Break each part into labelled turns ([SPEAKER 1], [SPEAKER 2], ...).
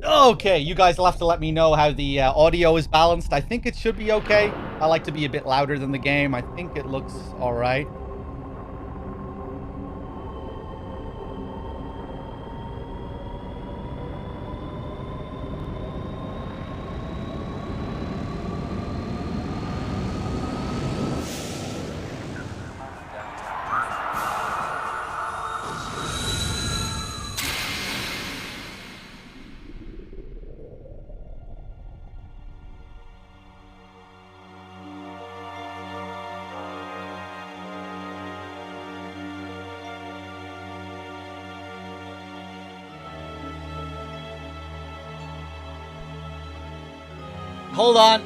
[SPEAKER 1] Okay, you guys will have to let me know how the audio is balanced. I think it should be okay. I like to be a bit louder than the game. I think it looks all right. Hold on.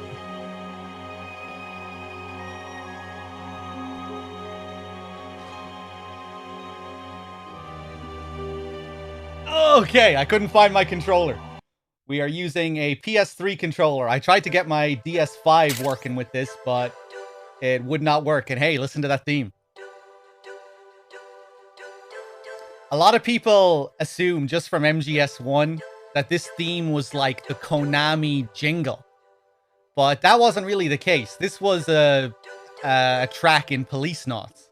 [SPEAKER 1] Okay, I couldn't find my controller. We are using a PS3 controller. I tried to get my DS5 working with this, but it would not work. And hey, listen to that theme. A lot of people assume just from MGS1 that this theme was like the Konami jingle. But that wasn't really the case. This was a track in Policenauts.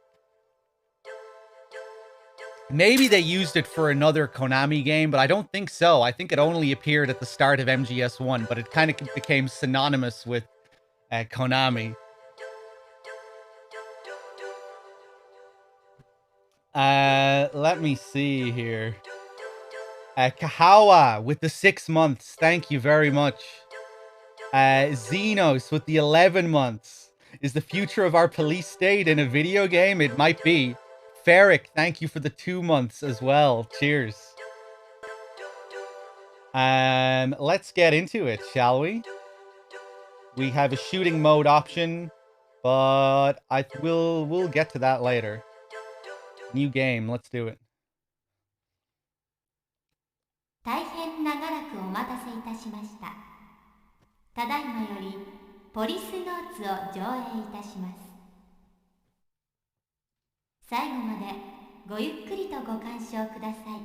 [SPEAKER 1] Maybe they used it for another Konami game, but I don't think so. I think it only appeared at the start of MGS1, but it kind of became synonymous with Konami. Let me see here. Kahawa with the 6 months. Thank you very much. Xenos with the 11 months. Is the future of our police state in a video game? It might be. Ferric, thank you for the 2 months as well. Cheers. Let's get into it, shall we? We have a shooting mode option, but we'll get to that later. New game, let's do it.
[SPEAKER 2] 大変長らくお待たせいたしました。ただいまよりポリスノーツを上映いたします。最後までごゆっくりとご鑑賞ください。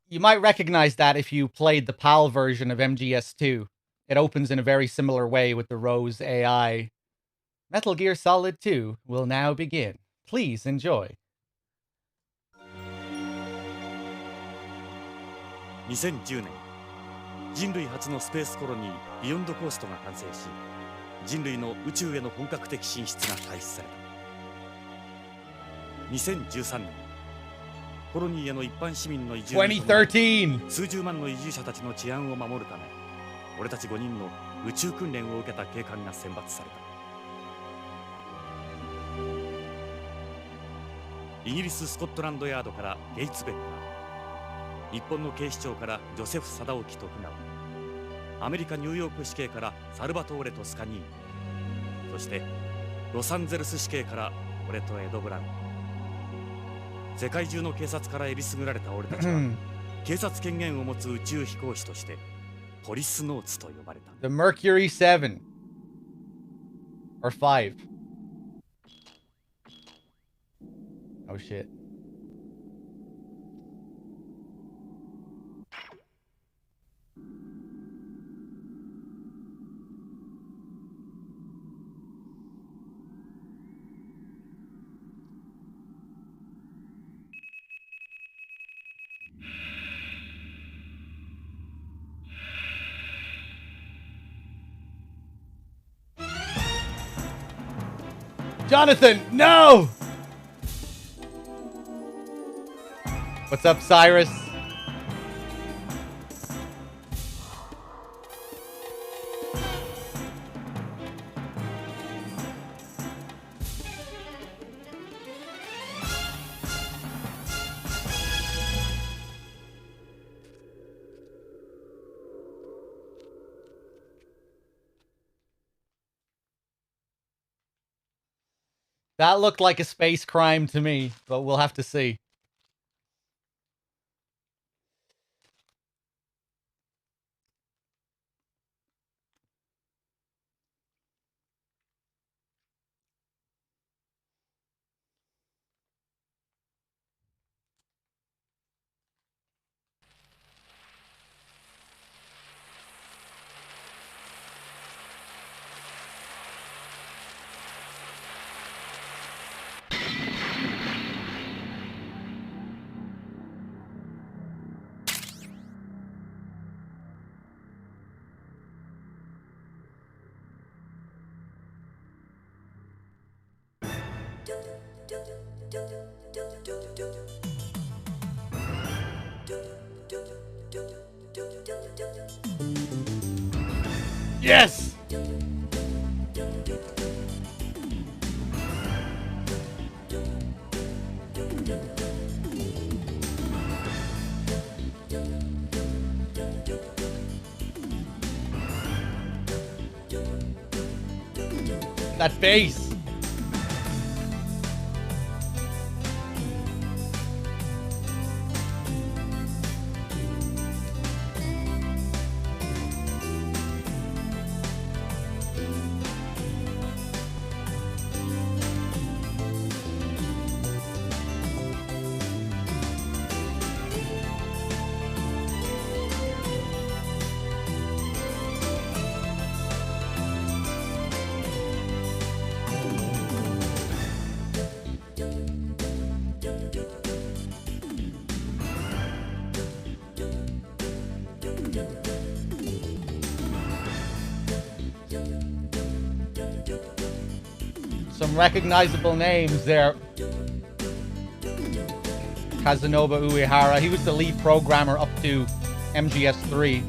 [SPEAKER 1] You might recognize that if you played the PAL version of MGS2. It opens in a very similar way with the Rose AI. Metal Gear Solid 2 will now begin. Please enjoy.
[SPEAKER 3] 2010年、人類初のスペースコロニービヨンドコーストが完成し、人類の宇宙への本格的進出が開始された。2013年、コロニーへの一般市民の移住に伴い、数十万の移住者たちの治安を守るため、俺たち5人の宇宙訓練を受けた警官が選抜された。イギリス・スコットランドヤードからゲイツ・ベッカー、日本の警視庁からジョセフ・貞興徳川、アメリカ・ニューヨーク市警からサルバトーレ・トスカニーニ、そしてロサンゼルス市警から俺とエド・ブラウン。世界中の警察からえりすぐられた俺たちは警察権限を持つ宇宙飛行士としてポリスノーツと呼ばれた。
[SPEAKER 1] The Mercury 7 or 5. Oh shit. Jonathan, no! What's up, Cyrus? That looked like a space crime to me, but we'll have to see. Yes! That bass. Some recognizable names there. Kazunova Uehara, he was the lead programmer up to MGS3.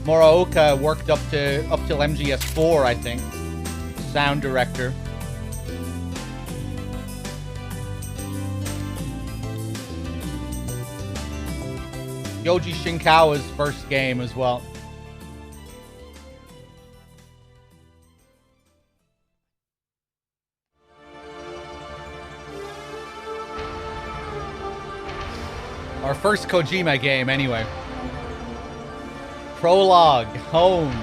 [SPEAKER 1] Muraoka worked up till MGS4, I think. Sound director. Yoji Shinkawa's first game as well. Our first Kojima game, anyway. Prologue, home.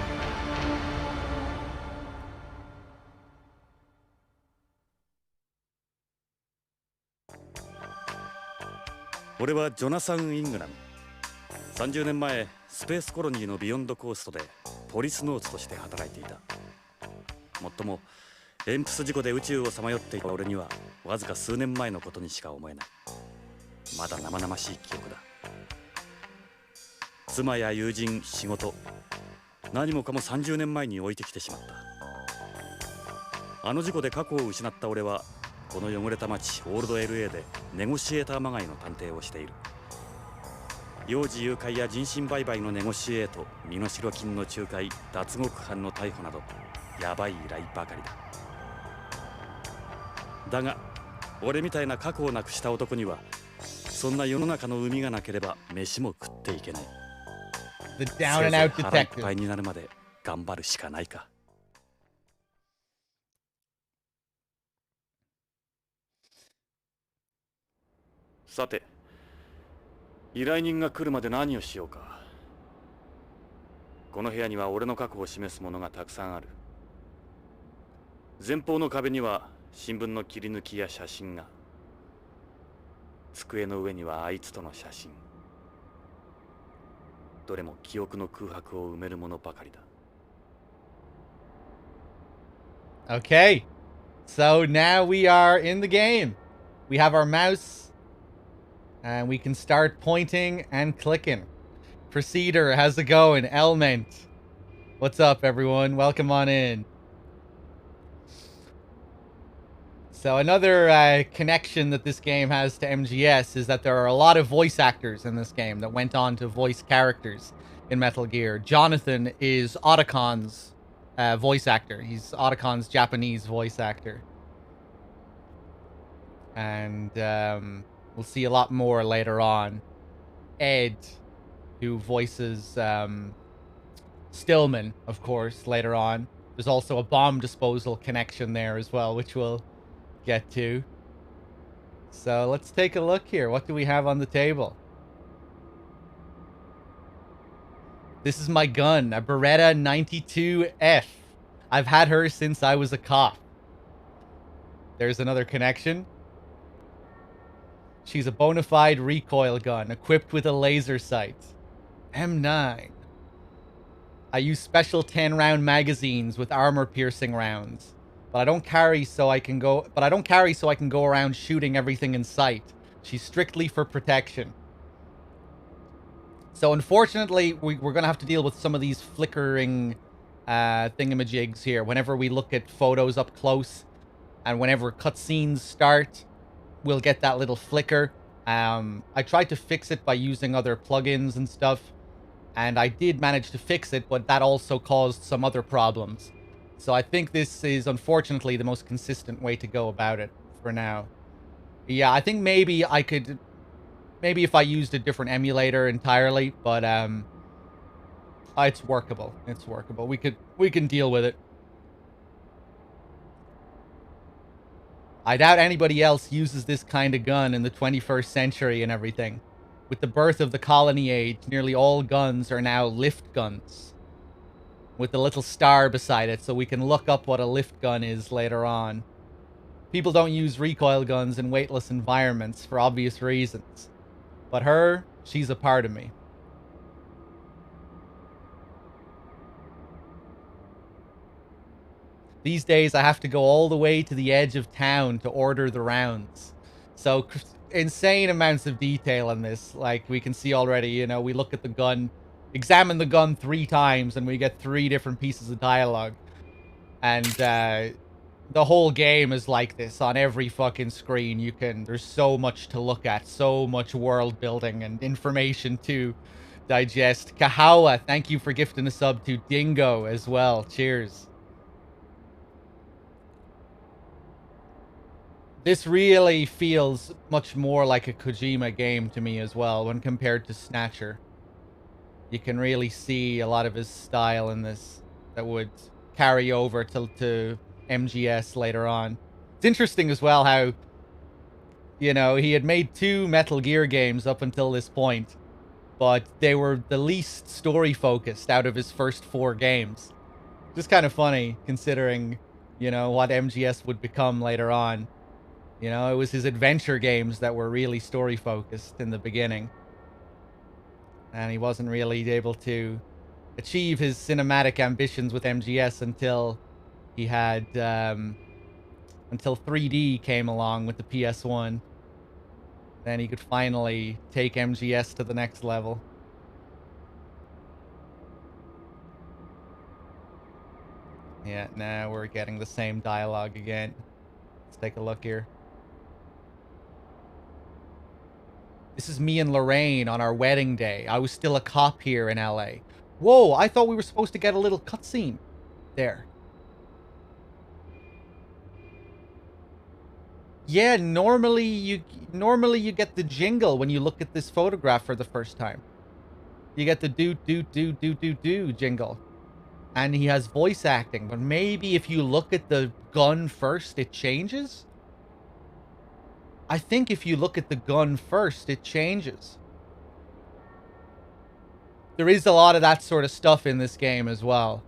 [SPEAKER 3] 俺はジョナサン・イングラム。30年前、スペースコロニーのビヨンドコーストでポリスノーツとして働いていた。もっとも、エンプス事故で宇宙をさまよっていた俺には、わずか数年前のことにしか思えない。まだ生々しい記憶だ。妻や友人、仕事、何もかも30年前に置いてきてしまった。あの事故で過去を失った俺は、この汚れた街オールド LA でネゴシエーターまがいの探偵をしている。幼児誘拐や人身売買のネゴシエート、身代金の仲介、脱獄犯の逮捕などヤバい依頼ばかりだ。だが俺みたいな過去をなくした男にはそんな世の中の海がなければ飯も食っていけない。
[SPEAKER 1] The down and out
[SPEAKER 3] せいぜい腹いっ
[SPEAKER 1] detective.
[SPEAKER 3] ぱいになるまで頑張るしかないか。さて、依頼人が来るまで何をしようか。この部屋には俺の過去を示すものがたくさんある。前方の壁には新聞の切り抜きや写真が。机の上にはあいつとの写真。どれも記憶の空白を埋めるものばかりだ。
[SPEAKER 1] Okay, so now we are in the game. We have our mouse, and we can start pointing and clicking. Procedure, how's it going? Element, what's up, everyone? Welcome on in. So another connection that this game has to MGS is that there are a lot of voice actors in this game that went on to voice characters in Metal Gear. Jonathan is Otacon's voice actor. He's Otacon's Japanese voice actor. And we'll see a lot more later on. Ed, who voices Stillman, of course, later on. There's also a bomb disposal connection there as well, which we'll get to. So let's take a look here. What do we have on the table? This is my gun, a Beretta 92F. I've had her since I was a cop. There's another connection. She's a bona fide recoil gun, equipped with a laser sight. M9. I use special 10-round magazines with armor-piercing rounds. But I don't carry so I can go around shooting everything in sight. She's strictly for protection. So unfortunately, we're gonna have to deal with some of these flickering thingamajigs here. Whenever we look at photos up close and whenever cutscenes start, we'll get that little flicker. I tried to fix it by using other plugins and stuff, and I did manage to fix it, but that also caused some other problems. So I think this is unfortunately the most consistent way to go about it for now. Yeah, I think maybe I could, maybe if I used a different emulator entirely, but it's workable. It's workable. We can deal with it. I doubt anybody else uses this kind of gun in the 21st century and everything. With the birth of the colony age, nearly all guns are now lift guns. With a little star beside it, so we can look up what a lift gun is later on. People don't use recoil guns in weightless environments for obvious reasons. But her, she's a part of me. These days, I have to go all the way to the edge of town to order the rounds. So, insane amounts of detail in this. Like, we can see already, you know, we look at the gun, examine the gun 3 times, and we get 3 different pieces of dialogue. And, the whole game is like this. On every fucking screen, you can... There's so much to look at. So much world building and information to digest. Kahawa, thank you for gifting a sub to Dingo as well. Cheers. This really feels much more like a Kojima game to me as well when compared to Snatcher. You can really see a lot of his style in this that would carry over to MGS later on. It's interesting as well how, you know, he had made 2 Metal Gear games up until this point, but they were the least story-focused out of his first 4 games. Just kind of funny considering, you know, what MGS would become later on. You know, it was his adventure games that were really story-focused in the beginning. And he wasn't really able to achieve his cinematic ambitions with MGS until he had... until 3D came along with the PS1. Then he could finally take MGS to the next level. Yeah, now we're getting the same dialogue again. Let's take a look here. This is me and Lorraine on our wedding day. I was still a cop here in LA. Whoa, I thought we were supposed to get a little cutscene there. Yeah, normally you get the jingle when you look at this photograph for the first time. You get the do jingle. And he has voice acting, but maybe if you look at the gun first, it changes? I think if you look at the gun first, it changes. There is a lot of that sort of stuff in this game as well.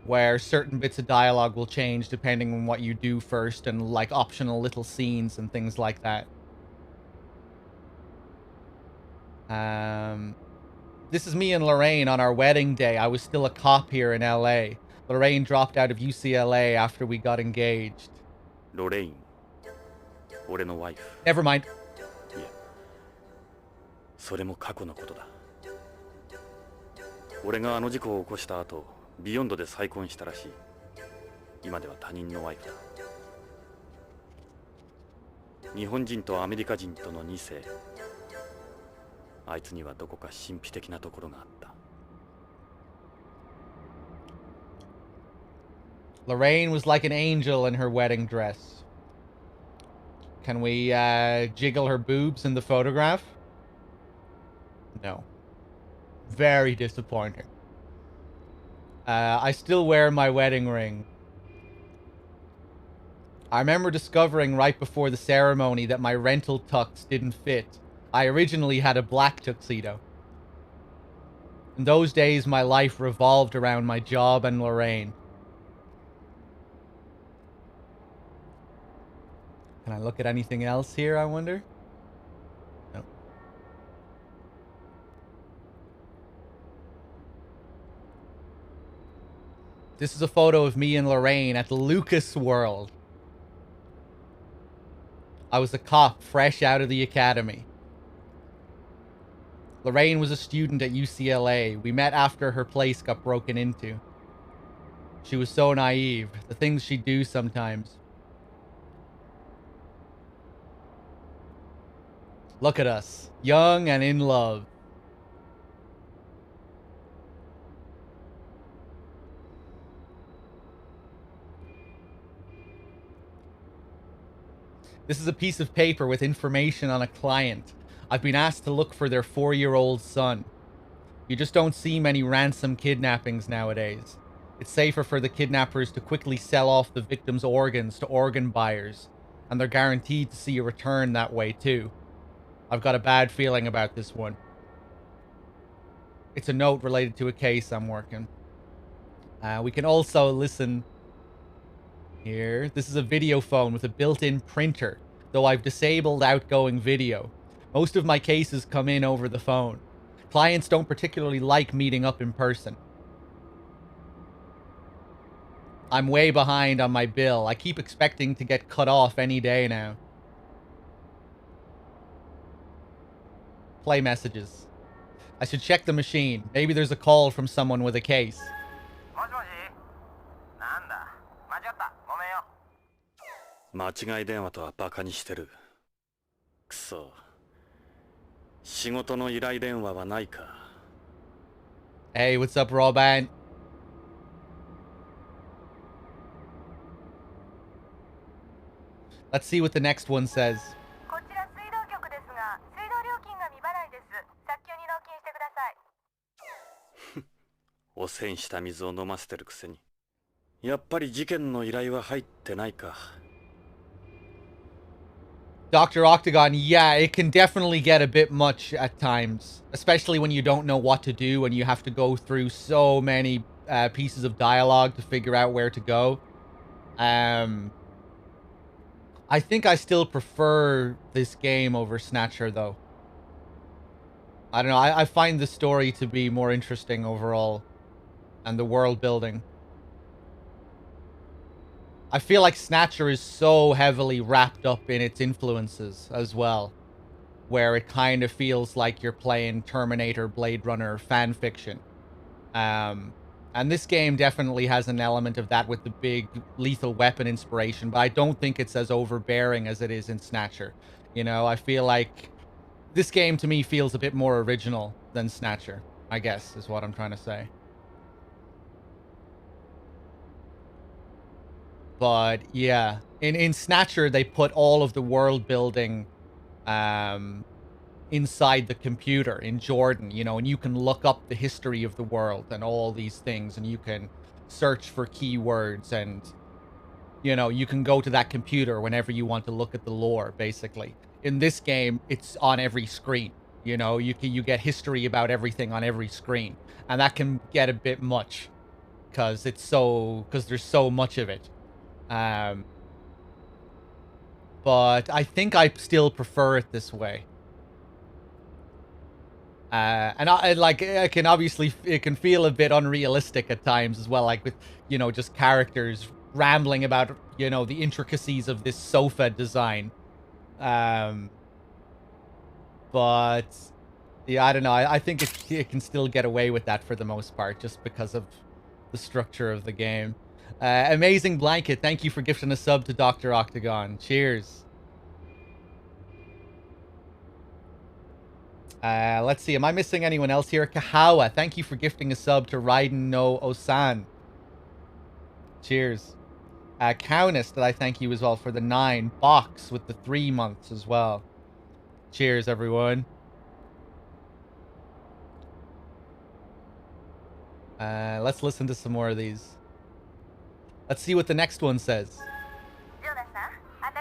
[SPEAKER 1] Where certain bits of dialogue will change depending on what you do first, and like optional little scenes and things like that. This is me and Lorraine on our wedding day. I was still a cop here in LA. Lorraine dropped out of UCLA after we got engaged.
[SPEAKER 3] Lorraine, 俺のワイフ。
[SPEAKER 1] Never mind.
[SPEAKER 3] いや、それも過去のことだ。俺があの事故を起こした後、ビヨンドで再婚したらしい。今では他人のワイフだ。日本人とアメリカ人との2世。あいつにはどこか神秘的なところがあった。
[SPEAKER 1] Lorraine was like an angel in her wedding dress. Can we jiggle her boobs in the photograph? No. Very disappointing. I still wear my wedding ring. I remember discovering right before the ceremony that my rental tux didn't fit. I originally had a black tuxedo. In those days, my life revolved around my job and Lorraine. Can I look at anything else here, I wonder? No. This is a photo of me and Lorraine at the Lucas World. I was a cop fresh out of the academy. Lorraine was a student at UCLA. We met after her place got broken into. She was so naive. The things she'd do sometimes. Look at us. Young and in love. This is a piece of paper with information on a client. I've been asked to look for their 4-year-old son. You just don't see many ransom kidnappings nowadays. It's safer for the kidnappers to quickly sell off the victim's organs to organ buyers, and they're guaranteed to see a return that way too. I've got a bad feeling about this one. It's a note related to a case I'm working. We can also listen here. This is a video phone with a built-in printer, though I've disabled outgoing video. Most of my cases come in over the phone. Clients don't particularly like meeting up in person. I'm way behind on my bill. I keep expecting to get cut off any day now. Play messages. I should check the machine. Maybe there's a call from someone with a case.
[SPEAKER 4] もしもしなんだ間違ったごめんよ
[SPEAKER 3] 間違い電話とはバカにしてる。くそ。仕事の依頼電話はないか。
[SPEAKER 1] Hey, what's up, Roban? Let's see what the next one says.
[SPEAKER 4] こちら水道局ですが水道料金が未払いです早急に納金してください
[SPEAKER 3] 汚染した水を飲ませてるくせに。やっぱり事件の依頼は入ってないか。
[SPEAKER 1] Dr. Octagon, yeah, it can definitely get a bit much at times, especially when you don't know what to do and you have to go through so many pieces of dialogue to figure out where to go. I think I still prefer this game over Snatcher, though. I don't know, I find the story to be more interesting overall, and the world building. I feel like Snatcher is so heavily wrapped up in its influences as well, where it kind of feels like you're playing Terminator, Blade Runner fan fiction. And this game definitely has an element of that with the big Lethal Weapon inspiration, but I don't think it's as overbearing as it is in Snatcher. You know, I feel like this game to me feels a bit more original than Snatcher, I guess, is what I'm trying to say. But yeah, in Snatcher, they put all of the world building inside the computer in Jordan, you know, and you can look up the history of the world and all these things, and you can search for keywords, and, you know, you can go to that computer whenever you want to look at the lore, basically. In this game, it's on every screen. You know, you get history about everything on every screen, and that can get a bit much because there's so much of it. But I think I still prefer it this way. And it can feel a bit unrealistic at times as well, like with, you know, just characters rambling about, you know, the intricacies of this sofa design. But yeah, I don't know. I think it can still get away with that for the most part, just because of the structure of the game. Amazing Blanket, thank you for gifting a sub to Dr. Octagon. Cheers. Let's see. Am I missing anyone else here? Kahawa, thank you for gifting a sub to Raiden no Osan. Cheers. Kaunis, did I thank you as well for the 9. Box with the 3 months as well. Cheers, everyone. Let's listen to some more of these. Let's see what the next one says.
[SPEAKER 4] ジョナサン、私よ。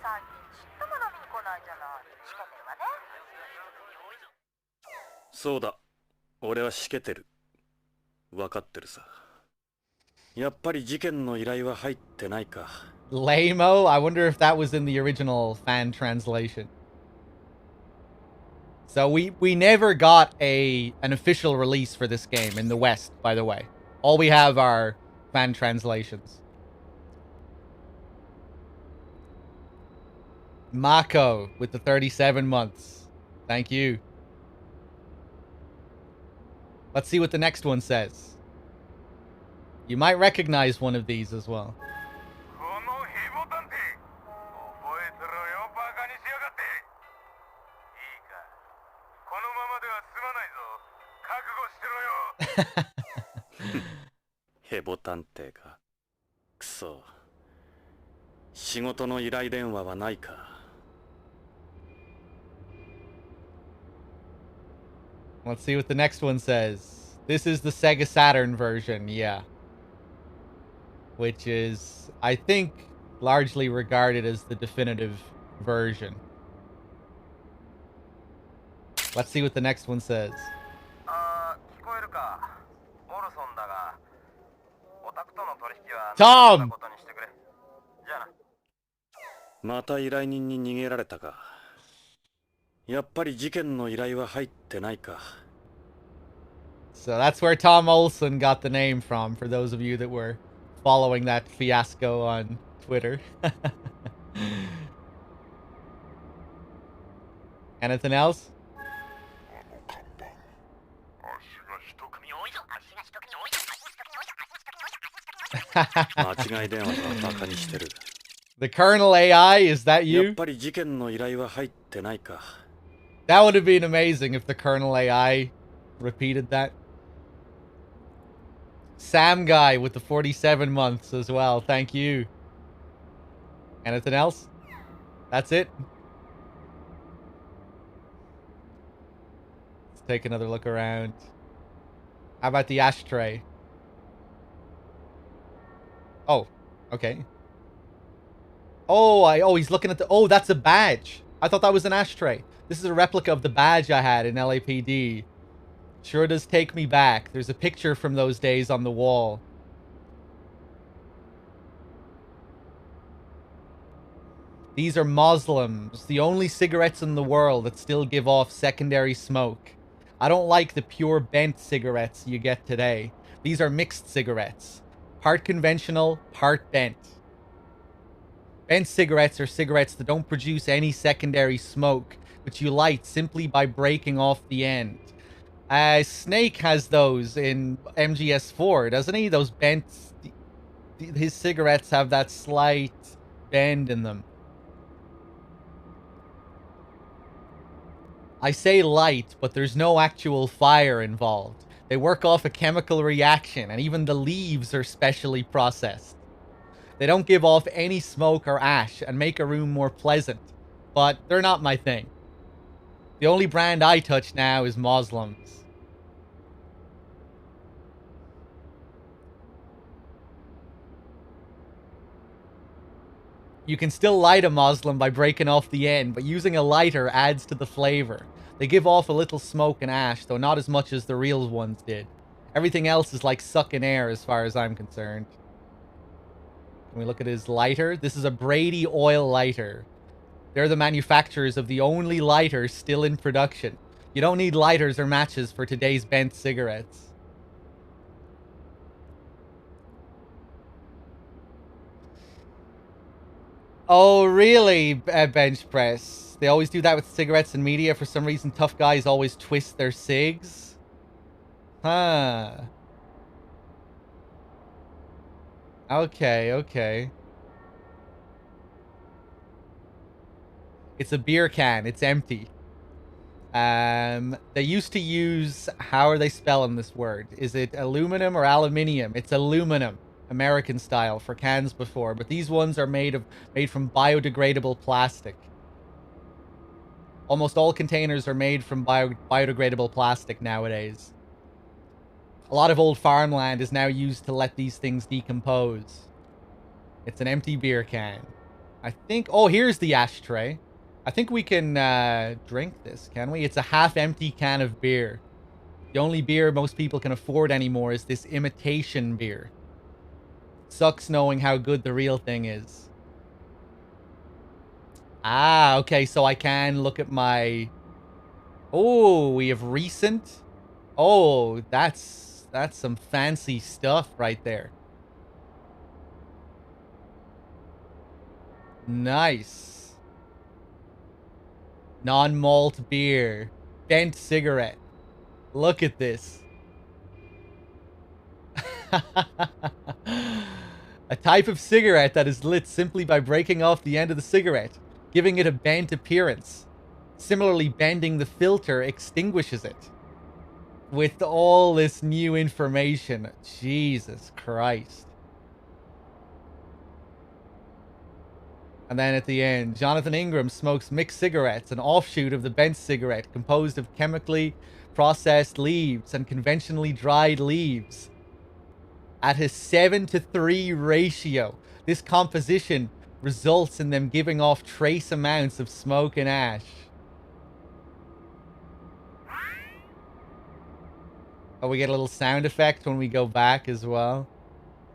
[SPEAKER 4] 最近ちっとも飲みに来ないじゃない。しけてるわね。
[SPEAKER 3] そうだ。俺はしけてる。わかってるさ。やっぱり事件の依頼は入ってないか。
[SPEAKER 1] Lame-o? I wonder if that was in the original fan translation. So we never got an official release for this game in the West, by the way. All we have are fan translations. Mako with the 37 months. Thank you. Let's see what the next one says. You might recognize one of these as well.
[SPEAKER 4] このヘボ探偵覚えてろよバカにしやがっていいかこのままでは済まないぞ覚悟してろよ
[SPEAKER 3] ヘボ探偵か。くそ。仕事の依頼電話はないか。
[SPEAKER 1] Let's see what the next one says. This is the Sega Saturn version, yeah. Which is, I think, largely regarded as the definitive version. Let's see what the next one says.
[SPEAKER 4] 聞こえるかオルソンだがオタクとの取引は
[SPEAKER 1] Tom!
[SPEAKER 4] ことにしてくれじゃあな
[SPEAKER 3] また依頼人に逃げられたか。やっぱり事件の依頼は入ってないか。
[SPEAKER 1] So that's where Tom Olsen got the name from, for those of you that were following that fiasco on Twitter. Anything else?
[SPEAKER 3] 間違い電話はバカにしてる。
[SPEAKER 1] The Colonel AI, is that
[SPEAKER 3] やっ
[SPEAKER 1] you?
[SPEAKER 3] ぱり事件の依頼は入ってないか。
[SPEAKER 1] That would have been amazing if the Colonel AI repeated that. Sam Guy with the 47 months as well. Thank you. Anything else? That's it. Let's take another look around. How about the ashtray? Oh, okay. Oh, he's looking at the... Oh, that's a badge. I thought that was an ashtray. This is a replica of the badge I had in LAPD. Sure does take me back. There's a picture from those days on the wall. These are Muslims, the only cigarettes in the world that still give off secondary smoke. I don't like the pure bent cigarettes you get today. These are mixed cigarettes. Part conventional, part bent. Bent cigarettes are cigarettes that don't produce any secondary smoke, which you light simply by breaking off the end. Snake has those in MGS4, doesn't he? Those bent... His cigarettes have that slight bend in them. I say light, but there's no actual fire involved. They work off a chemical reaction, and even the leaves are specially processed. They don't give off any smoke or ash and make a room more pleasant, but they're not my thing. The only brand I touch now is Muslims. You can still light a Muslim by breaking off the end, but using a lighter adds to the flavor. They give off a little smoke and ash, though not as much as the real ones did. Everything else is like sucking air as far as I'm concerned. Can we look at his lighter? This is a Brady oil lighter. They're the manufacturers of the only lighter still in production. You don't need lighters or matches for today's bent cigarettes. Oh, really, bench press? They always do that with cigarettes and media. For some reason, tough guys always twist their cigs. Huh. Okay, okay. It's a beer can. It's empty. They used to use... How are they spelling this word? Is it aluminum or aluminium? It's aluminum. American style for cans before. But these ones are made from biodegradable plastic. Almost all containers are made from biodegradable plastic nowadays. A lot of old farmland is now used to let these things decompose. It's an empty beer can. I think... Oh, here's the ashtray. I think we can drink this, can we? It's a half-empty can of beer. The only beer most people can afford anymore is this imitation beer. Sucks knowing how good the real thing is. Ah, okay, so I can look at my... Oh, we have recent. Oh, that's some fancy stuff right there. Nice. Non-malt beer. Bent cigarette. Look at this. A type of cigarette that is lit simply by breaking off the end of the cigarette, giving it a bent appearance. Similarly, bending the filter extinguishes it. With all this new information, Jesus Christ. And then at the end, Jonathan Ingram smokes mixed cigarettes, an offshoot of the bent cigarette composed of chemically processed leaves and conventionally dried leaves. At a 7-to-3 ratio, this composition results in them giving off trace amounts of smoke and ash. Oh, we get a little sound effect when we go back as well.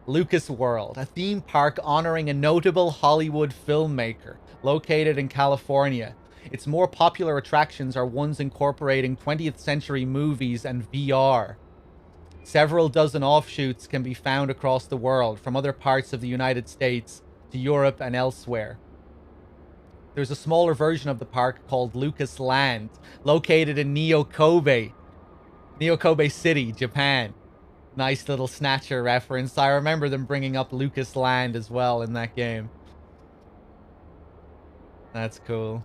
[SPEAKER 1] Lucas World, a theme park honoring a notable Hollywood filmmaker located in California. Its more popular attractions are ones incorporating 20th century movies and VR. Several dozen offshoots can be found across the world, from other parts of the United States to Europe and elsewhere. There's a smaller version of the park called Lucas Land, located in Nyokobe City, Japan. Nice little Snatcher reference. I remember them bringing up Lucas Land as well in that game. That's cool.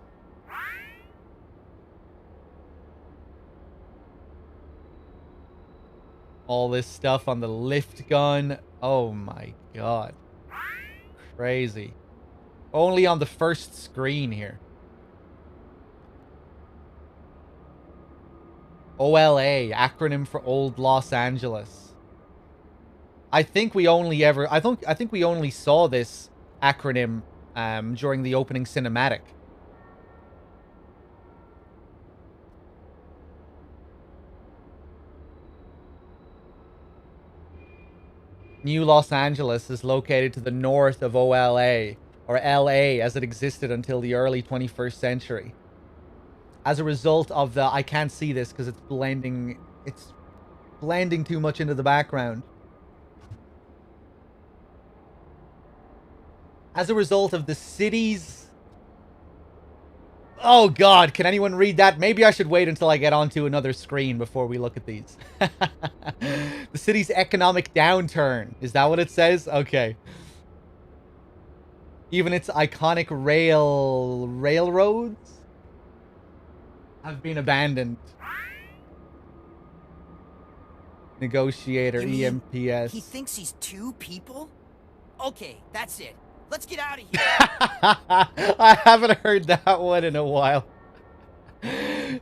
[SPEAKER 1] All this stuff on the lift gun. Oh my god. Crazy. Only on the first screen here. OLA, acronym for Old Los Angeles. I think we only saw this acronym during the opening cinematic. New Los Angeles is located to the north of OLA, or LA as it existed until the early 21st century. As a result of the... I can't see this because it's blending too much into the background. As a result of the city's... Oh god, can anyone read that? Maybe I should wait until I get onto another screen before we look at these. The city's economic downturn. Is that what it says? Okay. Even its iconic railroads have been abandoned. Negotiator, EMPS.
[SPEAKER 5] He thinks he's two people? Okay, that's it. Let's get out of here.
[SPEAKER 1] I haven't heard that one in a while.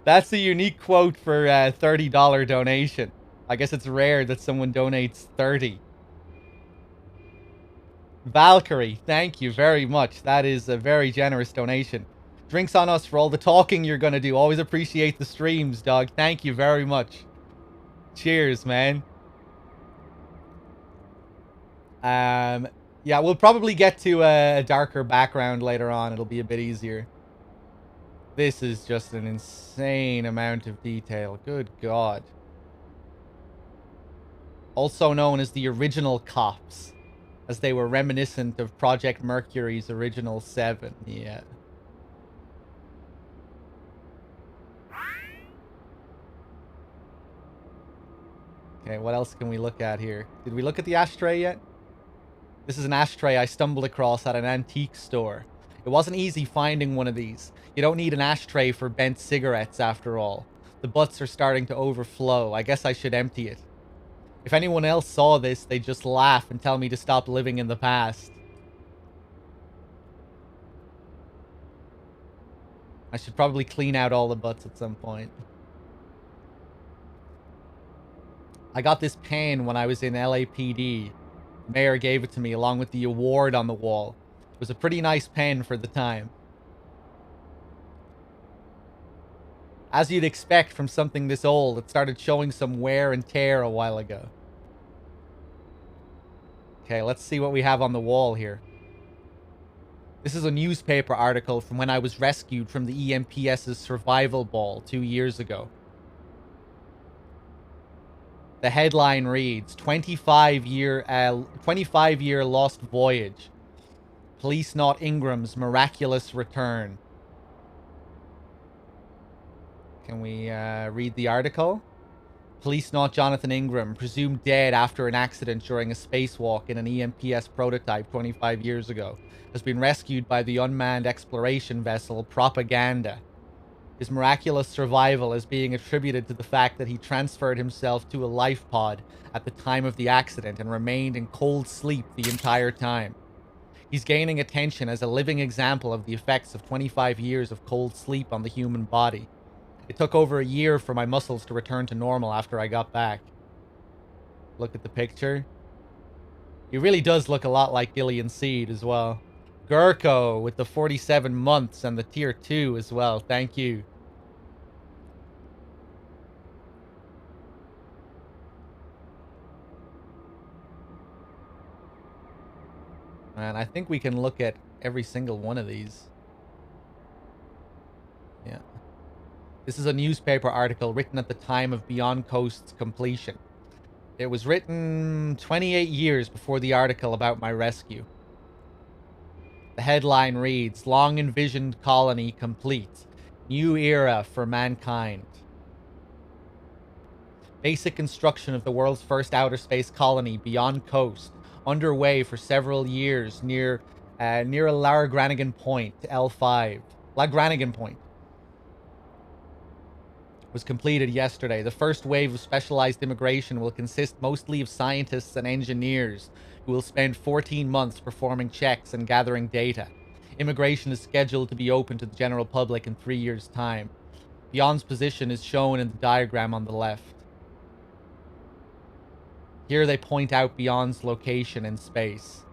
[SPEAKER 1] That's a unique quote for a $30 donation. I guess it's rare that someone donates 30. Valkyrie, thank you very much. That is a very generous donation. Drinks on us for all the talking you're gonna do. Always appreciate the streams, dog. Thank you very much. Cheers, man. Yeah, we'll probably get to a darker background later on. It'll be a bit easier. This is just an insane amount of detail. Good God. Also known as the original cops, as they were reminiscent of Project Mercury's original 7. Yeah. Okay, what else can we look at here? Did we look at the ashtray yet? This is an ashtray I stumbled across at an antique store. It wasn't easy finding one of these. You don't need an ashtray for bent cigarettes, after all. The butts are starting to overflow. I guess I should empty it. If anyone else saw this, they'd just laugh and tell me to stop living in the past. I should probably clean out all the butts at some point. I got this pen when I was in LAPD. The mayor gave it to me along with the award on the wall. It was a pretty nice pen for the time. As you'd expect from something this old, it started showing some wear and tear a while ago. Okay, let's see what we have on the wall here. This is a newspaper article from when I was rescued from the EMPS's survival ball 2 years ago. The headline reads, 25-year lost voyage. Policenaut Ingram's miraculous return. Can we read the article? Policenaut Jonathan Ingram, presumed dead after an accident during a spacewalk in an EMPS prototype 25 years ago, has been rescued by the unmanned exploration vessel Propaganda. His miraculous survival is being attributed to the fact that he transferred himself to a life pod at the time of the accident and remained in cold sleep the entire time. He's gaining attention as a living example of the effects of 25 years of cold sleep on the human body. It took over a year for my muscles to return to normal after I got back. Look at the picture. He really does look a lot like Gillian Seed as well. Gurko with the 47 months and the tier 2 as well. Thank you. And I think we can look at every single one of these. Yeah. This is a newspaper article written at the time of Beyond Coast's completion. It was written 28 years before the article about my rescue. The headline reads, "Long envisioned colony complete. New era for mankind." Basic construction of the world's first outer space colony, Beyond Coast, underway for several years near a Lagrangian point, L5. Lagrangian point was completed yesterday. The first wave of specialized immigration will consist mostly of scientists and engineers who will spend 14 months performing checks and gathering data. Immigration is scheduled to be open to the general public in 3 years' time. Beyond's position is shown in the diagram on the left. Here they point out Beyond's location in space.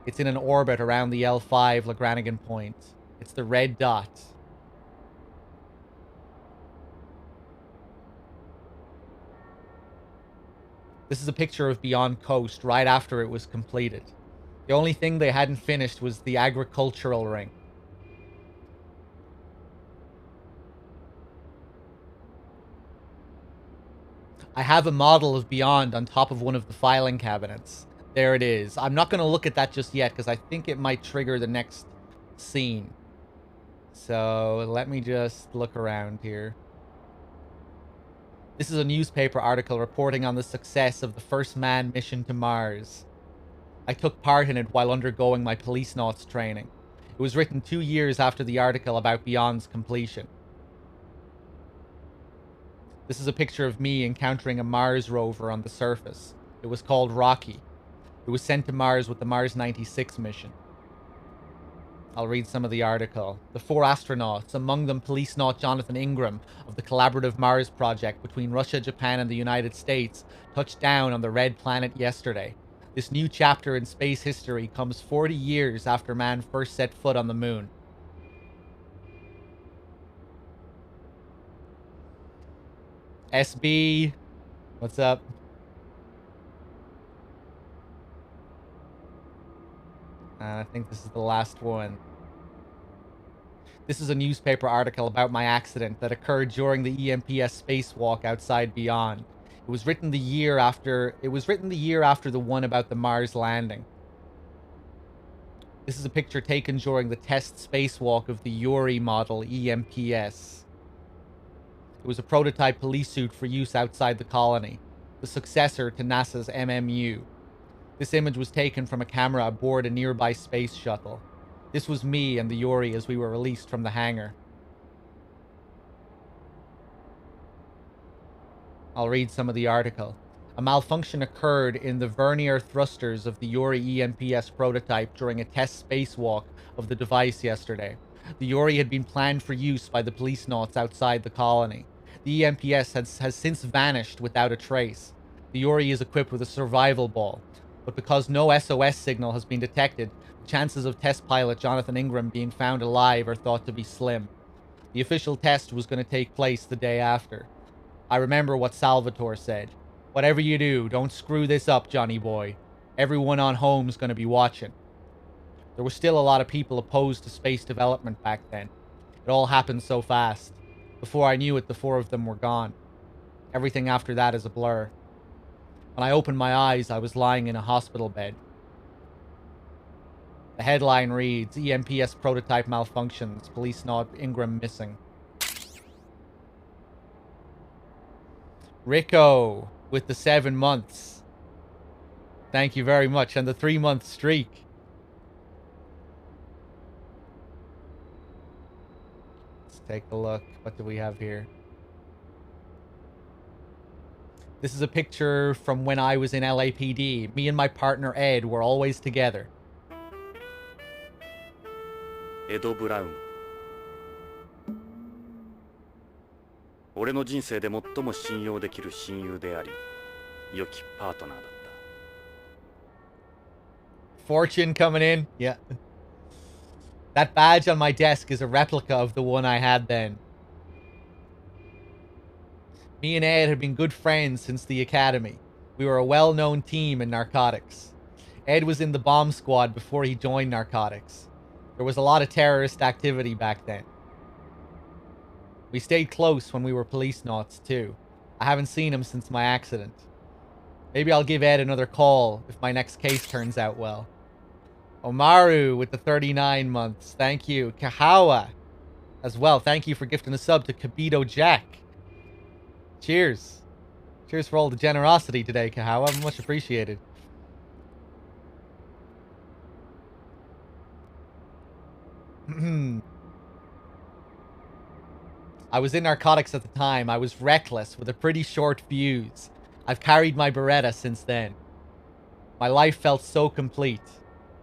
[SPEAKER 1] It's in an orbit around the L5 Lagrangian point. It's the red dot. This is a picture of Beyond Coast right after it was completed. The only thing they hadn't finished was the agricultural ring. I have a model of Beyond on top of one of the filing cabinets. There it is. I'm not going to look at that just yet because I think it might trigger the next scene. So let me just look around here. This is a newspaper article reporting on the success of the first manned mission to Mars. I took part in it while undergoing my Policenauts training. It was written 2 years after the article about Beyond's completion. This is a picture of me encountering a Mars rover on the surface. It was called Rocky. It was sent to Mars with the Mars 96 mission. I'll read some of the article. The 4 astronauts, among them Policenaut Jonathan Ingram of the collaborative Mars project between Russia, Japan, and the United States, touched down on the red planet yesterday. This new chapter in space history comes 40 years after man first set foot on the moon. SB, what's up? I think this is the last one. This is a newspaper article about my accident that occurred during the EMPS spacewalk outside Beyond. It was written the year after the one about the Mars landing. This is a picture taken during the test spacewalk of the Yuri model EMPS. It was a prototype police suit for use outside the colony, the successor to NASA's MMU. This image was taken from a camera aboard a nearby space shuttle. This was me and the Yuri as we were released from the hangar. I'll read some of the article. A malfunction occurred in the vernier thrusters of the Yuri EMPS prototype during a test spacewalk of the device yesterday. The Yuri had been planned for use by the Policenauts outside the colony. The EMPS has since vanished without a trace. The Yuri is equipped with a survival ball, but because no SOS signal has been detected, the chances of test pilot Jonathan Ingram being found alive are thought to be slim. The official test was going to take place the day after. I remember what Salvatore said. "Whatever you do, don't screw this up, Johnny boy. Everyone on home's going to be watching." There were still a lot of people opposed to space development back then. It all happened so fast. Before I knew it, the 4 of them were gone. Everything after that is a blur. When I opened my eyes, I was lying in a hospital bed. The headline reads, EMPS prototype malfunctions, Policenaut Ingram missing. Rico with the 7 months. Thank you very much. And the 3-month streak. Let's take a look. What do we have here? This is a picture from when I was in LAPD. Me and my partner Ed were always together.
[SPEAKER 3] エド・ブラウン。俺の人生で最も信用できる親友であり、良きパートナーだった。
[SPEAKER 1] Fortune coming in. Yeah. That badge on my desk is a replica of the one I had then. Me and Ed had been good friends since the academy. We were a well-known team in narcotics. Ed was in the bomb squad before he joined narcotics. There was a lot of terrorist activity back then. We stayed close when we were Policenauts too. I haven't seen him since my accident. Maybe I'll give Ed another call if my next case turns out well. Omaru with the 39 months. Thank you. Kahawa as well. Thank you for gifting a sub to Kabito Jack. Cheers. Cheers for all the generosity today, Kahawa. Much appreciated. I was in narcotics at the time. I was reckless with a pretty short fuse. I've carried my Beretta since then. My life felt so complete.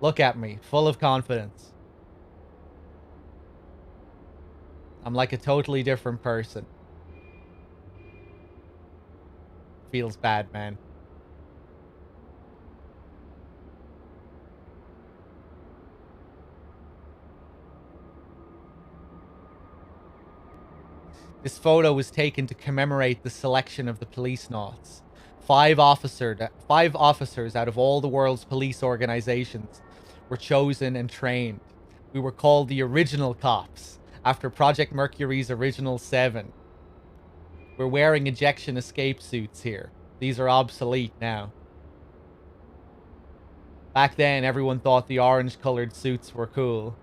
[SPEAKER 1] Look at me, full of confidence. I'm like a totally different person. Feels bad, man. This photo was taken to commemorate the selection of the Policenauts. 5 officers out of all the world's police organizations were chosen and trained. We were called the Original Cops, after Project Mercury's original 7. We're wearing ejection escape suits here. These are obsolete now. Back then, everyone thought the orange-colored suits were cool.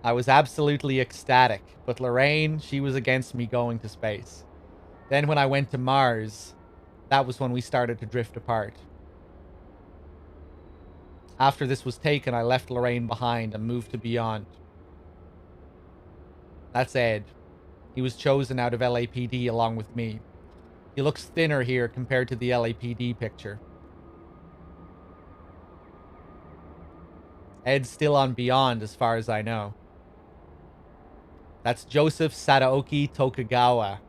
[SPEAKER 1] I was absolutely ecstatic, but Lorraine, she was against me going to space. Then when I went to Mars, that was when we started to drift apart. After this was taken, I left Lorraine behind and moved to Beyond. That's Ed. He was chosen out of LAPD along with me. He looks thinner here compared to the LAPD picture. Ed's still on Beyond as far as I know. That's Joseph Sadaoki Tokugawa.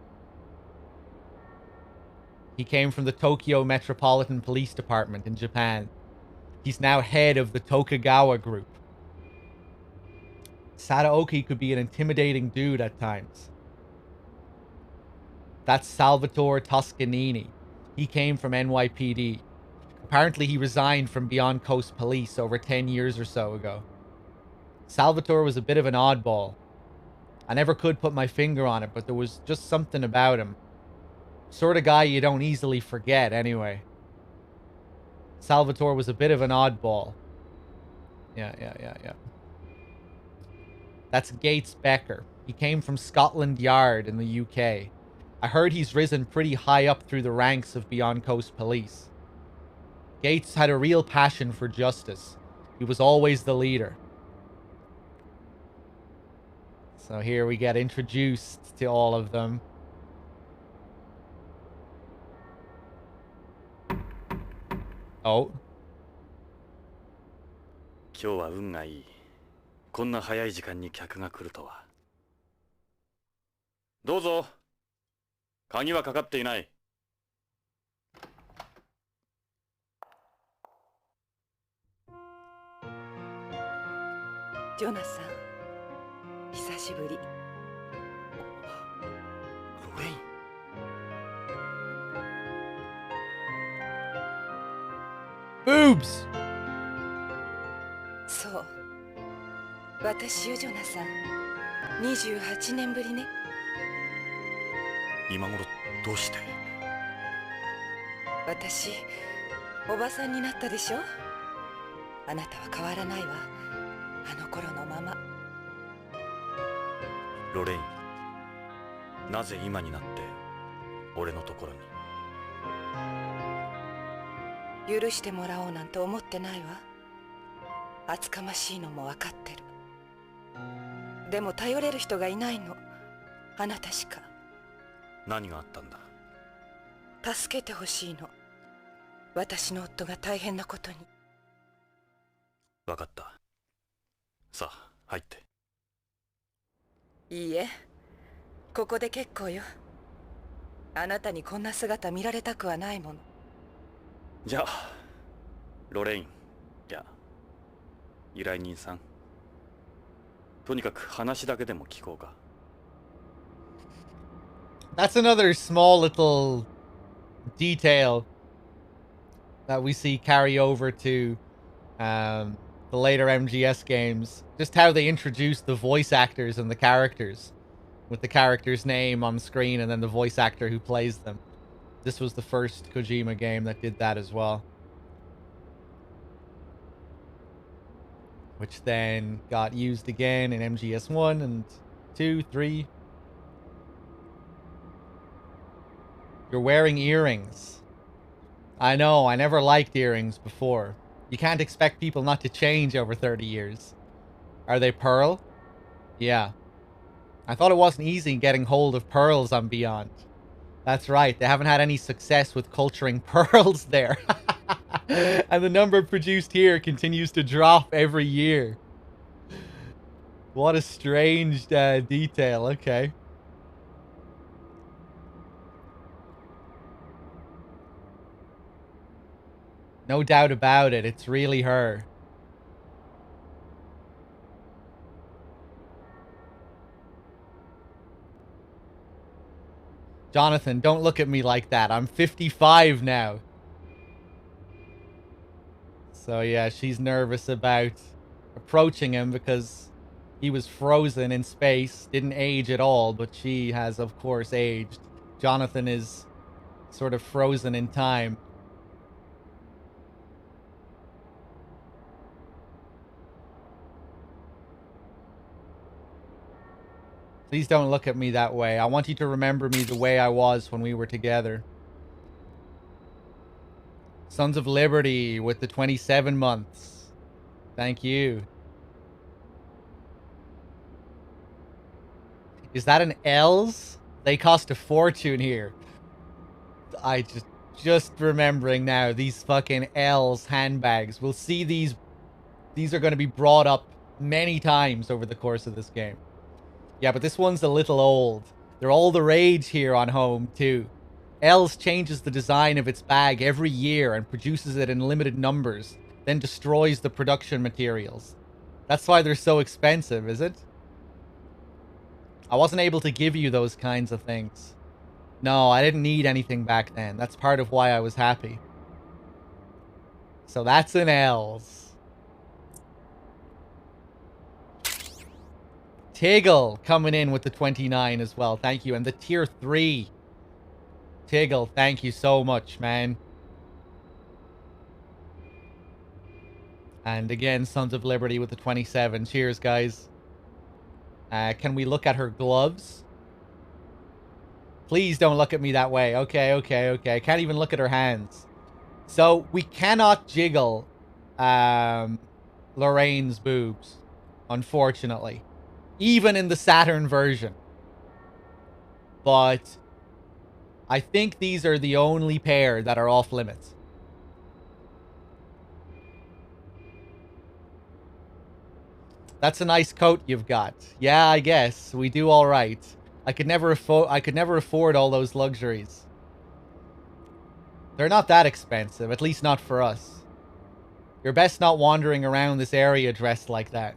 [SPEAKER 1] He came from the Tokyo Metropolitan Police Department in Japan. He's now head of the Tokugawa Group. Sadaoki could be an intimidating dude at times. That's Salvatore Toscanini. He came from NYPD. Apparently he resigned from Beyond Coast Police over 10 years or so ago. Salvatore was a bit of an oddball. I never could put my finger on it, but there was just something about him. Sort of guy you don't easily forget, anyway. Salvatore was a bit of an oddball. Yeah. That's Gates Becker. He came from Scotland Yard in the UK. I heard he's risen pretty high up through the ranks of Beyond Coast Police. Gates had a real passion for justice. He was always the leader. So here we get introduced to all of them. Oh.
[SPEAKER 3] 今日は運がいい。こんな早い時間に客が来るとは。どうぞ。鍵はかかっていない。
[SPEAKER 6] ジョナサン、久しぶり。
[SPEAKER 3] ロレイン。
[SPEAKER 1] Boobs!
[SPEAKER 6] そう。私よ、ジョナサン。28年ぶりね。
[SPEAKER 3] 今頃どうして？
[SPEAKER 6] 私、おばさんになったでしょ。あなたは変わらないわ。あの頃のまま。
[SPEAKER 3] ロレイン、なぜ今になって俺のところに。
[SPEAKER 6] 許してもらおうなんて思ってないわ。厚かましいのも分かってる。でも頼れる人がいないの。あなたしか。
[SPEAKER 3] 何があったんだ。
[SPEAKER 6] 助けてほしいの。私の夫が大変なことに。
[SPEAKER 3] 分かった。さあ入って。
[SPEAKER 6] いいえ、ここで結構よ。あなたにこんな姿見られたくはないもの。
[SPEAKER 3] じゃあロレイン、いや依頼人さん、とにかく話だけでも聞こうか。
[SPEAKER 1] That's another small little detail that we see carry over to the later MGS games. Just how they introduce the voice actors and the characters, with the character's name on screen and then the voice actor who plays them. This was the first Kojima game that did that as well. Which then got used again in MGS 1 and 2, 3. You're wearing earrings. I know, I never liked earrings before. You can't expect people not to change over 30 years. Are they pearl? Yeah. I thought it wasn't easy getting hold of pearls on Beyond. That's right, they haven't had any success with culturing pearls there. And the number produced here continues to drop every year. What a strange detail, okay. No doubt about it, it's really her. Jonathan, don't look at me like that. I'm 55 now. So yeah, she's nervous about approaching him because he was frozen in space, didn't age at all, but she has, of course, aged. Jonathan is sort of frozen in time. Please don't look at me that way. I want you to remember me the way I was when we were together. Sons of Liberty with the 27 months. Thank you. Is that an L's? They cost a fortune here. I just remembering now, these fucking L's handbags. We'll see these are going to be brought up many times over the course of this game. Yeah, but this one's a little old. They're all the rage here on home, too. L's changes the design of its bag every year and produces it in limited numbers, then destroys the production materials. That's why they're so expensive, is it? I wasn't able to give you those kinds of things. No, I didn't need anything back then. That's part of why I was happy. So that's an L's. Tiggle coming in with the 29 as well. Thank you. And the tier 3. Tiggle, thank you so much, man. And again, Sons of Liberty with the 27. Cheers, guys. Can we look at her gloves? Please don't look at me that way. Okay. I can't even look at her hands. So, we cannot jiggle Lorraine's boobs, unfortunately. Even in the Saturn version. But I think these are the only pair that are off limits. That's a nice coat you've got. Yeah, I guess. We do all right. I could never afford all those luxuries. They're not that expensive, at least not for us. You're best not wandering around this area dressed like that.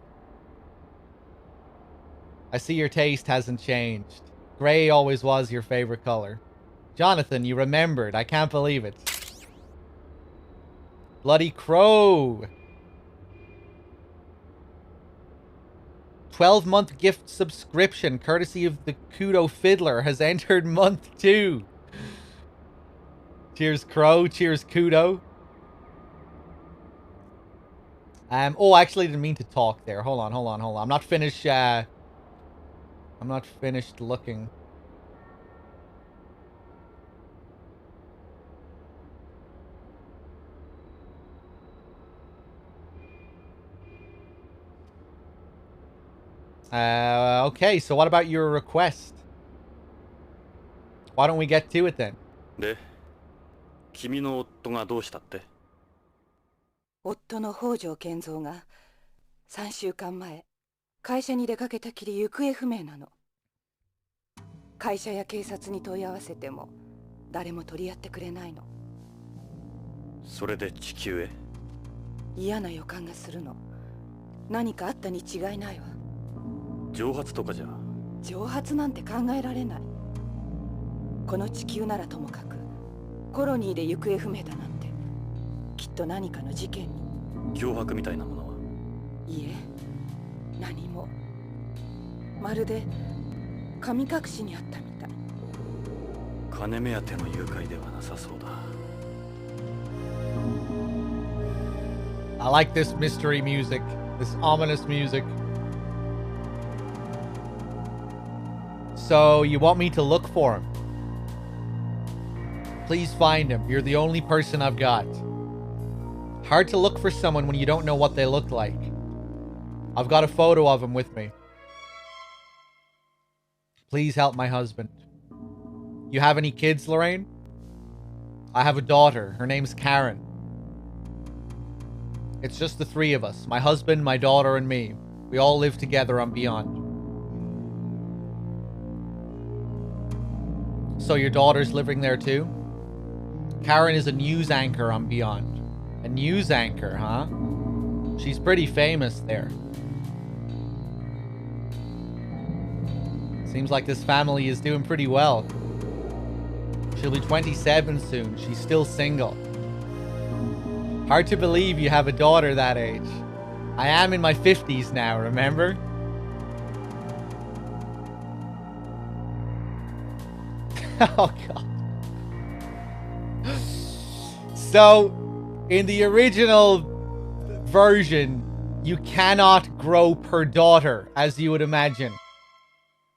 [SPEAKER 1] I see your taste hasn't changed. Gray always was your favorite color. Jonathan, you remembered. I can't believe it. Bloody Crow. 12-month gift subscription, courtesy of the Kudo Fiddler, has entered month 2. Cheers, Crow. Cheers, Kudo. Oh, I actually didn't mean to talk there. Hold on. I'm not finished, looking. Okay, so what about your request? Why don't we get to it then?
[SPEAKER 3] で、君の夫がどうしたって？
[SPEAKER 6] 夫の北条健三が3週間前会社に出かけたきり行方不明なの。会社や警察に問い合わせても誰も取り合ってくれないの。
[SPEAKER 3] それで地球へ？
[SPEAKER 6] 嫌な予感がするの。何かあったに違いないわ。
[SPEAKER 3] 蒸発とかじゃ？
[SPEAKER 6] 蒸発なんて考えられない。この地球ならともかくコロニーで行方不明だなんてきっと何かの事件に。
[SPEAKER 3] 脅迫みたいなものは？
[SPEAKER 6] いいえ、何も。まるで神隠しにあったみたい。
[SPEAKER 3] 金目当ての誘拐ではなさそうだ。
[SPEAKER 1] I like this mystery music, this ominous music. So, you want me to look for him? Please find him. You're the only person I've got. Hard to look for someone when you don't know what they look like. I've got a photo of him with me. Please help my husband. You have any kids, Lorraine? I have a daughter. Her name's Karen. It's just the three of us. My husband, my daughter, and me. We all live together on Beyond. So your daughter's living there too? Karen is a news anchor on Beyond. A news anchor, huh? She's pretty famous there. Seems like this family is doing pretty well. She'll be 27 soon. She's still single. Hard to believe you have a daughter that age. I am in my 50s now, remember? Oh, God. So, in the original version, you cannot grow per daughter, as you would imagine.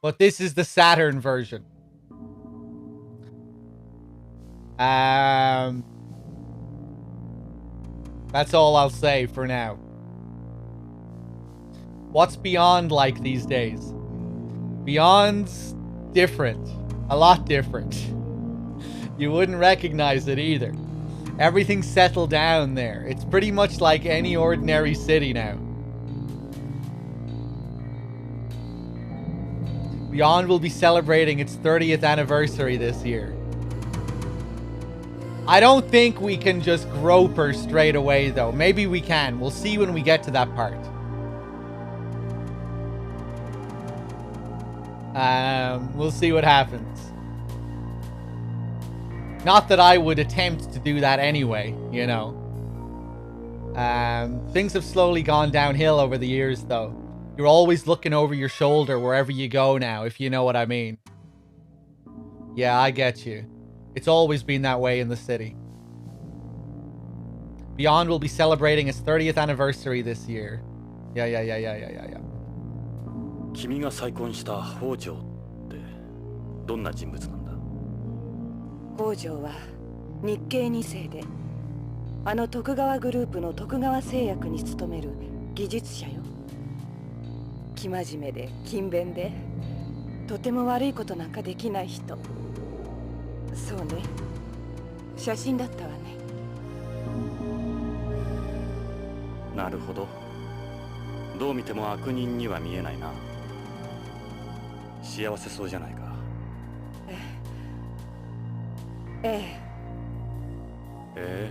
[SPEAKER 1] But this is the Saturn version. That's all I'll say for now. What's Beyond like these days? Beyond's different. A lot different. You wouldn't recognize it either. Everything's settled down there. It's pretty much like any ordinary city now. Beyond will be celebrating its 30th anniversary this year. I don't think we can just grope her straight away, though. Maybe we can. We'll see when we get to that part. We'll see what happens. Not that I would attempt to do that anyway, you know. Things have slowly gone downhill over the years, though. You're always looking over your shoulder wherever you go now, if you know what I mean. Yeah, I get you. It's always been that way in the city. Beyond will be celebrating its 30th anniversary this year. Yeah.
[SPEAKER 3] 君が再婚した北条ってどんな人物なんだ？
[SPEAKER 6] 北条は日系2世で、あの徳川グループの徳川製薬に勤める技術者よ。生真面目で勤勉で、とても悪いことなんかできない人。そうね。写真だったわね。
[SPEAKER 3] なるほど。どう見ても悪人には見えないな。幸せそうじゃないか。
[SPEAKER 6] ええ。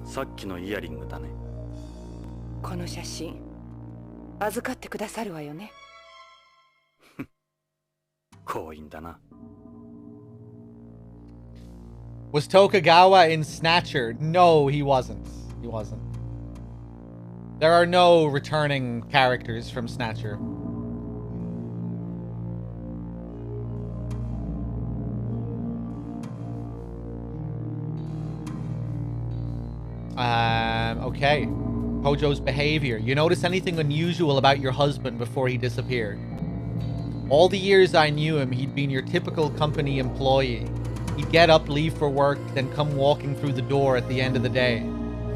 [SPEAKER 3] さっきのイヤリングだね。
[SPEAKER 6] この写真預かってくださるわよね。
[SPEAKER 3] 強引だな。
[SPEAKER 1] Was Tokugawa in Snatcher? No, he wasn't. He wasn't. There are no returning characters from Snatcher. Okay. Hojo's behavior. You notice anything unusual about your husband before he disappeared? All the years I knew him, he'd been your typical company employee. He'd get up, leave for work, then come walking through the door at the end of the day.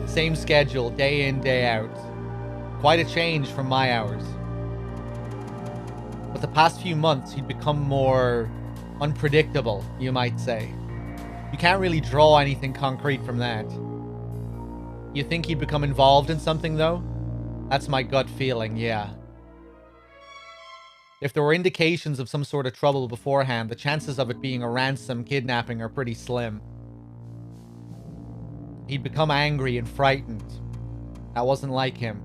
[SPEAKER 1] Same schedule, day in, day out. Quite a change from my hours. But the past few months, he'd become more unpredictable, you might say. You can't really draw anything concrete from that. You think he'd become involved in something, though? That's my gut feeling, yeah. If there were indications of some sort of trouble beforehand, the chances of it being a ransom kidnapping are pretty slim. He'd become angry and frightened. That wasn't like him.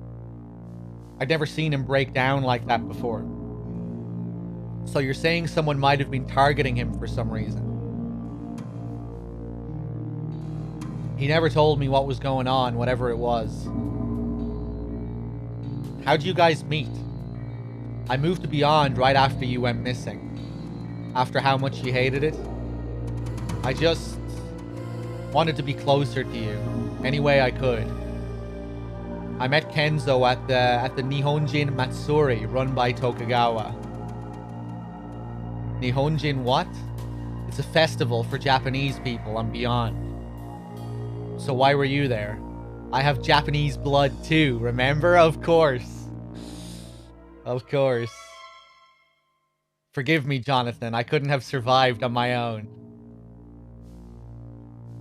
[SPEAKER 1] I'd never seen him break down like that before. So you're saying someone might have been targeting him for some reason? He never told me what was going on, whatever it was. How'd you guys meet? I moved to Beyond right after you went missing. After how much you hated it. I just wanted to be closer to you, any way I could. I met Kenzo at the Nihonjin Matsuri run by Tokugawa. Nihonjin what? It's a festival for Japanese people on Beyond. So why were you there? I have Japanese blood too, remember? Of course. Of course. Forgive me, Jonathan. I couldn't have survived on my own.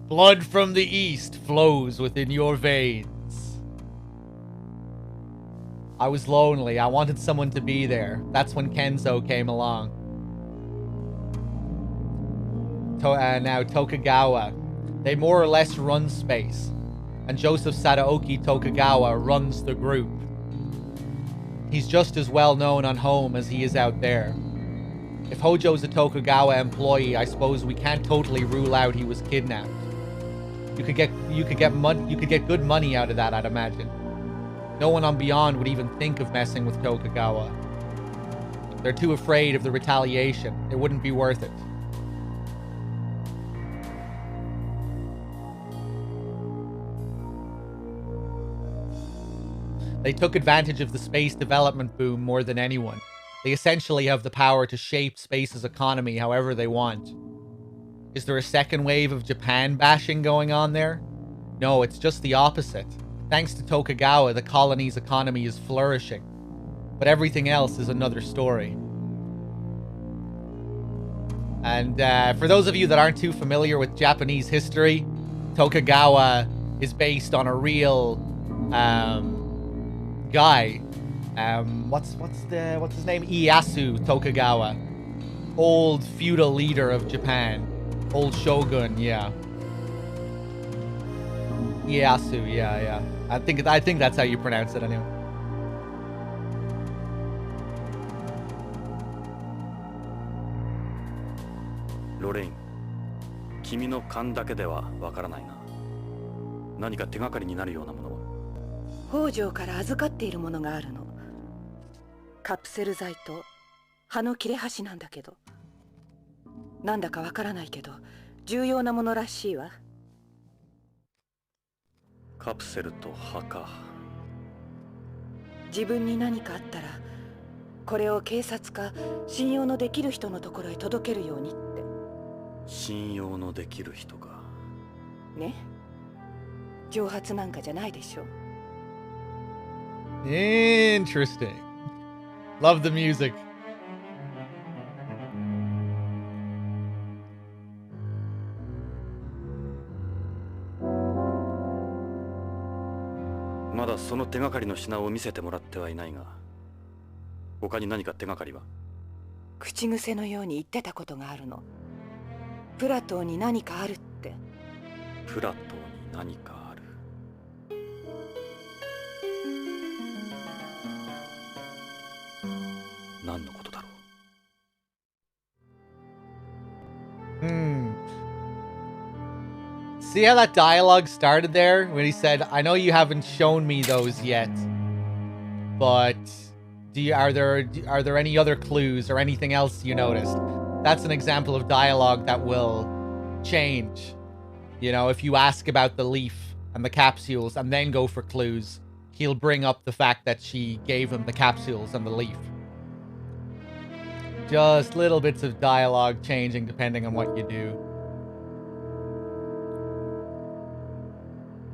[SPEAKER 1] Blood from the east flows within your veins. I was lonely. I wanted someone to be there. That's when Kenzo came along. Now Tokugawa. They more or less run space. And Joseph Sadaoki Tokugawa runs the group. He's just as well known on home as he is out there. If Hojo's a Tokugawa employee, I suppose we can't totally rule out he was kidnapped. You could get good money out of that, I'd imagine. No one on Beyond would even think of messing with Tokugawa. They're too afraid of the retaliation. It wouldn't be worth it. They took advantage of the space development boom more than anyone. They essentially have the power to shape space's economy however they want. Is there a second wave of Japan bashing going on there? No, it's just the opposite. Thanks to Tokugawa, the colony's economy is flourishing. But everything else is another story. And for those of you that aren't too familiar with Japanese history, Tokugawa is based on a real guy. What's his name? Ieyasu Tokugawa. Old feudal leader of Japan. Old shogun, yeah. Ieyasu, yeah. I think that's how you pronounce it anyway.
[SPEAKER 3] Lorraine, 君の勘だけではわからないな。何か手がかりになるようなものは。
[SPEAKER 6] 北条から預かっているものがあるの。カプセル剤と葉の切れ端なんだけど。なんだかわからないけど重要なものらしいわ。
[SPEAKER 3] カプセルと葉か。
[SPEAKER 6] 自分に何かあったらこれを警察か信用のできる人のところへ届けるようにって。
[SPEAKER 3] 信用のできる人か。
[SPEAKER 6] ね。蒸発なんかじゃないでしょ。
[SPEAKER 1] Interesting. Love the music.
[SPEAKER 3] Still まだその手がかりの品を見せてもらってはいないが、他に何か手がかりは？
[SPEAKER 6] 口癖のように言ってたことがあるの。プラトーに何かあるって。
[SPEAKER 3] プラトーに何かある。何のことだろう。
[SPEAKER 1] See how that dialogue started there when he said, "I know you haven't shown me those yet, but are there any other clues or anything else you noticed?" That's an example of dialogue that will change. You know, if you ask about the leaf and the capsules and then go for clues, he'll bring up the fact that she gave him the capsules and the leaf. Just little bits of dialogue changing depending on what you do.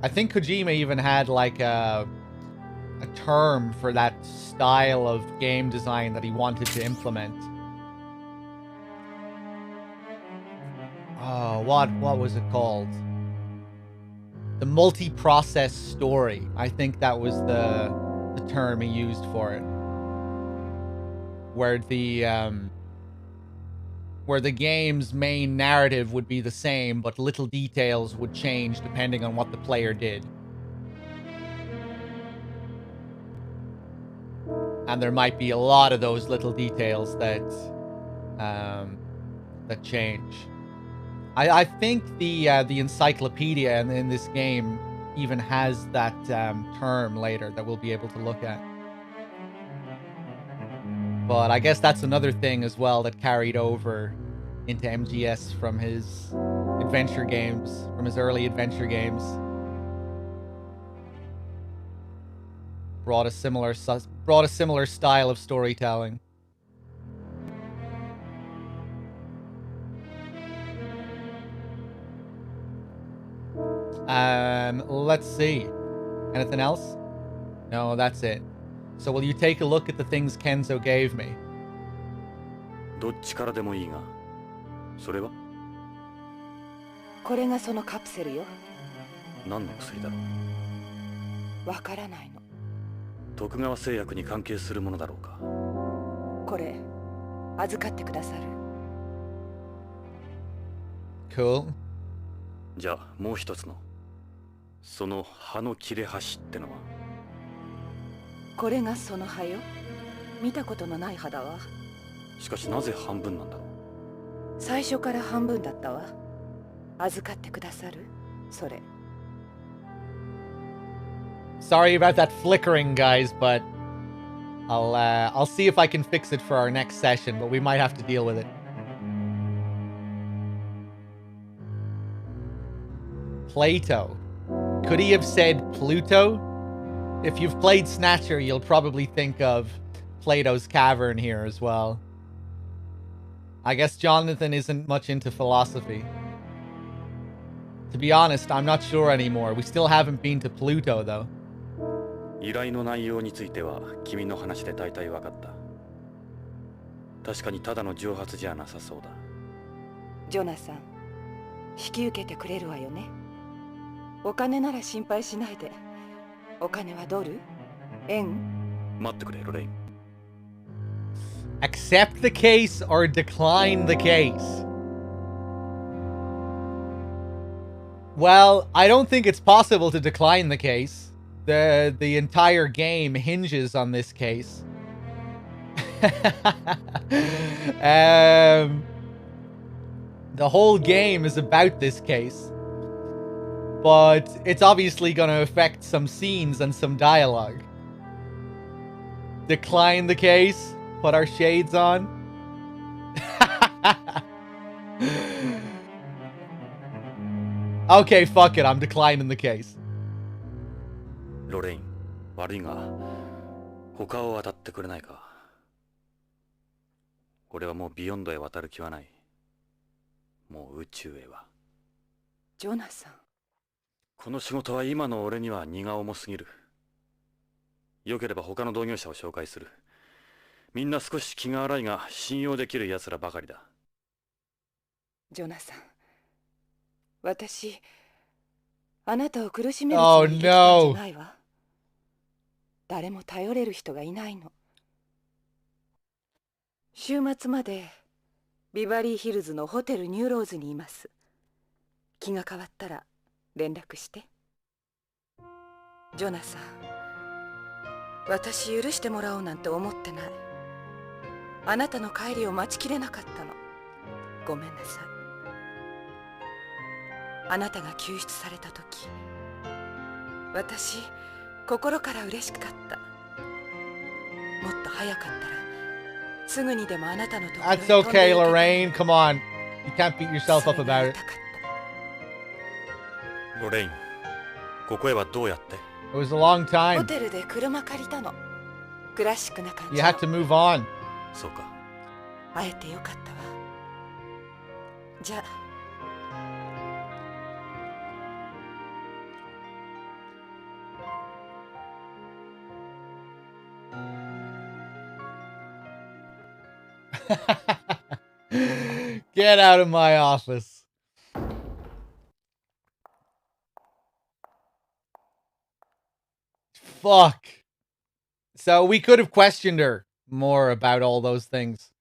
[SPEAKER 1] I think Kojima even had like a term for that style of game design that he wanted to implement. Oh, what was it called? The multi-process story. I think that was the term he used for it. Where the game's main narrative would be the same, but little details would change depending on what the player did. And there might be a lot of those little details that change. I think the encyclopedia in this game even has that term later that we'll be able to look at. But I guess that's another thing as well that carried over into MGS from his adventure games, from his early adventure games. Brought a similar style of storytelling. Let's see. Anything else? No, that's it. So will you take a look at the things Kenzo gave me?
[SPEAKER 3] どっちからでもいいが、それは
[SPEAKER 6] これがそのカプセルよ。
[SPEAKER 3] 何の薬だろう。
[SPEAKER 6] わからないの。
[SPEAKER 3] 徳川製薬に関係するものだろうか。
[SPEAKER 6] これ預かってくださる。
[SPEAKER 1] Cool.
[SPEAKER 3] じゃあもう一つのその葉の切れ端ってのは。
[SPEAKER 6] これがその葉よ。見たことのない葉だわ。
[SPEAKER 3] しかしなぜ半分なんだろう。
[SPEAKER 6] 最初から半分だったわ。預かってくださる？それ。
[SPEAKER 1] Sorry about that flickering, guys, but I'll see if I can fix it for our next session, but we might have to deal with it. Plato. Could he have said Pluto? If you've played Snatcher, you'll probably think of Plato's Cavern here as well. I guess Jonathan isn't much into philosophy. To be honest, I'm not sure anymore. We still haven't been to Pluto, though.
[SPEAKER 3] 依頼の内容については君の話で大体分かった。確かにただの蒸発じゃなさそうだ。
[SPEAKER 6] ジョナサン、引き受けてくれるわよね。お金なら心配しないで。お金はドル？円？
[SPEAKER 3] 待ってくれ、ロレイン。
[SPEAKER 1] Accept the case or decline the case. Well, I don't think it's possible to decline the case. The entire game hinges on this case. The whole game is about this case. But it's obviously going to affect some scenes and some dialogue. Decline the case. Put our shades on. Okay, fuck it. I'm declining the case.
[SPEAKER 3] ロレイン、悪いが他を渡ってくれないか。俺はもうビヨンドへ渡る気はない。もう宇宙へは。
[SPEAKER 6] ジョナサン。
[SPEAKER 3] この仕事は今の俺には荷が重すぎる。よければ他の同業者を紹介する。みんな少し気が荒いが信用できる奴らばかりだ。
[SPEAKER 6] ジョナサン、私、あなたを苦しめるつもりで来たんじゃないわ。誰も頼れる人がいないの。週末までビバリーヒルズのホテルニューローズにいます。気が変わったら連絡して。ジョナサン、私許してもらおうなんて思ってない。あなたの帰りを待ちきれなかったの。ごめんなさい。あなたが救出された時、私心から嬉しかった。もっと早かったらすぐにでもあなたのところへ
[SPEAKER 1] That's
[SPEAKER 6] 飛んで
[SPEAKER 1] okay,
[SPEAKER 6] 行けた。
[SPEAKER 1] Lorraine. Come on. You can't beat yourself up
[SPEAKER 6] それが
[SPEAKER 1] about
[SPEAKER 6] 言い
[SPEAKER 1] it.
[SPEAKER 6] たかった。
[SPEAKER 3] ロレイン、ここへはどうやって？
[SPEAKER 1] It was a long
[SPEAKER 6] ホ
[SPEAKER 1] time.
[SPEAKER 6] テルで車借りたの。クラシックな感
[SPEAKER 1] You
[SPEAKER 6] じ
[SPEAKER 1] had
[SPEAKER 6] の。
[SPEAKER 1] to move on.
[SPEAKER 3] そうか。
[SPEAKER 6] 会えてよかったわ。じゃあ。
[SPEAKER 1] Get out of my office. Fuck. So we could have questioned her more about all those things.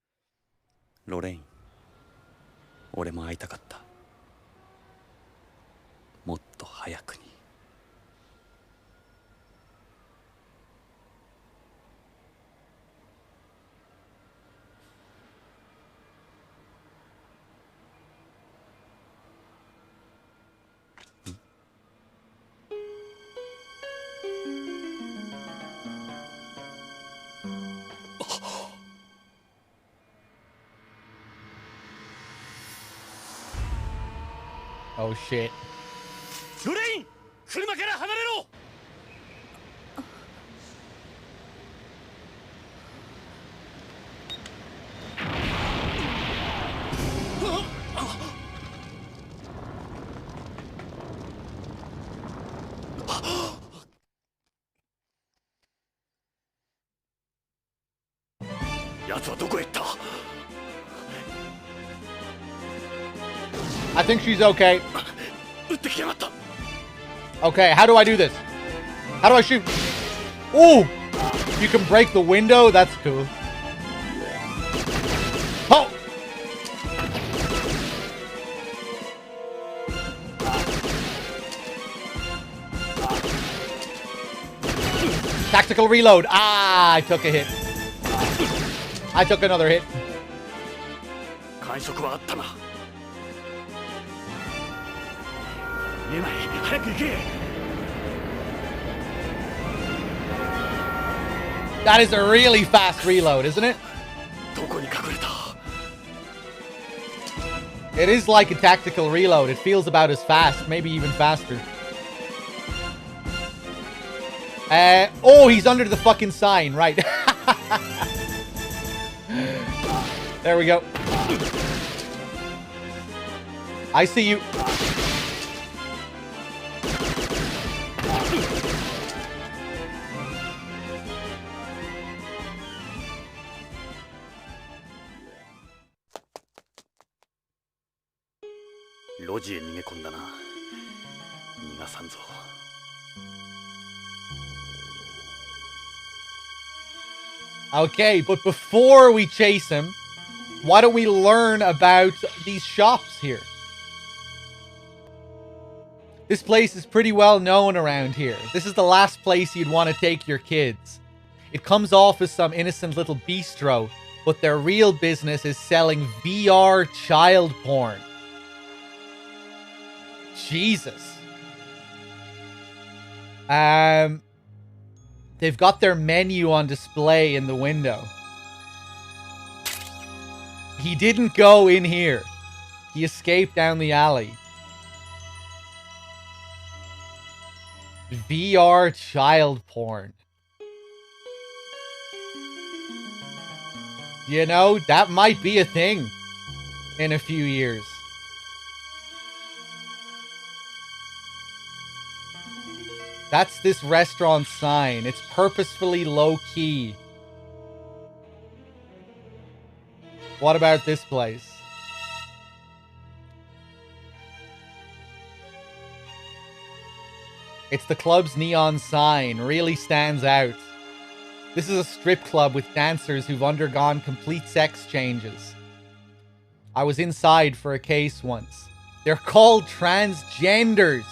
[SPEAKER 3] ロレイン、俺も会いたかった。もっと早くに。
[SPEAKER 1] Oh shit.
[SPEAKER 3] ロレイン、車から離れろ。奴はどこへ行った？
[SPEAKER 1] I think she's okay.
[SPEAKER 3] 撃ってきやがった。
[SPEAKER 1] Okay, how do I do this? How do I shoot? Ooh! You can break the window? That's cool. Oh! Tactical reload. Ah, I took a hit. I took another hit.
[SPEAKER 3] 感触はあったな。見えない。早く行け。
[SPEAKER 1] That is a really fast reload, isn't it?
[SPEAKER 3] どこに隠れた？
[SPEAKER 1] It is like a tactical reload. It feels about as fast, maybe even faster. Oh, he's under the fucking sign, right. There we go. I see you. Okay, but before we chase him, why don't we learn about these shops here? This place is pretty well known around here. This is the last place you'd want to take your kids. It comes off as some innocent little bistro, but their real business is selling VR child porn. Jesus. They've got their menu on display in the window. He didn't go in here. He escaped down the alley. VR child porn. You know, that might be a thing in a few years. That's this restaurant sign. It's purposefully low-key. What about this place? It's the club's neon sign. Really stands out. This is a strip club with dancers who've undergone complete sex changes. I was inside for a case once. They're called transgenders.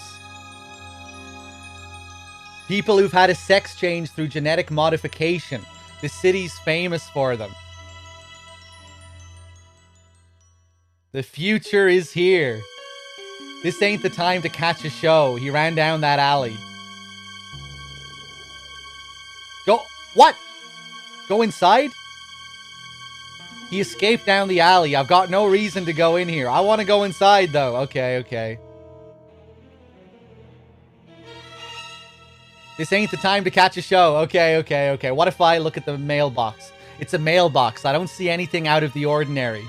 [SPEAKER 1] People who've had a sex change through genetic modification. The city's famous for them. The future is here. This ain't the time to catch a show. He ran down that alley. Go... What? Go inside? He escaped down the alley. I've got no reason to go in here. I want to go inside, though. Okay, okay. This ain't the time to catch a show. Okay. What if I look at the mailbox? It's a mailbox. I don't see anything out of the ordinary.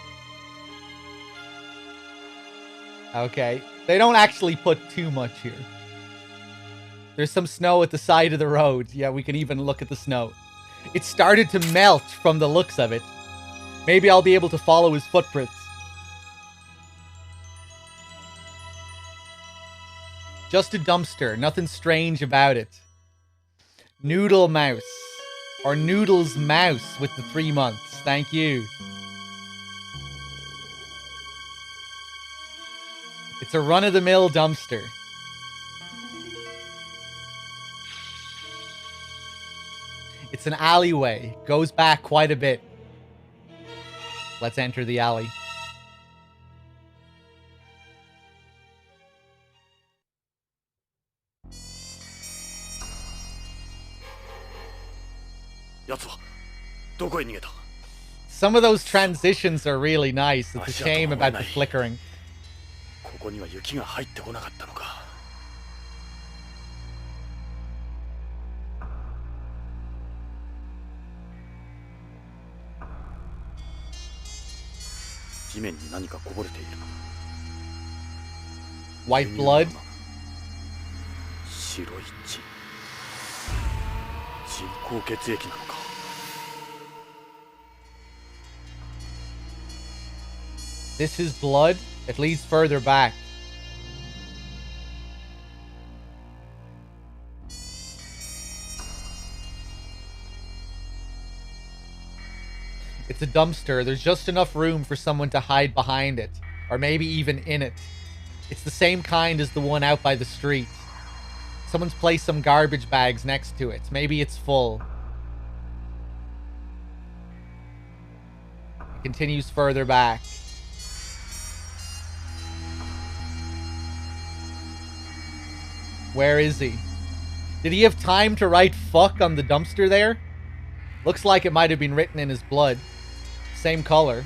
[SPEAKER 1] Okay. They don't actually put too much here. There's some snow at the side of the road. Yeah, we can even look at the snow. It started to melt from the looks of it. Maybe I'll be able to follow his footprints. Just a dumpster. Nothing strange about it. Noodle Mouse. Or Noodles Mouse with the 3 months. Thank you. It's a run-of-the-mill dumpster. It's an alleyway. Goes back quite a bit. Let's enter the alley. Some of those transitions are really nice. It's a shame about the flickering.
[SPEAKER 3] ここには雪が入ってこなかったのか。地面に何かこぼれている。
[SPEAKER 1] White blood?
[SPEAKER 3] 白い血。人工血液なのか。
[SPEAKER 1] This is blood? It leads further back. It's a dumpster. There's just enough room for someone to hide behind it. Or maybe even in it. It's the same kind as the one out by the street. Someone's placed some garbage bags next to it. Maybe it's full. It continues further back. Where is he? Did he have time to write fuck on the dumpster there? Looks like it might have been written in his blood. Same color.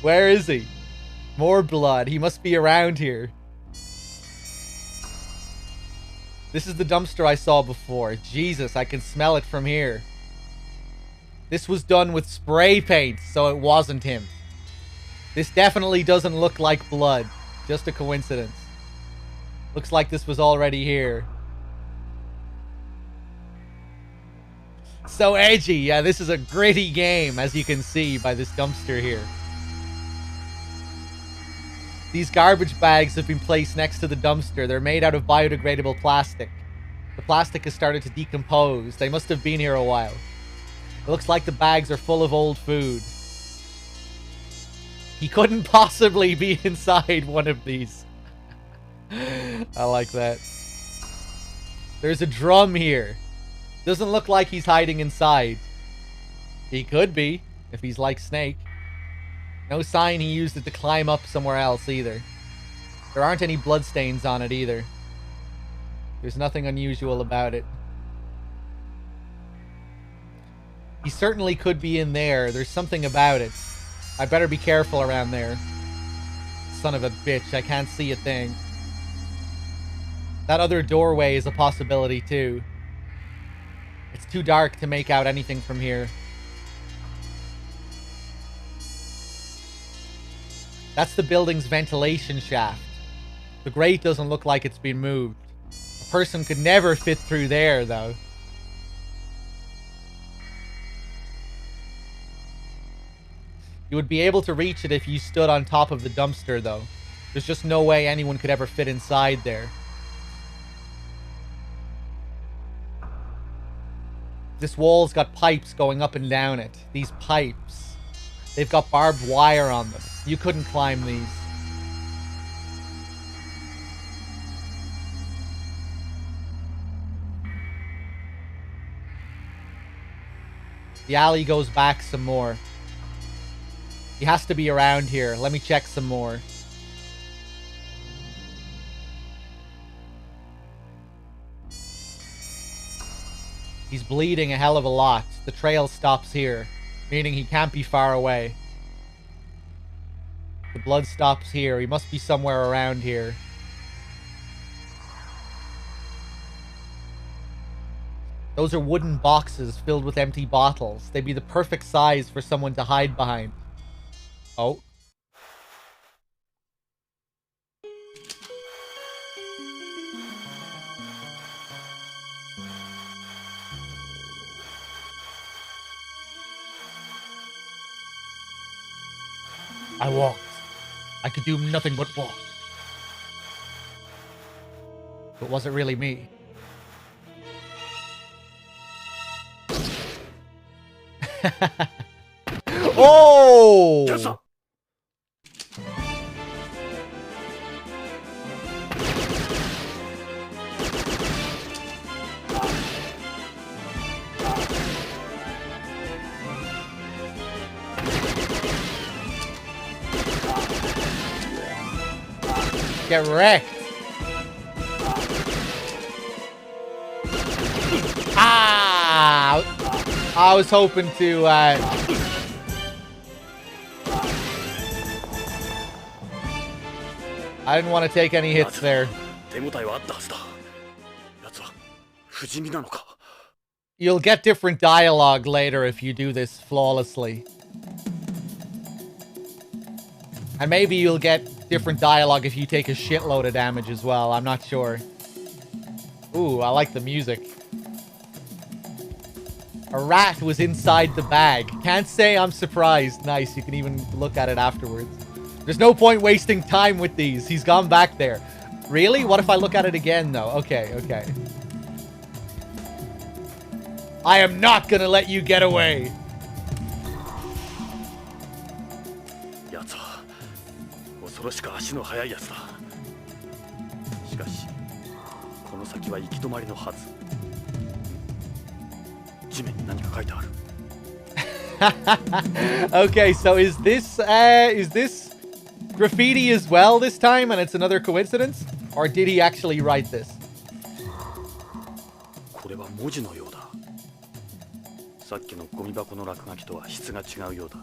[SPEAKER 1] Where is he? More blood. He must be around here. This is the dumpster I saw before. Jesus, I can smell it from here. This was done with spray paint, so it wasn't him. This definitely doesn't look like blood. Just a coincidence. Looks like this was already here. So edgy. Yeah, this is a gritty game, as you can see by this dumpster here. These garbage bags have been placed next to the dumpster. They're made out of biodegradable plastic. The plastic has started to decompose. They must have been here a while. It looks like the bags are full of old food. He couldn't possibly be inside one of these. I like that. There's a drum here. Doesn't look like he's hiding inside. He could be, if he's like Snake. No sign he used it to climb up somewhere else either. There aren't any bloodstains on it either. There's nothing unusual about it. He certainly could be in there. There's something about it. I better be careful around there. Son of a bitch, I can't see a thing. That other doorway is a possibility too. It's too dark to make out anything from here. That's the building's ventilation shaft. The grate doesn't look like it's been moved. A person could never fit through there, though. You would be able to reach it if you stood on top of the dumpster, though. There's just no way anyone could ever fit inside there. This wall's got pipes going up and down it. These pipes. They've got barbed wire on them. You couldn't climb these. The alley goes back some more. He has to be around here. Let me check some more. He's bleeding a hell of a lot. The trail stops here, meaning he can't be far away. The blood stops here. He must be somewhere around here. Those are wooden boxes filled with empty bottles. They'd be the perfect size for someone to hide behind. Oh. I walked. I could do nothing but walk. But was it really me? Oh!
[SPEAKER 3] Yes, sir.
[SPEAKER 1] Get wrecked. Ah! I was hoping to, I didn't want to take any hits there.
[SPEAKER 3] 手応えはあったはずだ。奴は不死身なのか。
[SPEAKER 1] You'll get different dialogue later if you do this flawlessly. And maybe you'll get different dialogue if you take a shitload of damage as well. I'm not sure. Ooh, I like the music. A rat was inside the bag. Can't say I'm surprised. Nice, you can even look at it afterwards. There's no point wasting time with these. He's gone back there. Really? What if I look at it again, though? Okay, okay. I am not gonna let you get away.
[SPEAKER 3] 奴は恐ろしく足の速い奴だ。しかしこの先は行き止まりのはず。地面に何か書いてある。
[SPEAKER 1] Okay, so is this graffiti as well this time, and it's another coincidence? Or did he actually write this?
[SPEAKER 3] これは文字のようだ。さっきのゴミ箱の落書きとは質が違うようだ。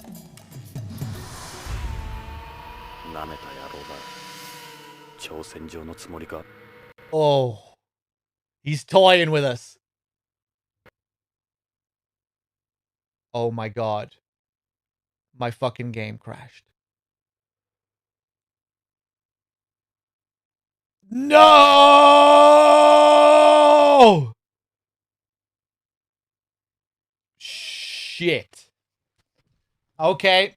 [SPEAKER 3] なめた野郎だ。挑戦状のつもりか。
[SPEAKER 1] Oh, he's toying with us. Oh my god. My fucking game crashed. No! Shit. Okay.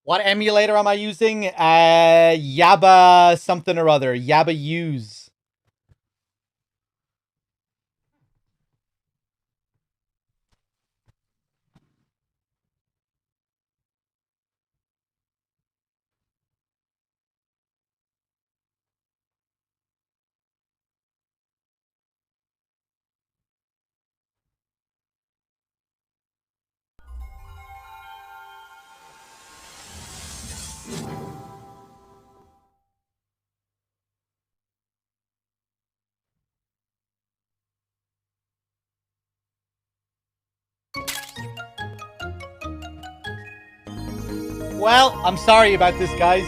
[SPEAKER 1] What emulator am I using? Yaba something or other. Yaba use. Well, I'm sorry about this, guys.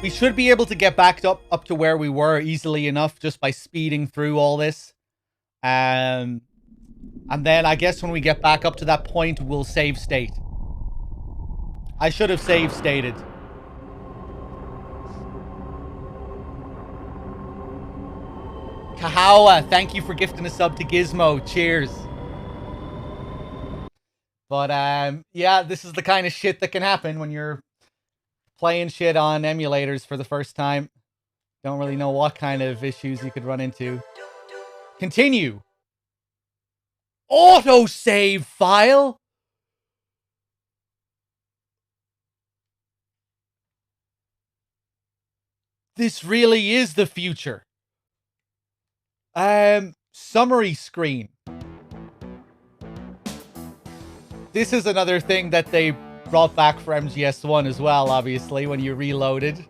[SPEAKER 1] We should be able to get back up to where we were easily enough just by speeding through all this. And then I guess when we get back up to that point, we'll save state. I should have save stated. Kahawa, thank you for gifting a sub to Gizmo. Cheers. But, yeah, this is the kind of shit that can happen when you're playing shit on emulators for the first time. Don't really know what kind of issues you could run into. Continue. Autosave file? This really is the future. Summary screen. This is another thing that they brought back for MGS1 as well, obviously, when you reloaded.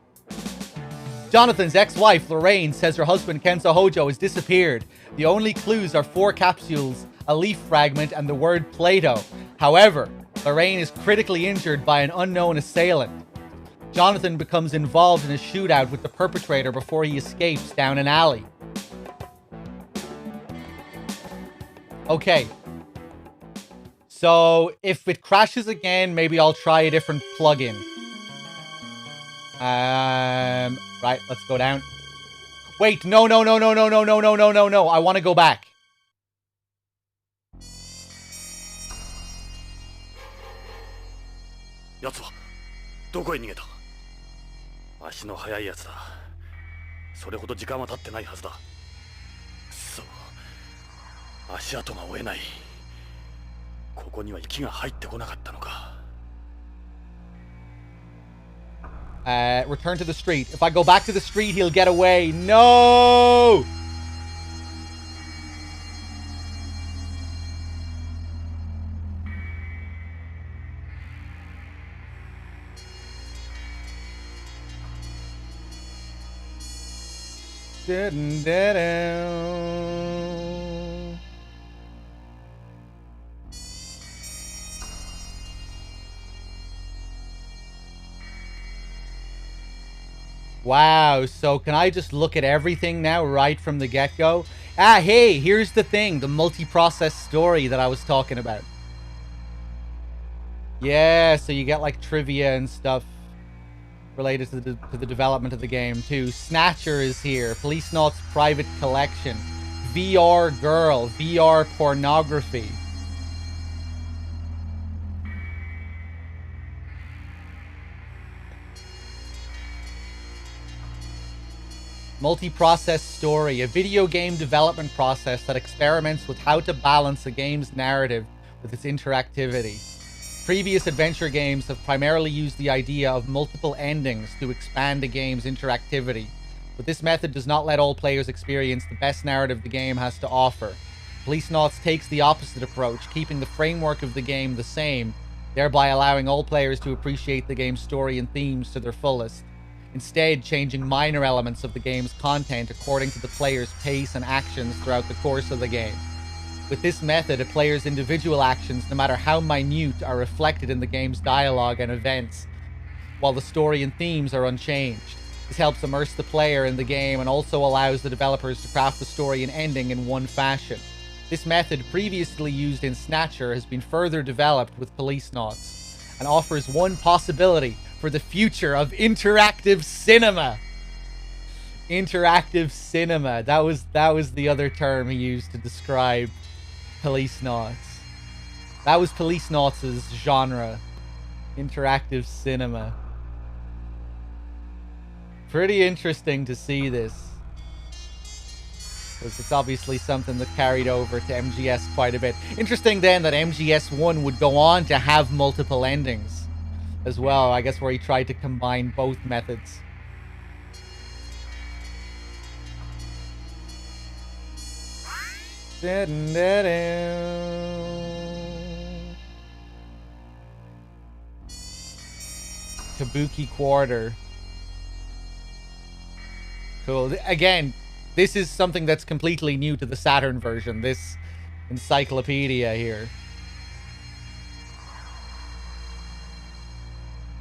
[SPEAKER 1] Jonathan's ex-wife, Lorraine, says her husband, Kenzo Hojo, has disappeared. The only clues are 4 capsules, a leaf fragment, and the word Plato. However, Lorraine is critically injured by an unknown assailant. Jonathan becomes involved in a shootout with the perpetrator before he escapes down an alley. Okay. So, if it crashes again, maybe I'll try a different plugin. Right, let's go down. Wait, no. I want to go back.
[SPEAKER 3] 奴はどこへ逃げた？足の速いやつだ。それほど時間は経ってないはずだ。くそ、足跡が追えない。ここには息が入ってこなかったのか。
[SPEAKER 1] Return to the street. If I go back to the street, he'll get away. No! Wow, so can I just look at everything now right from the get-go? Ah, hey, here's the thing, the multi-process story that I was talking about. Yeah, so you get like trivia and stuff related to the development of the game too. Snatcher is here, Policenauts private collection, VR girl, VR pornography. Multi-process story, a video game development process that experiments with how to balance a game's narrative with its interactivity. Previous adventure games have primarily used the idea of multiple endings to expand a game's interactivity, but this method does not let all players experience the best narrative the game has to offer. Policenauts takes the opposite approach, keeping the framework of the game the same, thereby allowing all players to appreciate the game's story and themes to their fullest. Instead, changing minor elements of the game's content according to the player's pace and actions throughout the course of the game. With this method, a player's individual actions, no matter how minute, are reflected in the game's dialogue and events, while the story and themes are unchanged. This helps immerse the player in the game and also allows the developers to craft the story and ending in one fashion. This method, previously used in Snatcher, has been further developed with Policenauts and offers one possibility for the future of interactive cinema. Interactive cinema. That was the other term he used to describe Policenauts. That was Policenauts' genre. Interactive cinema. Pretty interesting to see this, because it's obviously something that carried over to MGS quite a bit. Interesting then that MGS1 would go on to have multiple endings as well, I guess, where he tried to combine both methods. Kabuki Quarter. Cool. Again, this is something that's completely new to the Saturn version, this encyclopedia here.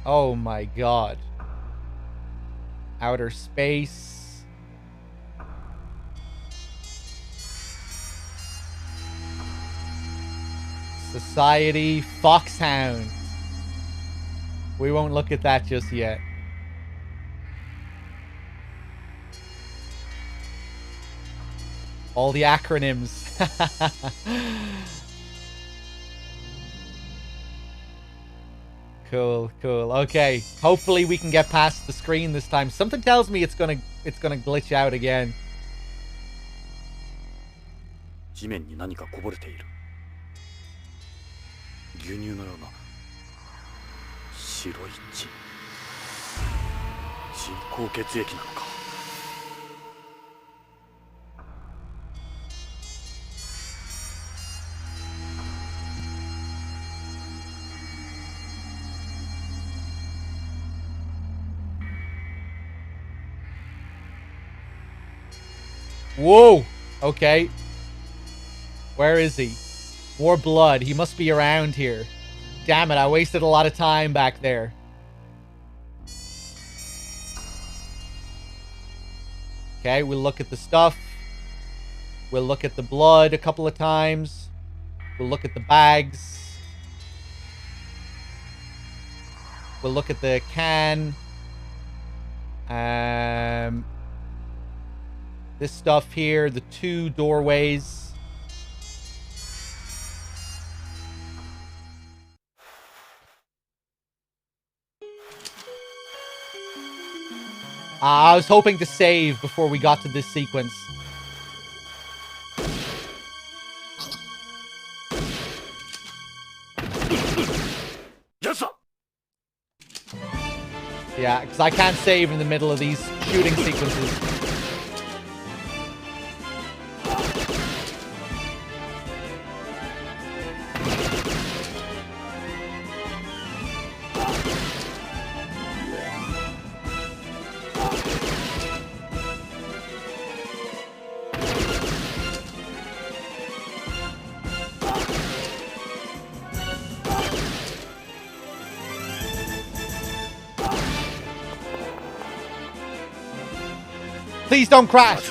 [SPEAKER 1] Oh my god. Outer space. Society. Foxhound. We won't look at that just yet. All the acronyms. Cool, cool. Okay, hopefully we can get past the screen this time. Something tells me it's gonna glitch out again.
[SPEAKER 3] 地面に何かこぼれている。牛乳のような白い血。人工血液なのか。
[SPEAKER 1] Whoa! Okay. Where is he? More blood. He must be around here. Damn it, I wasted a lot of time back there. Okay, we'll look at the stuff. We'll look at the blood a couple of times. We'll look at the bags. We'll look at the can. This stuff here, the 2 doorways. I was hoping to save before we got to this sequence. Yeah, because I can't save in the middle of these shooting sequences. Please don't crash.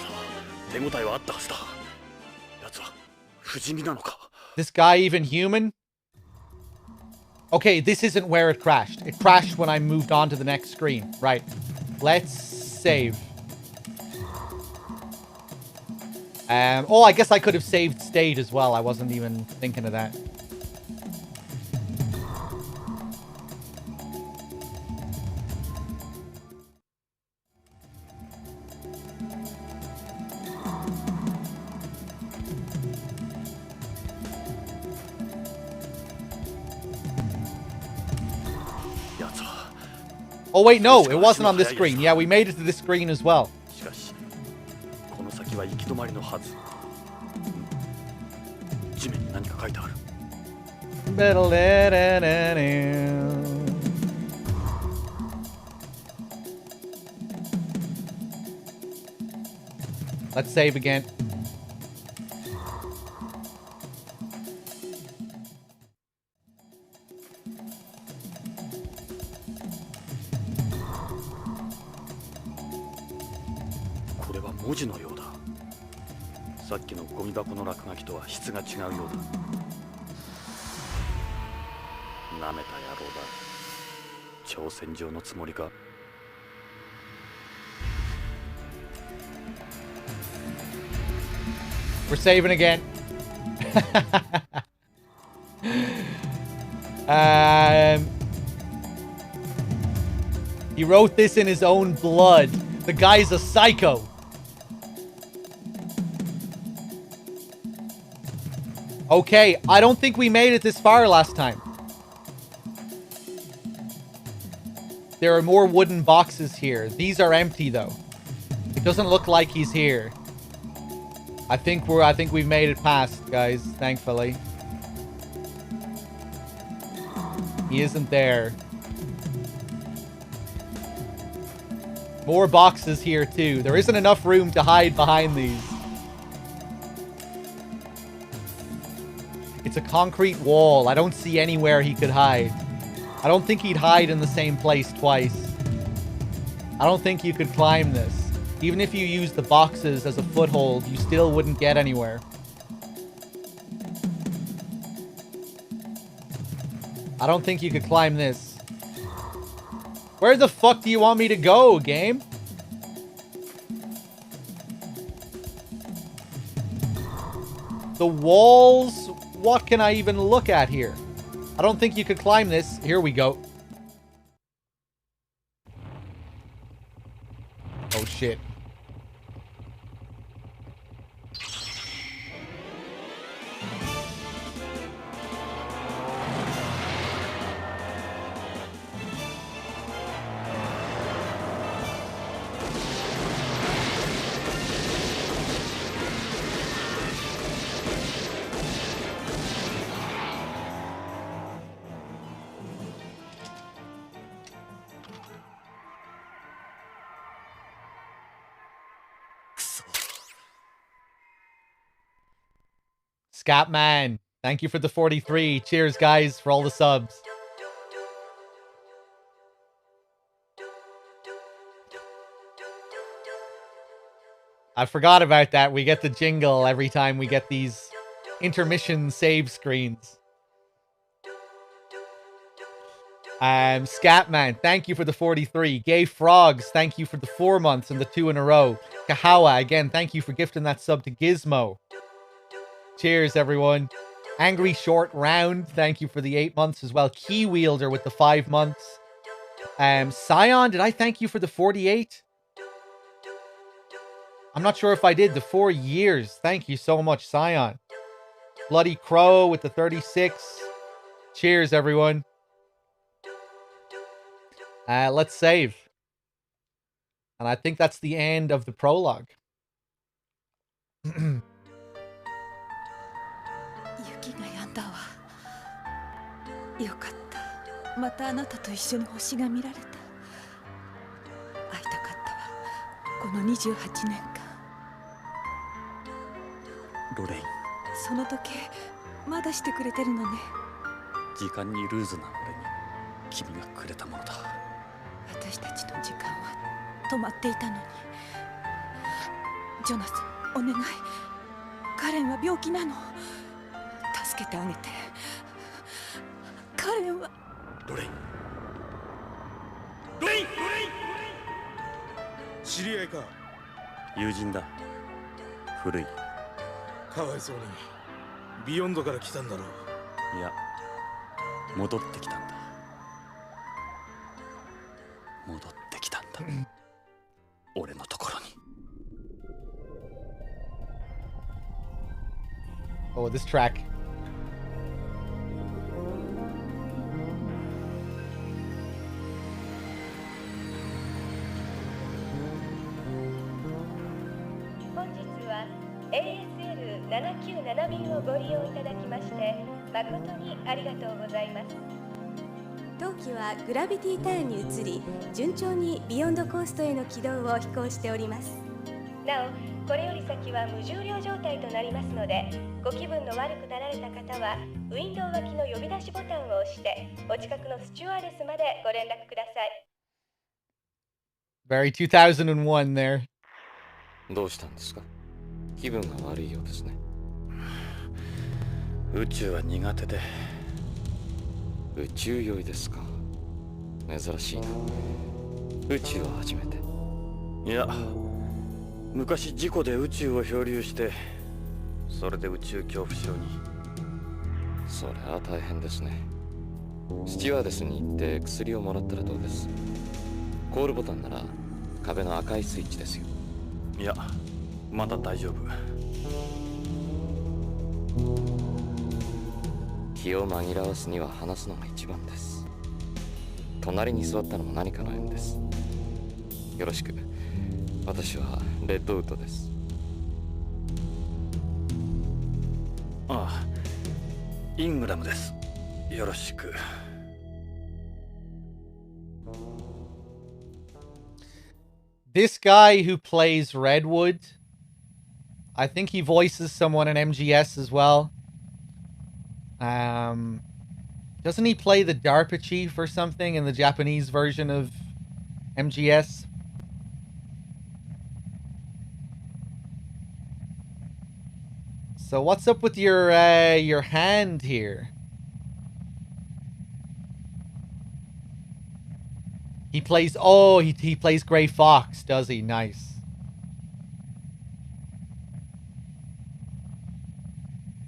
[SPEAKER 1] This guy even human? Okay, this isn't where it crashed. It crashed when I moved on to the next screen. Right. Let's save. Oh, I guess I could have saved state as well. I wasn't even thinking of that. Oh, wait, no. It wasn't on this screen. Yeah, we made it to this screen as well. Let's save again. We're saving again. He wrote this in his own blood. The guy's a psycho. Okay, I don't think we made it this far last time. There are more wooden boxes here. These are empty though. It doesn't look like he's here. I think we've made it past, guys, thankfully. He isn't there. More boxes here too. There isn't enough room to hide behind these. It's a concrete wall. I don't see anywhere he could hide. I don't think he'd hide in the same place twice. I don't think you could climb this. Even if you use the boxes as a foothold, you still wouldn't get anywhere. I don't think you could climb this. Where the fuck do you want me to go, game? The walls? What can I even look at here? I don't think you could climb this. Here we go. Oh, shit. Scatman. Thank you for the 43. Cheers, guys, for all the subs. I forgot about that. We get the jingle every time we get these intermission save screens. Scatman, thank you for the 43. Gay Frogs, thank you for the 4 months and the 2 in a row. Kahawa, again, thank you for gifting that sub to Gizmo. Cheers, everyone. Angry Short Round, thank you for the 8 months as well. Key Wielder with the 5 months. Scion, did I thank you for the 48? I'm not sure if I did. The 4 years. Thank you so much, Scion. Bloody Crow with the 36. Cheers, everyone. Let's save. And I think that's the end of the prologue.
[SPEAKER 6] 雪が止んだわ。よかった。またあなたと一緒に星が見られた。会いたかったわ。この28年間。
[SPEAKER 3] ロレイン、
[SPEAKER 6] その時計まだしてくれてるのね。
[SPEAKER 3] 時間にルーズな俺に君がくれたものだ。
[SPEAKER 6] 私たちの時間は止まっていたのに。ジョナサン、お願い。カレンは病気なの。助けてあげて。カレンは。
[SPEAKER 3] ロレイン、ロレイン、ロレイン、
[SPEAKER 4] 知り合いか？
[SPEAKER 3] 友人だ。古い。
[SPEAKER 4] かわいそうにビヨンドから来たんだろう。
[SPEAKER 3] いや、戻ってきたんだ。戻ってきたんだ。俺のところに。
[SPEAKER 1] Oh, this track.
[SPEAKER 7] 本日は ASL797 便をご利用いただきまして誠にありがとうございます。当機はグラビティターンに移り、順調にビヨンドコーストへの軌道を飛行しております。なお、これより先は無重量状態となりますので、ご気分の悪くなられた方はウィンドウ脇の呼び出しボタンを押してお近くのスチュワーデスまでご連絡ください。
[SPEAKER 1] Very 2001 there.
[SPEAKER 8] どうしたんですか？気分が悪いようですね。
[SPEAKER 3] 宇宙は苦手で。
[SPEAKER 8] 宇宙酔いですか？珍しいな。宇宙は初めて。
[SPEAKER 3] いや、昔事故で宇宙を漂流して、それで宇宙恐怖症に。
[SPEAKER 8] それは大変ですね。スチュワーデスに行って薬をもらったらどうです？コールボタンなら壁の赤いスイッチですよ。
[SPEAKER 3] いや、まだ大丈夫。
[SPEAKER 8] 気を紛らわすには話すのが一番です。隣に座ったのも何かの縁です。よろしく。私はレッドウッドです。
[SPEAKER 3] ああ、イングラムです。よろしく。
[SPEAKER 1] This guy who plays Redwood, I think he voices someone in MGS as well. Doesn't he play the DARPA chief or something in the Japanese version of MGS? So what's up with your hand here? He plays, oh, he plays Gray Fox, does he? Nice.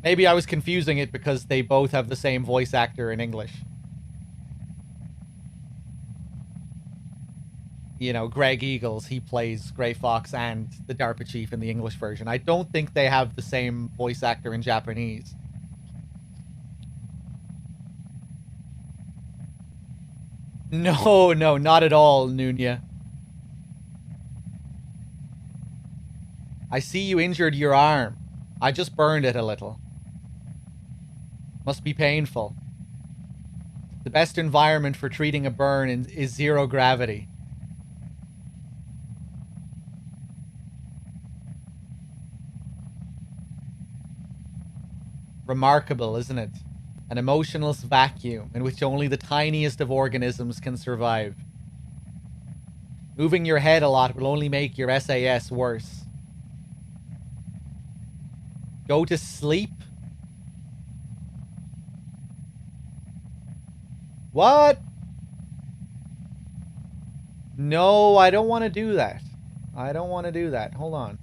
[SPEAKER 1] Maybe I was confusing it because they both have the same voice actor in English. You know, Greg Eagles, he plays Gray Fox and the DARPA chief in the English version. I don't think they have the same voice actor in Japanese. No, no, not at all, Nunya. I see you injured your arm. I just burned it a little. Must be painful. The best environment for treating a burn is zero gravity. Remarkable, isn't it? An emotionless vacuum in which only the tiniest of organisms can survive. Moving your head a lot will only make your SAS worse. Go to sleep? What? No, I don't want to do that. I don't want to do that. Hold on.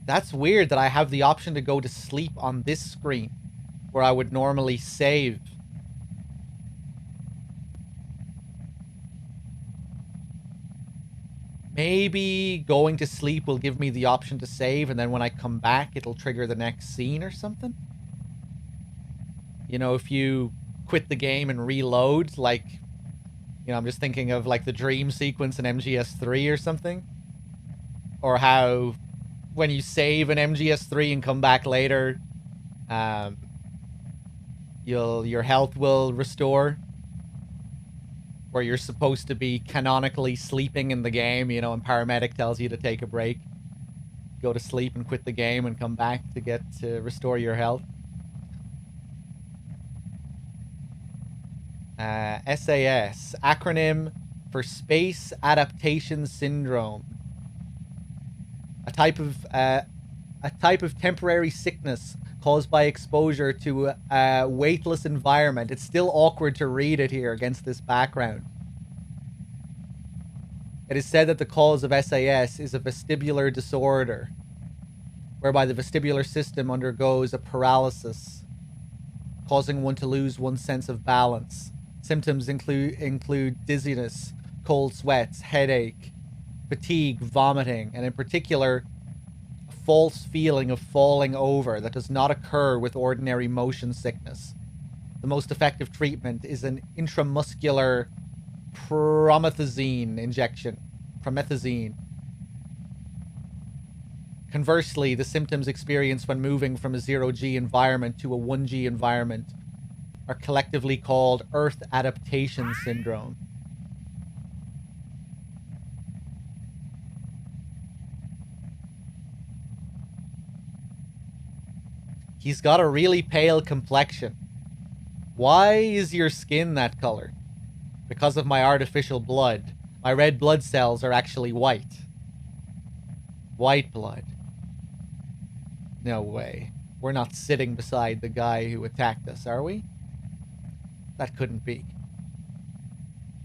[SPEAKER 1] That's weird that I have the option to go to sleep on this screen where I would normally save. Maybe going to sleep will give me the option to save, and then when I come back, it'll trigger the next scene or something. You know, if you quit the game and reload, like, you know, I'm just thinking of like the dream sequence in MGS3 or something. Or how when you save in MGS3 and come back later, your health will restore. Where you're supposed to be canonically sleeping in the game, you know, and paramedic tells you to take a break. Go to sleep and quit the game and come back to restore your health. SAS, acronym for Space Adaptation Syndrome. A type of temporary sickness caused by exposure to a weightless environment. It's still awkward to read it here against this background. It is said that the cause of SAS is a vestibular disorder, whereby the vestibular system undergoes a paralysis, causing one to lose one's sense of balance. Symptoms include dizziness, cold sweats, headache, fatigue, vomiting, and in particular, a false feeling of falling over that does not occur with ordinary motion sickness. The most effective treatment is an intramuscular promethazine injection. Promethazine. Conversely, the symptoms experienced when moving from a 0G environment to a 1G environment are collectively called Earth Adaptation Syndrome. He's got a really pale complexion. Why is your skin that color? Because of my artificial blood. My red blood cells are actually white. White blood. No way. We're not sitting beside the guy who attacked us, are we? That couldn't be.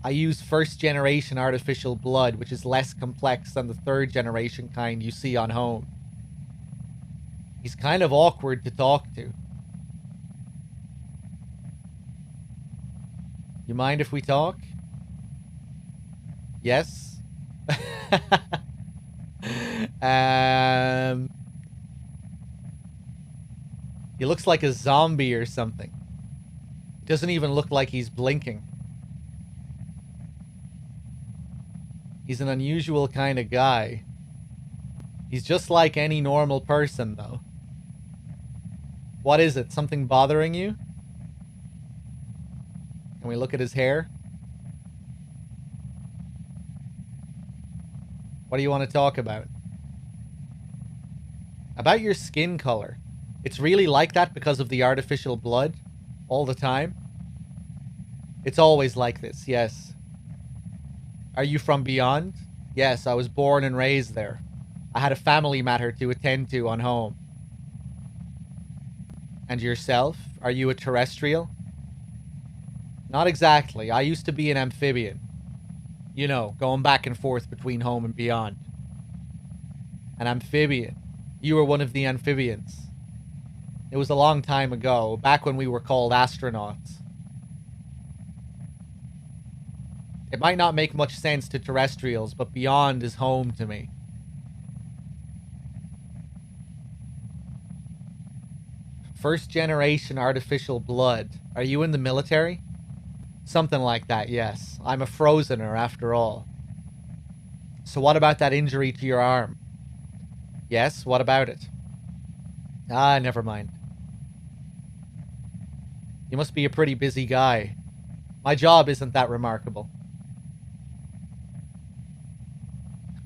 [SPEAKER 1] I use first generation artificial blood, which is less complex than the third generation kind you see on home. He's kind of awkward to talk to. You mind if we talk? Yes? He looks like a zombie or something. He doesn't even look like he's blinking. He's an unusual kind of guy. He's just like any normal person, though. What is it? Something bothering you? Can we look at his hair? What do you want to talk about? About your skin color. It's really like that because of the artificial blood all the time. It's always like this, yes. Are you from beyond? Yes, I was born and raised there. I had a family matter to attend to on home. And yourself? Are you a terrestrial? Not exactly. I used to be an amphibian. You know, going back and forth between home and beyond. An amphibian. You were one of the amphibians. It was a long time ago, back when we were called astronauts. It might not make much sense to terrestrials, but beyond is home to me. First generation artificial blood. Are you in the military? Something like that, yes. I'm a frozener after all. So what about that injury to your arm? Yes, what about it? Ah, never mind. You must be a pretty busy guy. My job isn't that remarkable.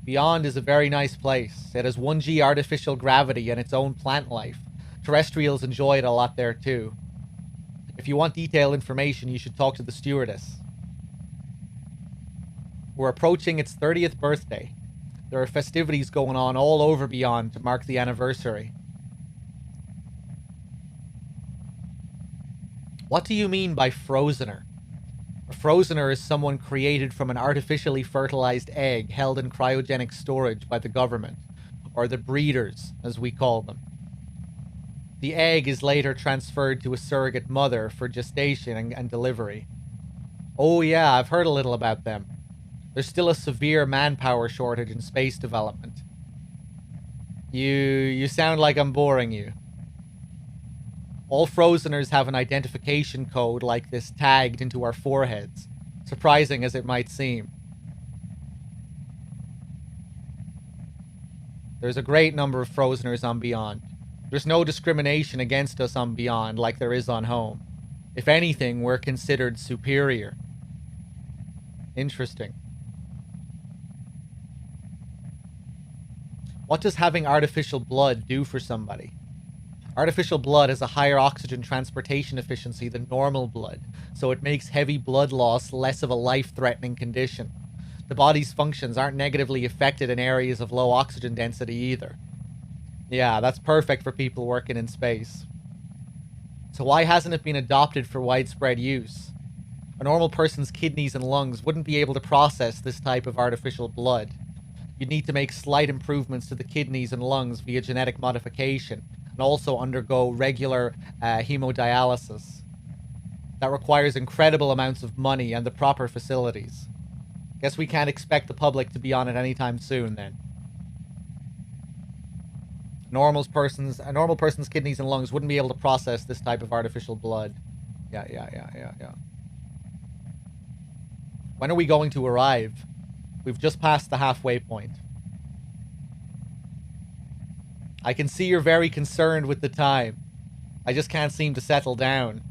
[SPEAKER 1] Beyond is a very nice place. It has 1G artificial gravity and its own plant life. Terrestrials enjoy it a lot there too. If you want detailed information, you should talk to the stewardess. We're approaching its 30th birthday. There are festivities going on all over Beyond to mark the anniversary. What do you mean by frozener? A frozener is someone created from an artificially fertilized egg held in cryogenic storage by the government, or the breeders, as we call them. The egg is later transferred to a surrogate mother for gestation and delivery. Oh yeah, I've heard a little about them. There's still a severe manpower shortage in space development. You sound like I'm boring you. All frozeners have an identification code like this tagged into our foreheads, surprising as it might seem. There's a great number of frozeners on Beyond. There's no discrimination against us on Beyond like there is on Home. If anything, we're considered superior. Interesting. What does having artificial blood do for somebody? Artificial blood has a higher oxygen transportation efficiency than normal blood, so it makes heavy blood loss less of a life-threatening condition. The body's functions aren't negatively affected in areas of low oxygen density either. Yeah, that's perfect for people working in space. So why hasn't it been adopted for widespread use? A normal person's kidneys and lungs wouldn't be able to process this type of artificial blood. You'd need to make slight improvements to the kidneys and lungs via genetic modification, and also undergo regular hemodialysis. That requires incredible amounts of money and the proper facilities. Guess we can't expect the public to be on it anytime soon then. A normal person's kidneys and lungs wouldn't be able to process this type of artificial blood. Yeah. When are we going to arrive? We've just passed the halfway point. I can see you're very concerned with the time. I just can't seem to settle down.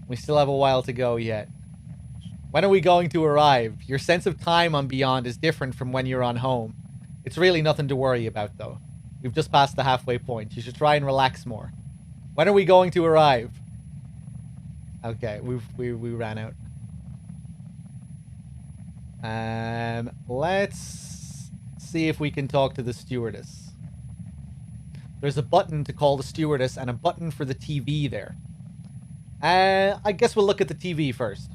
[SPEAKER 1] We still have a while to go yet. When are we going to arrive? Your sense of time on Beyond is different from when you're on Home. It's really nothing to worry about, though. We've just passed the halfway point. You should try and relax more. When are we going to arrive? Okay, we ran out. Let's see if we can talk to the stewardess. There's a button to call the stewardess and a button for the TV there. I guess we'll look at the TV first.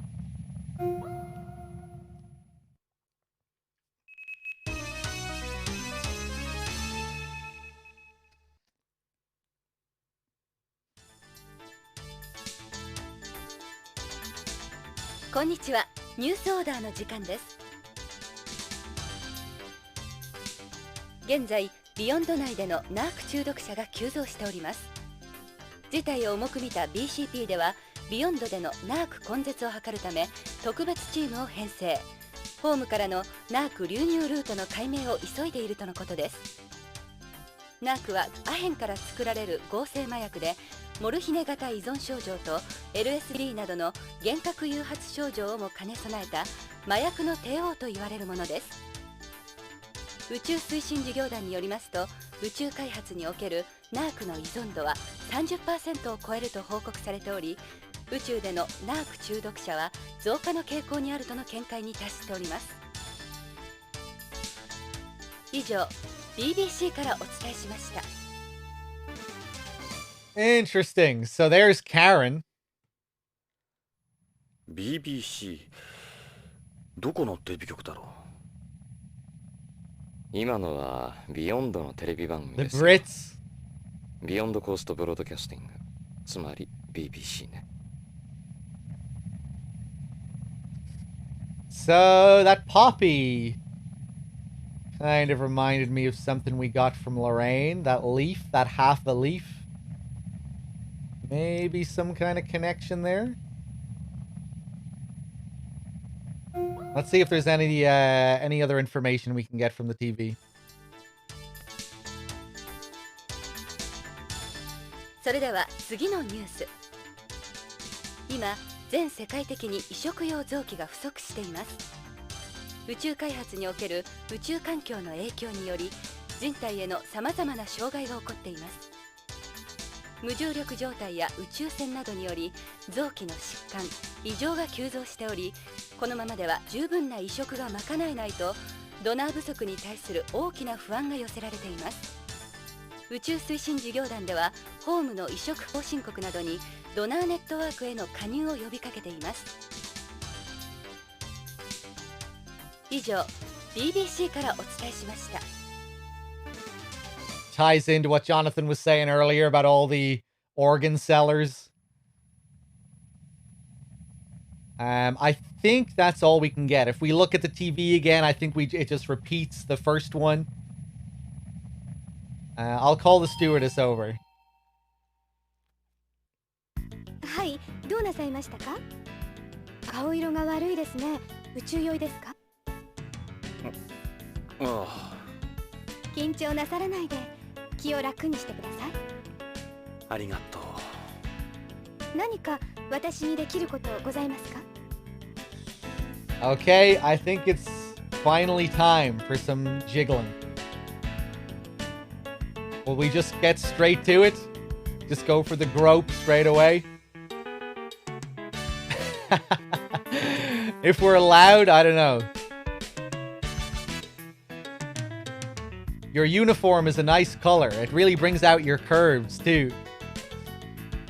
[SPEAKER 7] こんにちは。ニュースオーダーの時間です。現在ビヨンド内でのナーク中毒者が急増しております。事態を重く見た BCP ではビヨンドでのナーク根絶を図るため特別チームを編成。ホームからのナーク流入ルートの解明を急いでいるとのことです。ナークはアヘンから作られる合成麻薬でモルヒネ型依存症状と LSD などの幻覚誘発症状をも兼ね備えた麻薬の帝王と言われるものです。宇宙推進事業団によりますと、宇宙開発におけるナークの依存度は 30% を超えると報告されており、宇宙でのナーク中毒者は増加の傾向にあるとの見解に達しております。以上、BBC からお伝えしました。
[SPEAKER 1] Interesting. So there's Karen.
[SPEAKER 3] BBC どこのテレビ局だろう。
[SPEAKER 8] 今のはビヨンドのテレビ番組
[SPEAKER 1] The
[SPEAKER 8] です。
[SPEAKER 1] Brits.
[SPEAKER 8] ビヨンドコーストブロードキャスティング、つまり BBC ね。
[SPEAKER 1] So that poppy kind of reminded me of something we got from Lorraine. That leaf, that half a leaf. Maybe some kind of connection there. Let's see if there's any other information we can get from the TV.
[SPEAKER 7] それでは次のニュース。今、全世界的に移植用臓器が不足しています。宇宙開発における宇宙環境の影響により、人体へのさまざまな障害が起こっています。
[SPEAKER 6] 無重力状態や宇宙船などにより臓器の疾患、異常が急増しており、このままでは十分な移植が賄えないとドナー不足に対する大きな不安が寄せられています。宇宙推進事業団ではホームの移植後進国などにドナーネットワークへの加入を呼びかけています。以上 BBC からお伝えしました。
[SPEAKER 1] Ties into what Jonathan was saying earlier about all the organ sellers. I think that's all we can get. If we look at the TV again, I think it just repeats the first one. I'll call the stewardess over.
[SPEAKER 7] はい、どうなさいましたか？顔色が悪いですね。宇宙酔いですか？緊張なさらないで気を楽にしてください。
[SPEAKER 3] ありがとう。
[SPEAKER 7] 何か私にできることございますか？
[SPEAKER 1] Okay, I think it's finally time for some jiggling. Will we just get straight to it? Just go for the grope straight away? If we're allowed, I don't know. Your uniform is a nice color. It really brings out your curves, too.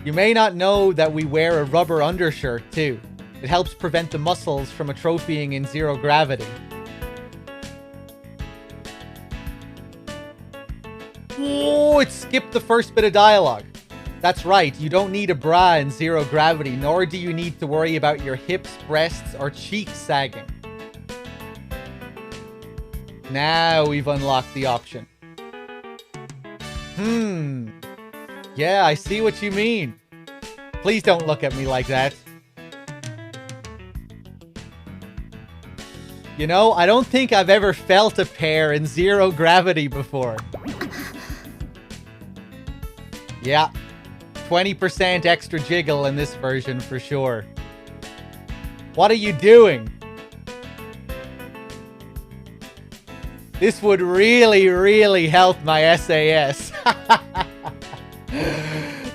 [SPEAKER 1] You may not know that we wear a rubber undershirt, too. It helps prevent the muscles from atrophying in zero gravity. Oh, it skipped the first bit of dialogue. That's right, you don't need a bra in zero gravity, nor do you need to worry about your hips, breasts, or cheeks sagging. Now we've unlocked the option. Yeah, I see what you mean. Please don't look at me like that. You know, I don't think I've ever felt a pair in zero gravity before. Yeah, 20% extra jiggle in this version for sure. What are you doing? This would really, really help my SAS.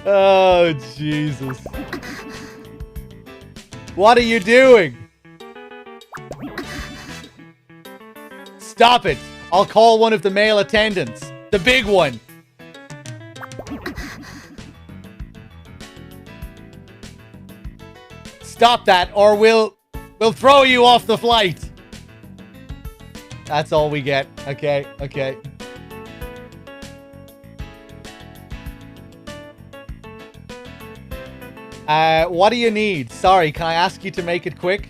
[SPEAKER 1] Oh, Jesus. What are you doing? Stop it! I'll call one of the male attendants. The big one. Stop that, or we'll throw you off the flight. That's all we get. Okay, okay. What do you need? Sorry, can I ask you to make it quick?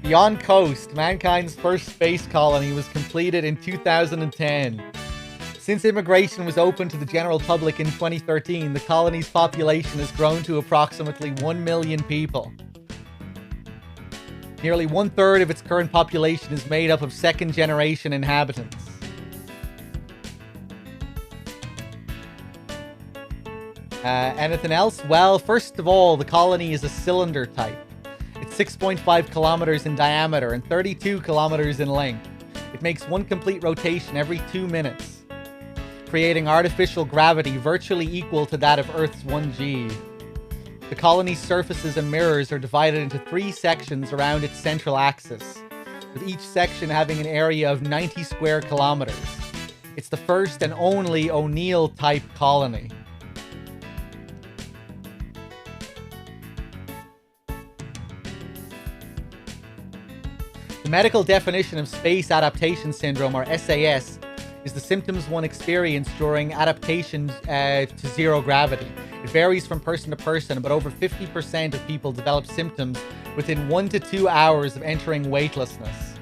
[SPEAKER 1] Beyond Coast, mankind's first space colony was completed in 2010. Since immigration was open to the general public in 2013, the colony's population has grown to approximately 1 million people. Nearly 1/3 of its current population is made up of second-generation inhabitants. Anything else? Well, first of all, the colony is a cylinder type. It's 6.5 kilometers in diameter and 32 kilometers in length. It makes one complete rotation every 2 minutes, creating artificial gravity virtually equal to that of Earth's 1G. The colony's surfaces and mirrors are divided into 3 sections around its central axis, with each section having an area of 90 square kilometers. It's the first and only O'Neill-type colony. The medical definition of Space Adaptation Syndrome, or SAS, is the symptoms one experienced during adaptation to zero gravity. It varies from person to person, but over 50% of people develop symptoms within 1 to 2 hours of entering weightlessness.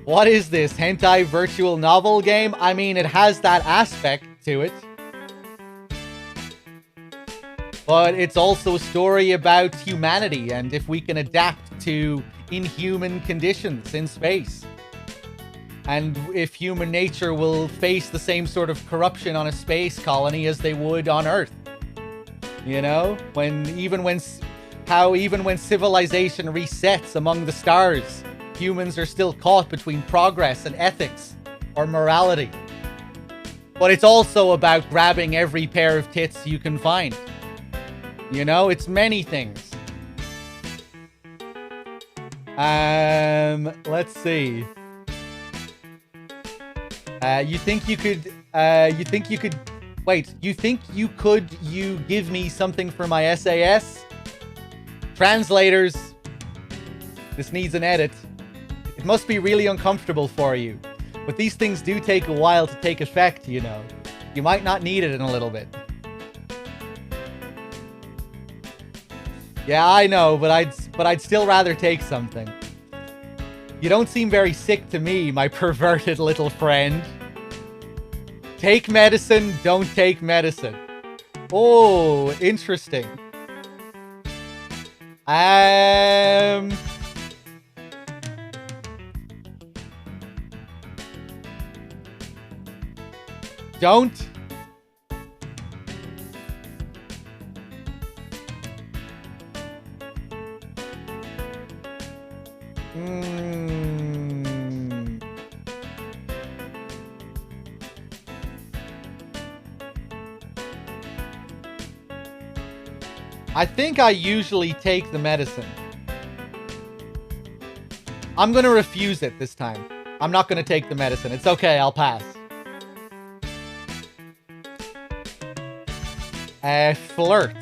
[SPEAKER 1] What is this, hentai virtual novel game? I mean, it has that aspect to it. But it's also a story about humanity and if we can adapt to inhuman conditions in space. And if human nature will face the same sort of corruption on a space colony as they would on Earth. You know? Even when civilization resets among the stars humans are still caught between progress and ethics or morality. But it's also about grabbing every pair of tits you can find. You know, it's many things. Let's see. You think you could give me something for my SAS? Translators. This needs an edit. It must be really uncomfortable for you. But these things do take a while to take effect, you know. You might not need it in a little bit. Yeah, I know, but I'd still rather take something. You don't seem very sick to me, my perverted little friend. Take medicine, don't take medicine. Oh, interesting. Don't. I think I usually take the medicine. I'm gonna refuse it this time. I'm not gonna take the medicine. It's okay, I'll pass. Flirt.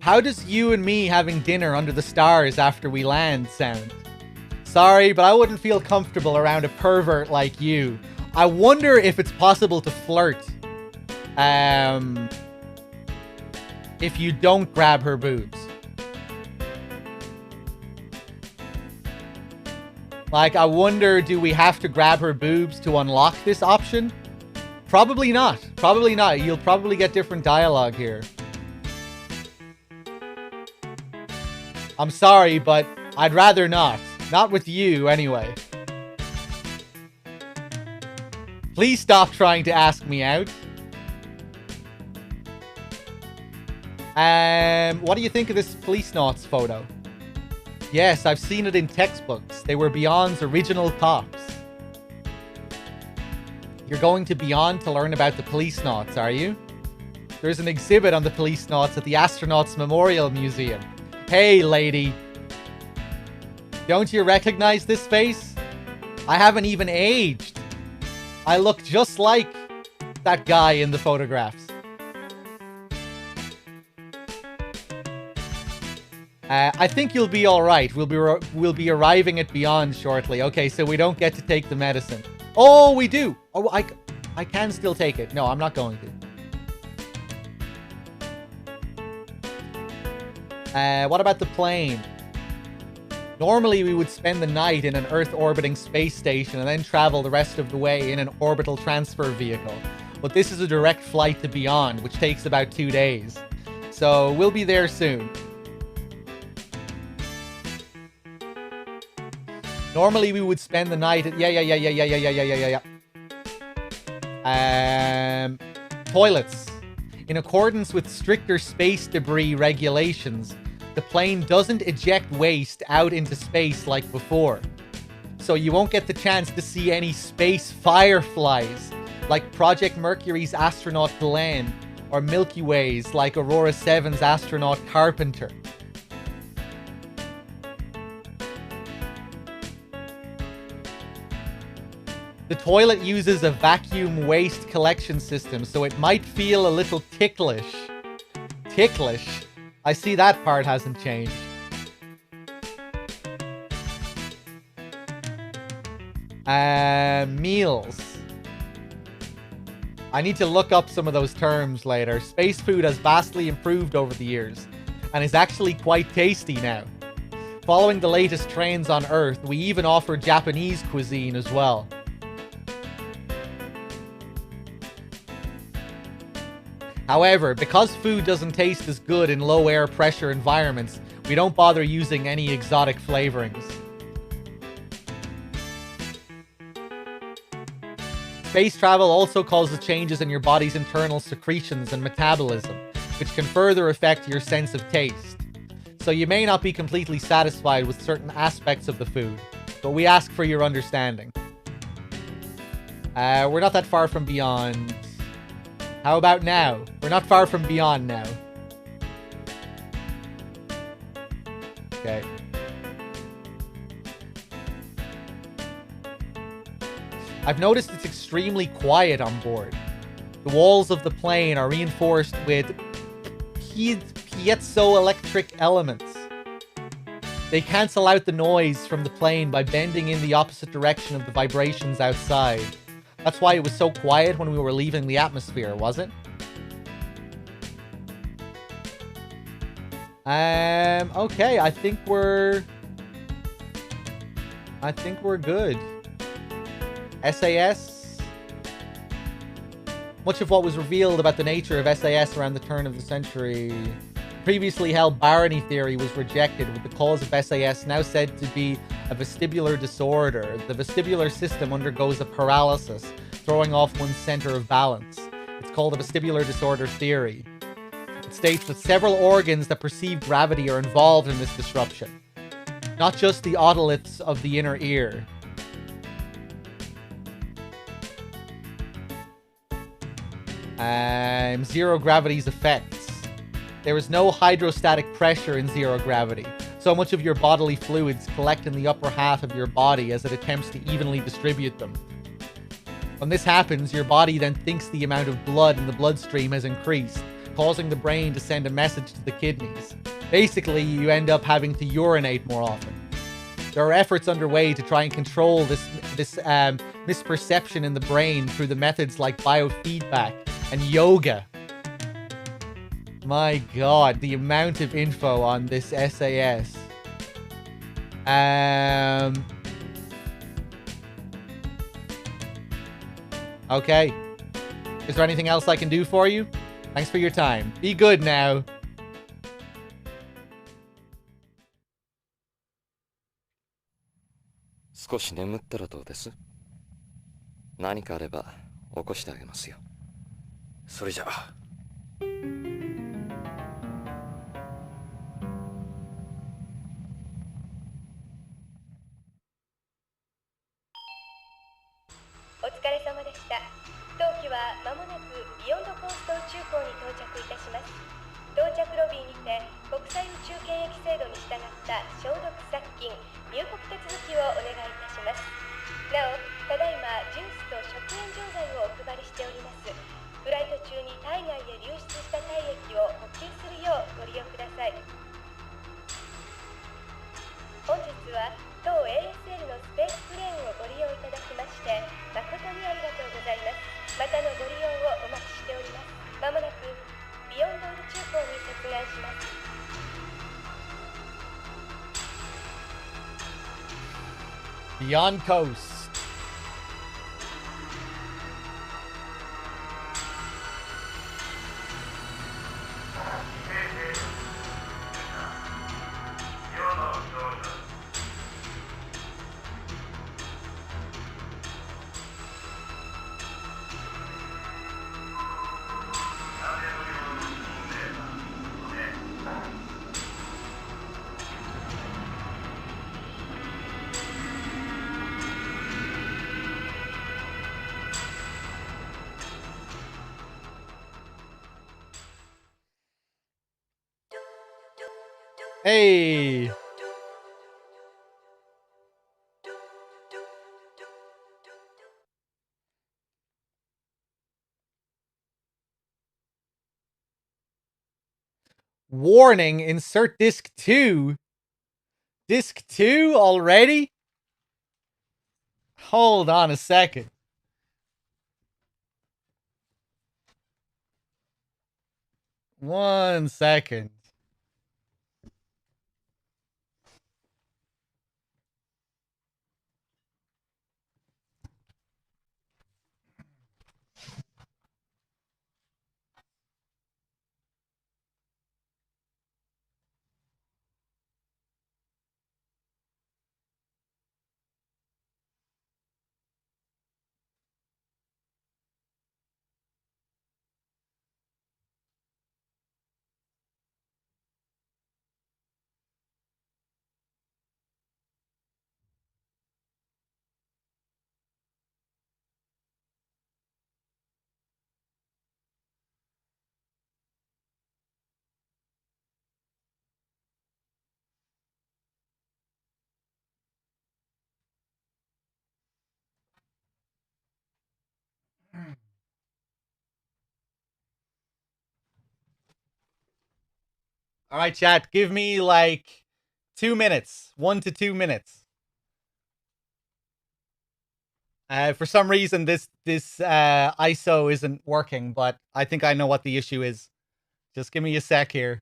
[SPEAKER 1] How does you and me having dinner under the stars after we land sound? Sorry, but I wouldn't feel comfortable around a pervert like you. I wonder if it's possible to flirt. If you don't grab her boobs. Like, I wonder, do we have to grab her boobs to unlock this option? Probably not. Probably not. You'll probably get different dialogue here. I'm sorry, but I'd rather not. Not with you, anyway. Please stop trying to ask me out. What do you think of this Policenauts photo? Yes, I've seen it in textbooks. They were Beyond's original cops. You're going to Beyond to learn about the Policenauts, are you? There's an exhibit on the Policenauts at the Astronauts Memorial Museum. Hey, lady. Don't you recognize this face? I haven't even aged. I look just like that guy in the photographs. I think you'll be alright. We'll be arriving at Beyond shortly. Okay, so we don't get to take the medicine. Oh, we do! Oh, I can still take it. No, I'm not going to. What about the plane? Normally, we would spend the night in an Earth-orbiting space station and then travel the rest of the way in an orbital transfer vehicle. But this is a direct flight to Beyond, which takes about 2 days. So, we'll be there soon. Normally, we would spend the night at... Toilets. In accordance with stricter space debris regulations, the plane doesn't eject waste out into space like before. So you won't get the chance to see any space fireflies, like Project Mercury's astronaut Glenn, or Milky Way's like Aurora 7's astronaut Carpenter. The toilet uses a vacuum waste collection system, so it might feel a little ticklish. Ticklish? I see that part hasn't changed. Meals. I need to look up some of those terms later. Space food has vastly improved over the years, and is actually quite tasty now. Following the latest trends on Earth, we even offer Japanese cuisine as well. However, because food doesn't taste as good in low air pressure environments, we don't bother using any exotic flavorings. Space travel also causes changes in your body's internal secretions and metabolism, which can further affect your sense of taste. So you may not be completely satisfied with certain aspects of the food. but we ask for your understanding. We're not that far from beyond. How about now? We're not far from beyond now. Okay. I've noticed it's extremely quiet on board. The walls of the plane are reinforced with piezoelectric elements. They cancel out the noise from the plane by bending in the opposite direction of the vibrations outside. That's why it was so quiet when we were leaving the atmosphere, was it? Okay, I think we're good. SAS. Much of what was revealed about the nature of SAS around the turn of the century. Previously held barony theory was rejected, with the cause of SAS now said to be a vestibular disorder. The vestibular system undergoes a paralysis, throwing off one's center of balance. It's called a vestibular disorder theory. It states that several organs that perceive gravity are involved in this disruption, not just the otoliths of the inner ear. Zero gravity's effects. There is no hydrostatic pressure in zero gravity. So much of your bodily fluids collect in the upper half of your body as it attempts to evenly distribute them. When this happens, your body then thinks the amount of blood in the bloodstream has increased, causing the brain to send a message to the kidneys. Basically, you end up having to urinate more often. There are efforts underway to try and control this misperception in the brain through the methods like biofeedback and yoga. My god, the amount of info on this SAS. Okay. Is there anything else I can do for you? Thanks for your time. Be good now.
[SPEAKER 8] 少し眠ったらどうです？何かあれば起こしてあげますよ。それじゃあ。
[SPEAKER 7] お疲れ様でした。当機は間もなくビヨンドコースト宇宙港に到着いたします。到着ロビーにて国際宇宙検疫制度に従った消毒殺菌入国手続きをお願いいたします。なお、ただいまジュースと食塩錠剤をお配りしております。フライト中に体外へ流出した体液を補給するようご利用ください。本日は当 ASL のスペースプレーンをご利用いただきまして誠にありがとうございます。またのご利用をお待ちしております。まもなくビヨンド宇宙港に接岸します。
[SPEAKER 1] Beyond Coast. Hey! Warning, insert disc 2. Disc 2 already? Hold on a second. One second. All right, chat. Give me like 2 minutes. 1 to 2 minutes. For some reason, this ISO isn't working, but I think I know what the issue is. Just give me a sec here.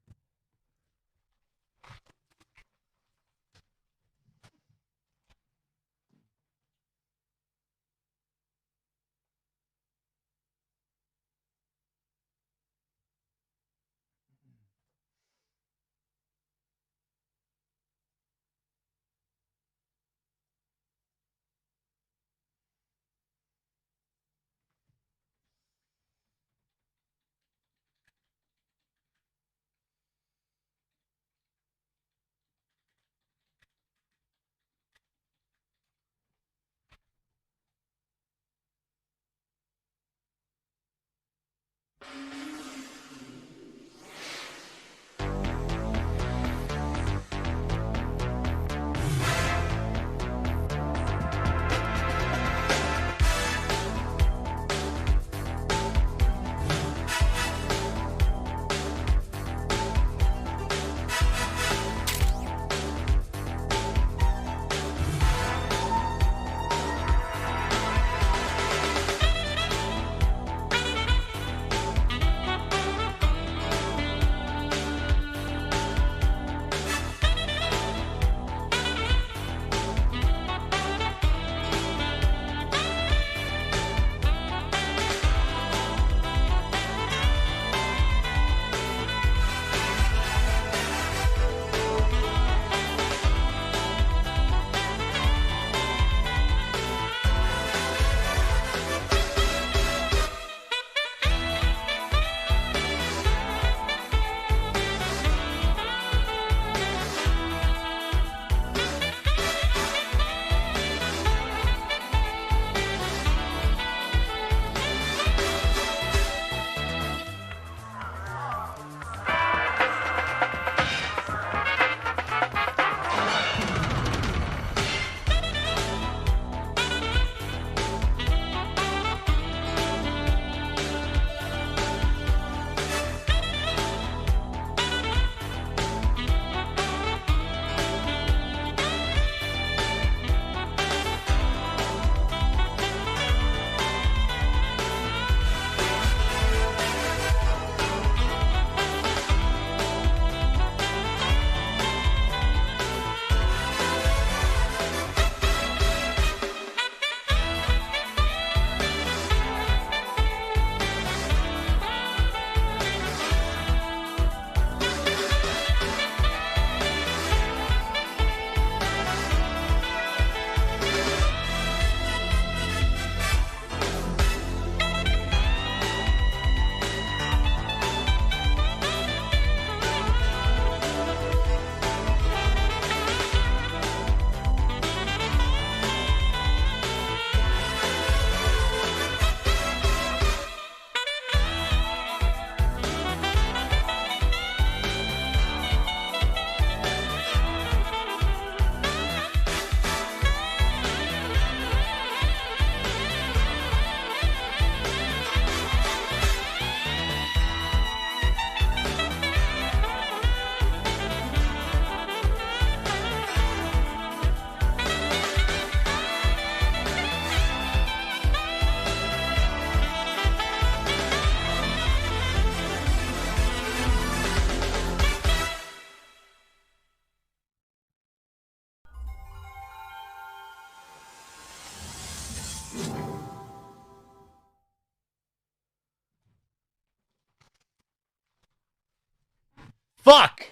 [SPEAKER 1] Fuck!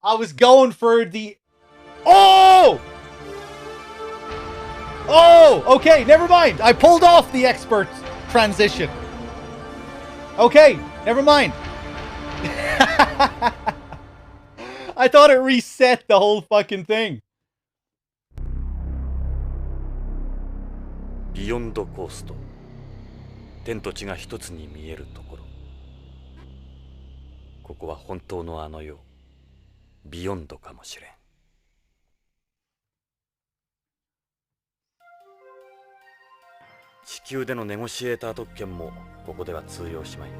[SPEAKER 1] I was going for the... Oh! Oh! Okay, never mind. I pulled off the expert transition. Okay, never mind. I thought it reset the whole fucking thing.
[SPEAKER 3] ビヨンドコースト、天と地が一つに見えるところ。ここは本当のあの世、ビヨンドかもしれん。地球でのネゴシエーター特権もここでは通用しまい。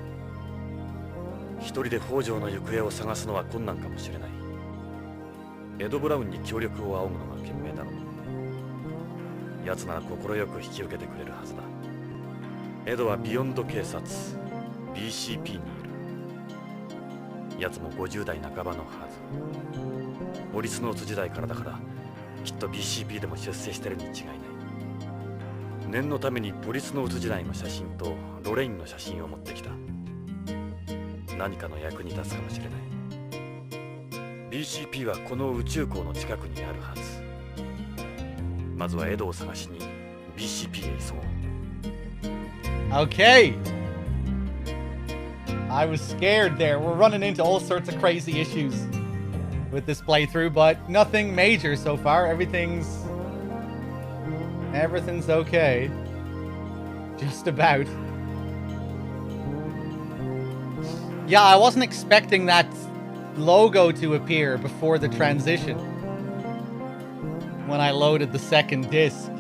[SPEAKER 3] 一人で北条の行方を探すのは困難かもしれない。エド・ブラウンに協力を仰ぐのが賢明だろう。奴なら快く引き受けてくれるはずだ。エドはビヨンド警察 BCP にいる。奴も50代半ばのはず。ポリスノーツ時代からだから、きっと BCP でも出世してるに違いない。念のためにポリスノーツ時代の写真とロレインの写真を持ってきた。何かの役に立つかもしれない。BCP はこの宇宙港の近くにあるはず。まずはエドを探しに BCP へ急ごう。
[SPEAKER 1] Okay. I was scared there. We're running into all sorts of crazy issues with this playthrough, but nothing major so far. Everything's okay. Just about. Yeah, I wasn't expecting that logo to appear before the transition when I loaded the second disc.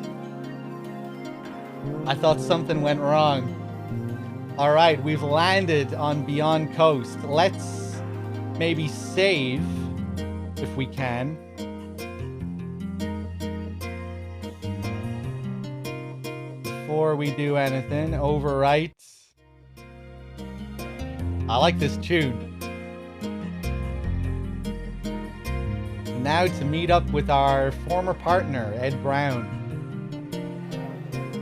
[SPEAKER 1] I thought something went wrong. Alright, we've landed on Beyond Coast. Let's maybe save if we can. Before we do anything, overwrite. I like this tune. Now to meet up with our former partner, Ed Brown.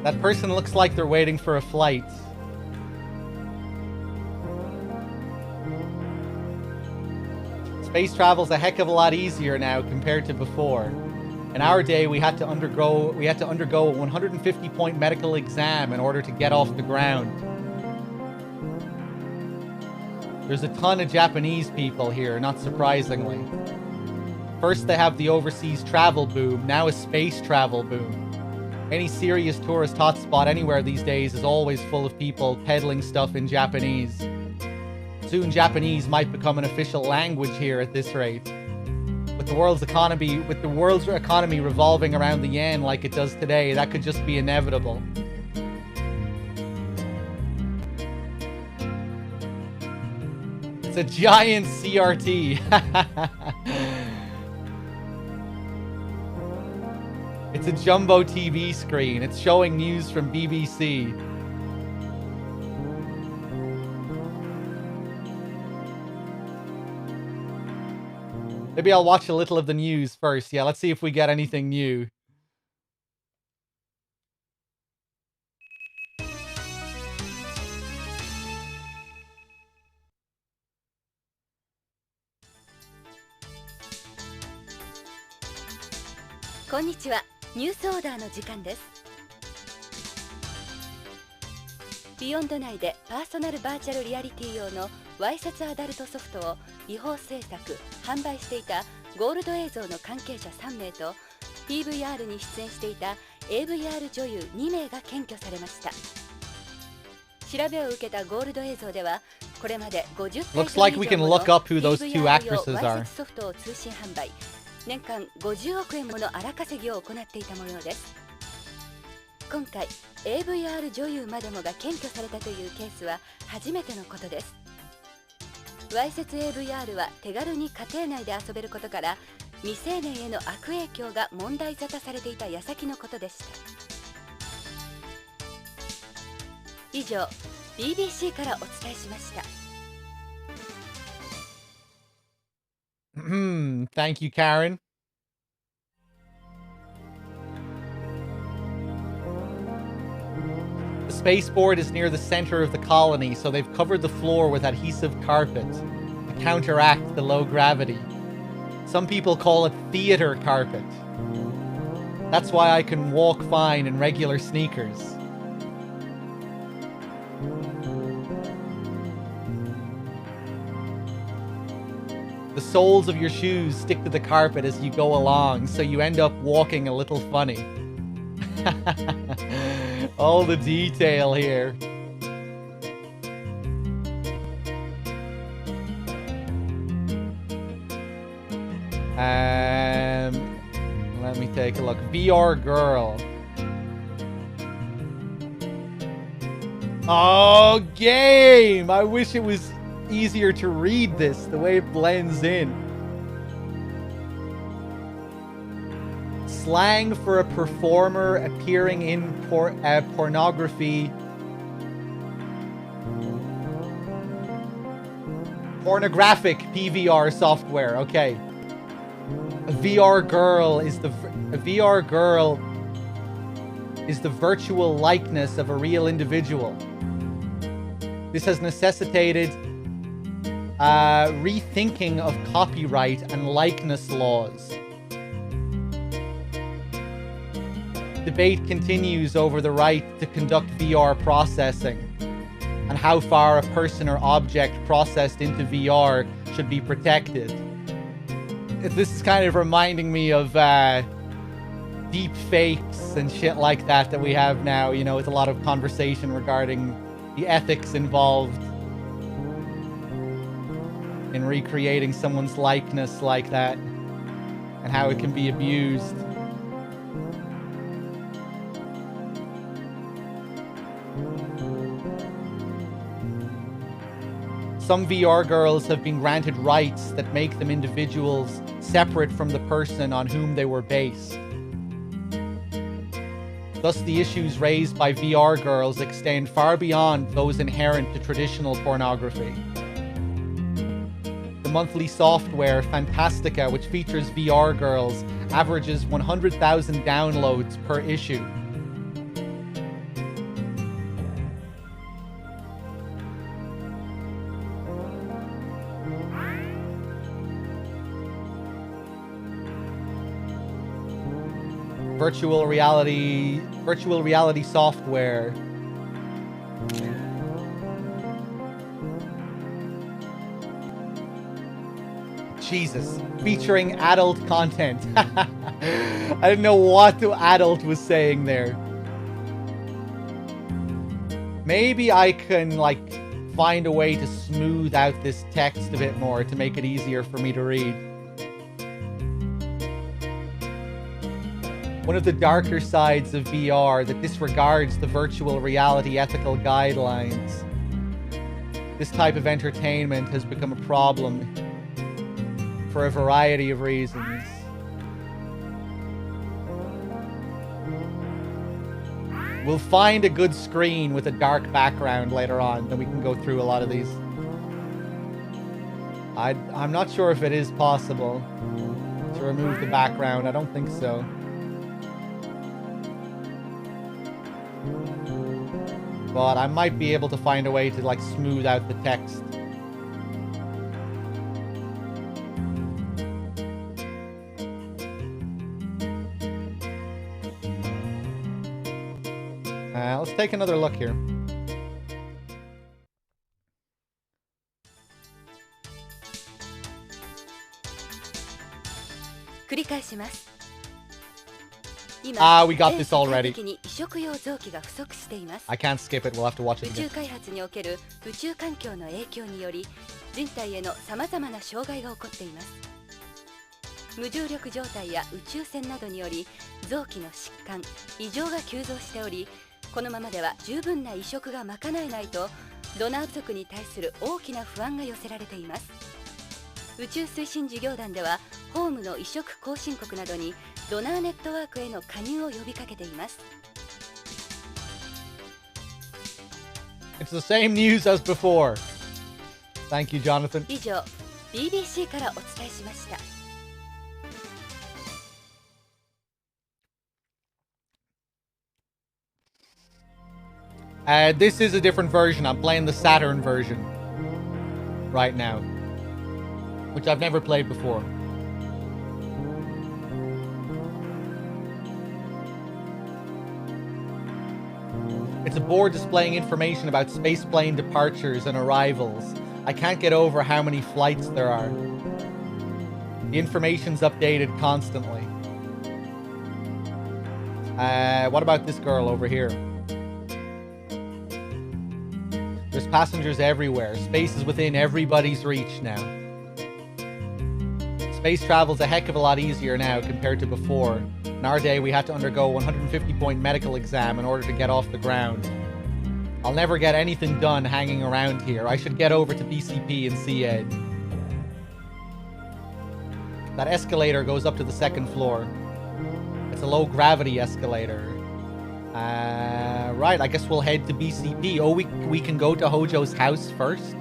[SPEAKER 1] That person looks like they're waiting for a flight. Space travel's a heck of a lot easier now compared to before. In our day, we had to undergo a 150-point medical exam in order to get off the ground. There's a ton of Japanese people here, not surprisingly. First they have the overseas travel boom, now a space travel boom. Any serious tourist hotspot anywhere these days is always full of people peddling stuff in Japanese. Soon Japanese might become an official language here at this rate. With the world's economy revolving around the yen like it does today, that could just be inevitable. It's a giant CRT. It's a jumbo TV screen. It's showing news from BBC. Maybe I'll watch a little of the news first. Yeah, let's see if we get anything new.
[SPEAKER 7] Konnichiwa. ニュースオーダーの時間です。ビヨンド内でパーソナルバーチャルリアリティ用のわいせつアダルトソフトを違法制作・販売していたゴールド映像の関係者3名と PVR に出演していた AVR 女優2名が検挙されました。調べを受けたゴールド映像ではこれまで50体
[SPEAKER 1] Looks like we can look up who those two actresses
[SPEAKER 7] わい
[SPEAKER 1] are.
[SPEAKER 7] せつソフトを通信販売、年間50億円もの荒稼ぎを行っていた模様です。今回 AVR 女優までもが検挙されたというケースは初めてのことです。わいせつ AVR は手軽に家庭内で遊べることから未成年への悪影響が問題沙汰されていた矢先のことでした。以上 BBC からお伝えしました。
[SPEAKER 1] Thank you, Karen. The spaceport is near the center of the colony, so they've covered the floor with adhesive carpet to counteract the low gravity. Some people call it theater carpet. That's why I can walk fine in regular sneakers. The soles of your shoes stick to the carpet as you go along, so you end up walking a little funny. All the detail here. Let me take a look. VR girl. Oh, game! I wish it was easier to read this, the way it blends in. Slang for a performer appearing in pornography. Pornographic PVR software. Okay. A VR girl is the virtual likeness of a real individual. This has necessitated rethinking of copyright and likeness laws. Debate continues over the right to conduct VR processing and how far a person or object processed into VR should be protected. This is kind of reminding me of deep fakes and shit like that we have now, you know, with a lot of conversation regarding the ethics involved in recreating someone's likeness like that and how it can be abused. Some VR girls have been granted rights that make them individuals separate from the person on whom they were based. Thus, the issues raised by VR girls extend far beyond those inherent to traditional pornography. The monthly software Fantastica, which features VR girls, averages 100,000 downloads per issue. Virtual reality software. Jesus, featuring adult content. I didn't know what the adult was saying there. Maybe I can, like, find a way to smooth out this text a bit more to make it easier for me to read. One of the darker sides of VR that disregards the virtual reality ethical guidelines. This type of entertainment has become a problem for a variety of reasons. We'll find a good screen with a dark background later on, then we can go through a lot of these. I'm not sure if it is possible to remove the background. I don't think so. But I might be able to find a way to, like, smooth out the text. Let's take another look here. We got this already. I can't skip it. We'll have to watch it again.
[SPEAKER 7] 宇宙開発における宇宙環境の影響により人体へのさまざまな障害が起こっています。無重力状態や宇宙船などにより臓器の疾患、異常が急増しており、このままでは十分な移植が賄えないとドナー不足に対する大きな不安が寄せられています。宇宙推進事業団ではホームの移植後進国などにドナーネットワークへの加入を呼びかけています。
[SPEAKER 1] It's the same news as before. Thank you, Jonathan.
[SPEAKER 7] 以上、BBC からお伝えしました。
[SPEAKER 1] This is a different version. I'm playing the Saturn version right now, which I've never played before. It's a board displaying information about spaceplane departures and arrivals. I can't get over how many flights there are. The information's updated constantly. What about this girl over here? There's passengers everywhere. Space is within everybody's reach now. Space travel's a heck of a lot easier now compared to before. In our day, we had to undergo a 150-point medical exam in order to get off the ground. I'll never get anything done hanging around here. I should get over to BCP and see Ed. That escalator goes up to the second floor. It's a low gravity escalator. Right, I guess we'll head to BCP. Oh, we can go to Hojo's house first?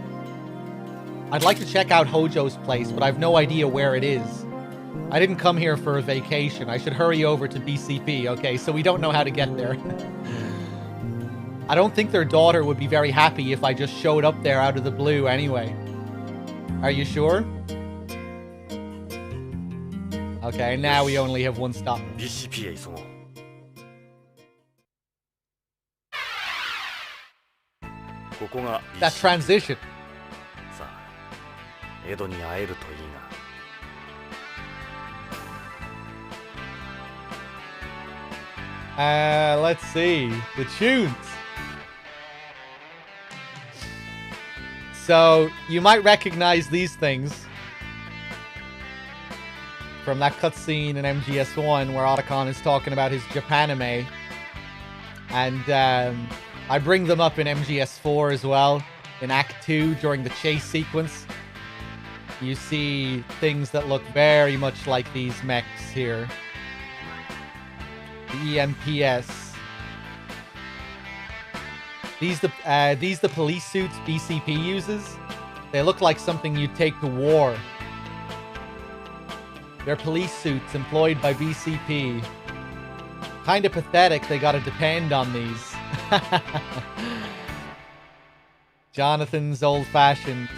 [SPEAKER 1] I'd like to check out Hojo's place, but I've no idea where it is. I didn't come here for a vacation. I should hurry over to BCP. Okay, so we don't know how to get there. I don't think their daughter would be very happy if I just showed up there out of the blue anyway. Are you sure? Okay, now we only have one stop.
[SPEAKER 3] BCP へ急ごう。ここが
[SPEAKER 1] That transition.
[SPEAKER 3] さあ、エドに会えるといいな。
[SPEAKER 1] Let's see. The tunes. So, you might recognize these things from that cutscene in MGS1 where Otacon is talking about his Japanime. And I bring them up in MGS4 as well. In Act 2, during the chase sequence. You see things that look very much like these mechs here. The EMPS. These the police suits BCP uses. They look like something you'd take to war. They're police suits employed by BCP. Kind of pathetic they gotta depend on these. Jonathan's old-fashioned.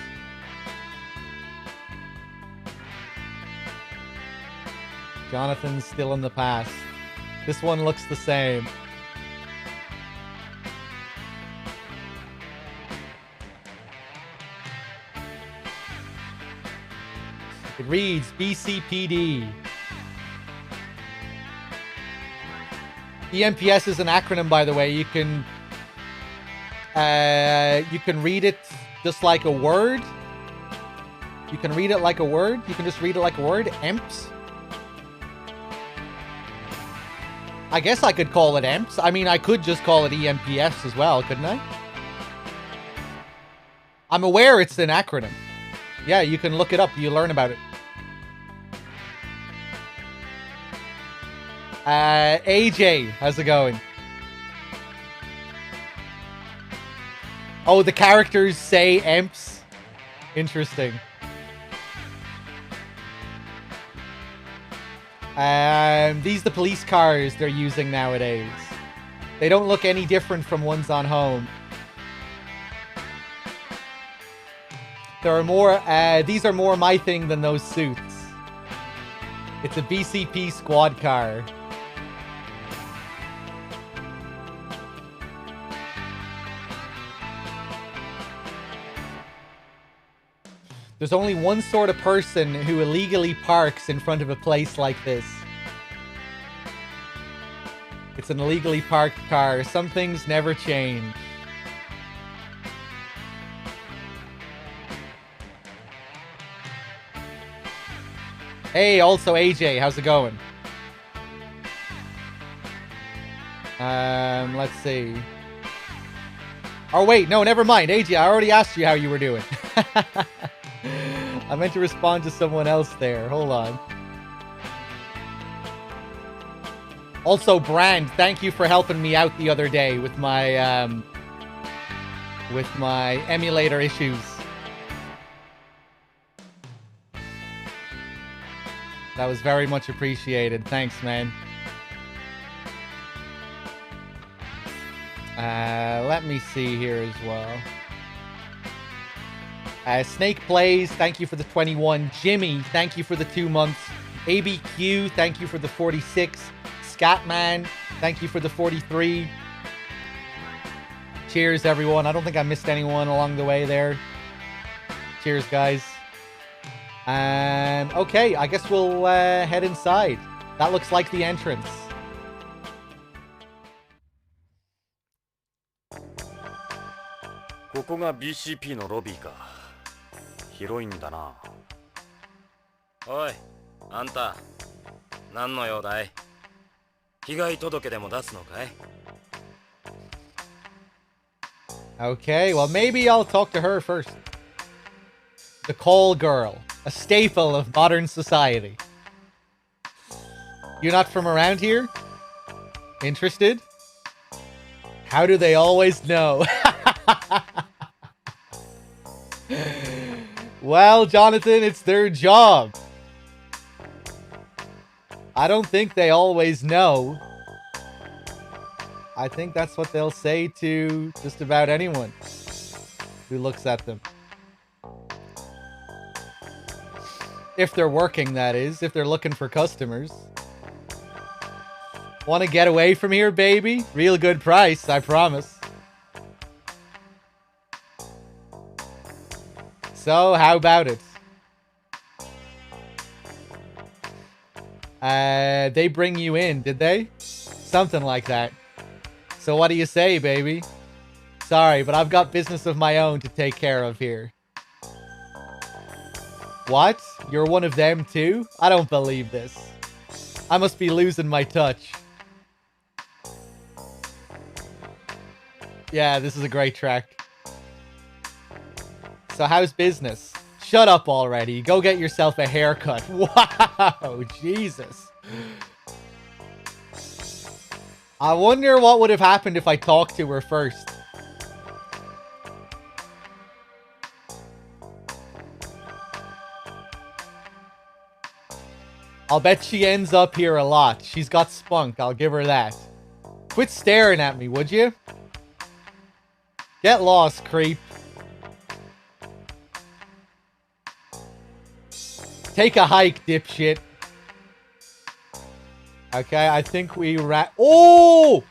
[SPEAKER 1] Jonathan's still in the past. This one looks the same. It reads BCPD. EMPS is an acronym, by the way. You can read it just like a word. You can read it like a word. You can just read it like a word. EMPS. I guess I could call it EMPS. I mean, I could just call it EMPS as well, couldn't I? I'm aware it's an acronym. Yeah, you can look it up. You learn about it. AJ, how's it going? Oh, the characters say EMPS? Interesting. These the police cars they're using nowadays. They don't look any different from ones on home. There are more, these are more my thing than those suits. It's a BCP squad car. There's only one sort of person who illegally parks in front of a place like this. It's an illegally parked car. Some things never change. Hey, also AJ, how's it going? Let's see. Oh wait, no, never mind. AJ, I already asked you how you were doing. I meant to respond to someone else there. Hold on. Also, Brand, thank you for helping me out the other day with my emulator issues. That was very much appreciated. Thanks, man. Let me see here as well. Snake Plays, thank you for the 21. Jimmy, thank you for the 2 months. ABQ, thank you for the 46. Scatman, thank you for the 43. Cheers, everyone. I don't think I missed anyone along the way there. Cheers, guys. Okay, I guess we'll head inside. That looks like the entrance.
[SPEAKER 3] This is BCP のロビーか。広いんだな。おい、あんた、何の用だい？被害届でも出すのかい？
[SPEAKER 1] Okay, well, maybe I'll talk to her first. The call girl. A staple of modern society. You're not from around here? Interested? How do they always know? Well, Jonathan, it's their job. I don't think they always know. I think that's what they'll say to just about anyone who looks at them. If they're working, that is. If they're looking for customers. Want to get away from here, baby? Real good price, I promise. So, how about it? They bring you in, did they? Something like that. So what do you say, baby? Sorry, but I've got business of my own to take care of here. What? You're one of them too? I don't believe this. I must be losing my touch. Yeah, this is a great track. So how's business? Shut up already. Go get yourself a haircut. Wow, Jesus. I wonder what would have happened if I talked to her first. I'll bet she ends up here a lot. She's got spunk, I'll give her that. Quit staring at me, would you? Get lost, creep. Take a hike, dipshit. Okay, I think we Oh!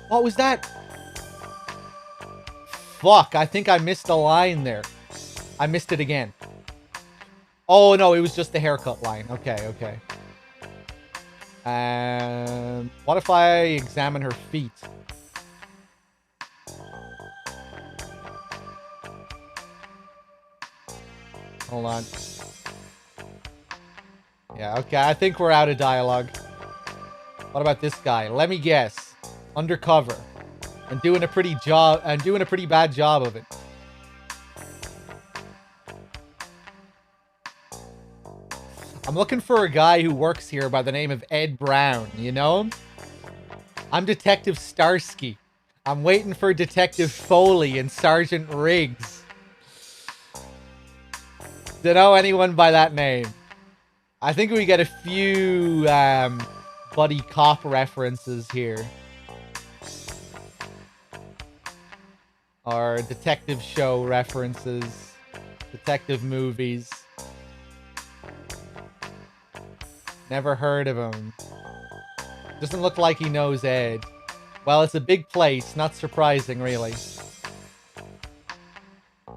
[SPEAKER 1] What was that? Fuck, I think I missed a line there. I missed it again. Oh, no, it was just the haircut line. Okay, okay. What if I examine her feet? Hold on. Yeah, okay, I think we're out of dialogue. What about this guy? Let me guess. Undercover. And doing a pretty bad job of it. I'm looking for a guy who works here by the name of Ed Brown. You know him? I'm Detective Starsky. I'm waiting for Detective Foley and Sergeant Riggs. Do you know anyone by that name? I think we get a few buddy cop references here. Or detective show references. Detective movies. Never heard of him. Doesn't look like he knows Ed. Well, it's a big place. Not surprising, really.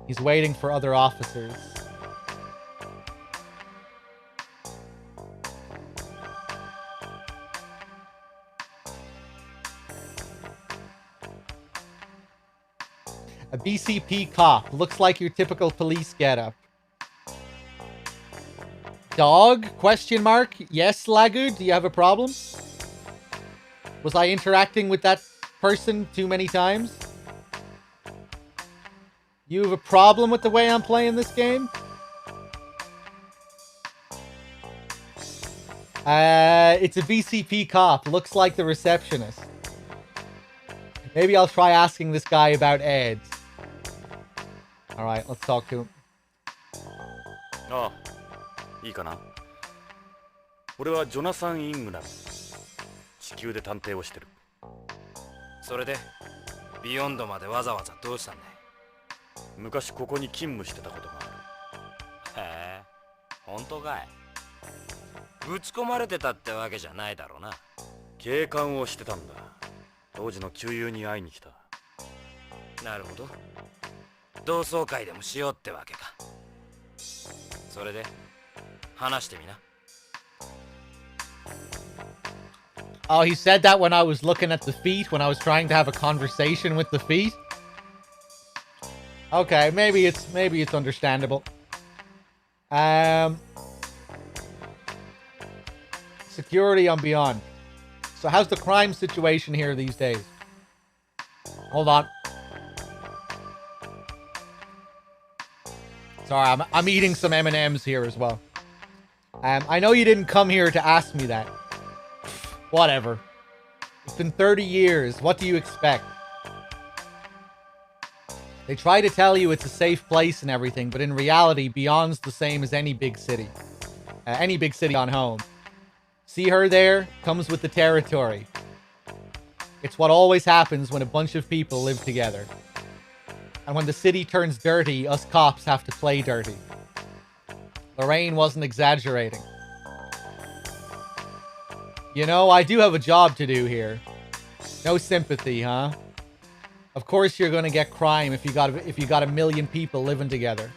[SPEAKER 1] He's waiting for other officers. A BCP cop. Looks like your typical police getup. Dog? Question mark? Yes, Lagood? Do you have a problem? Was I interacting with that person too many times? You have a problem with the way I'm playing this game? It's a BCP cop. Looks like the receptionist. Maybe I'll try asking this guy about Ed. Alright, let's talk to him.
[SPEAKER 3] ああ、いいかな。俺はジョナサン・イングナム。地球で探偵をしてる。
[SPEAKER 9] それでビヨンドまでわざわざどうしたんだい。
[SPEAKER 3] 昔ここに勤務してたことがある。
[SPEAKER 9] へえ、本当かい。ぶち込まれてたってわけじゃないだろうな。
[SPEAKER 3] 警官をしてたんだ。当時の旧友に会いに来た。
[SPEAKER 9] なるほど。同窓会でもしようってわけか。それで話してみな。
[SPEAKER 1] Oh, he said that when I was looking at the feet, when I was trying to have a conversation with the feet? Okay, maybe it's understandable. Security on Beyond. So how's the crime situation here these days? Hold on. Sorry, I'm eating some M&Ms here as well. I know you didn't come here to ask me that. Whatever. It's been 30 years. What do you expect? They try to tell you it's a safe place and everything, but in reality, Beyond's the same as any big city. Any big city on home. See her there? Comes with the territory. It's what always happens when a bunch of people live together. And when the city turns dirty, us cops have to play dirty. Lorraine wasn't exaggerating. You know, I do have a job to do here. No sympathy, huh? Of course you're gonna get crime if you got a million people living together.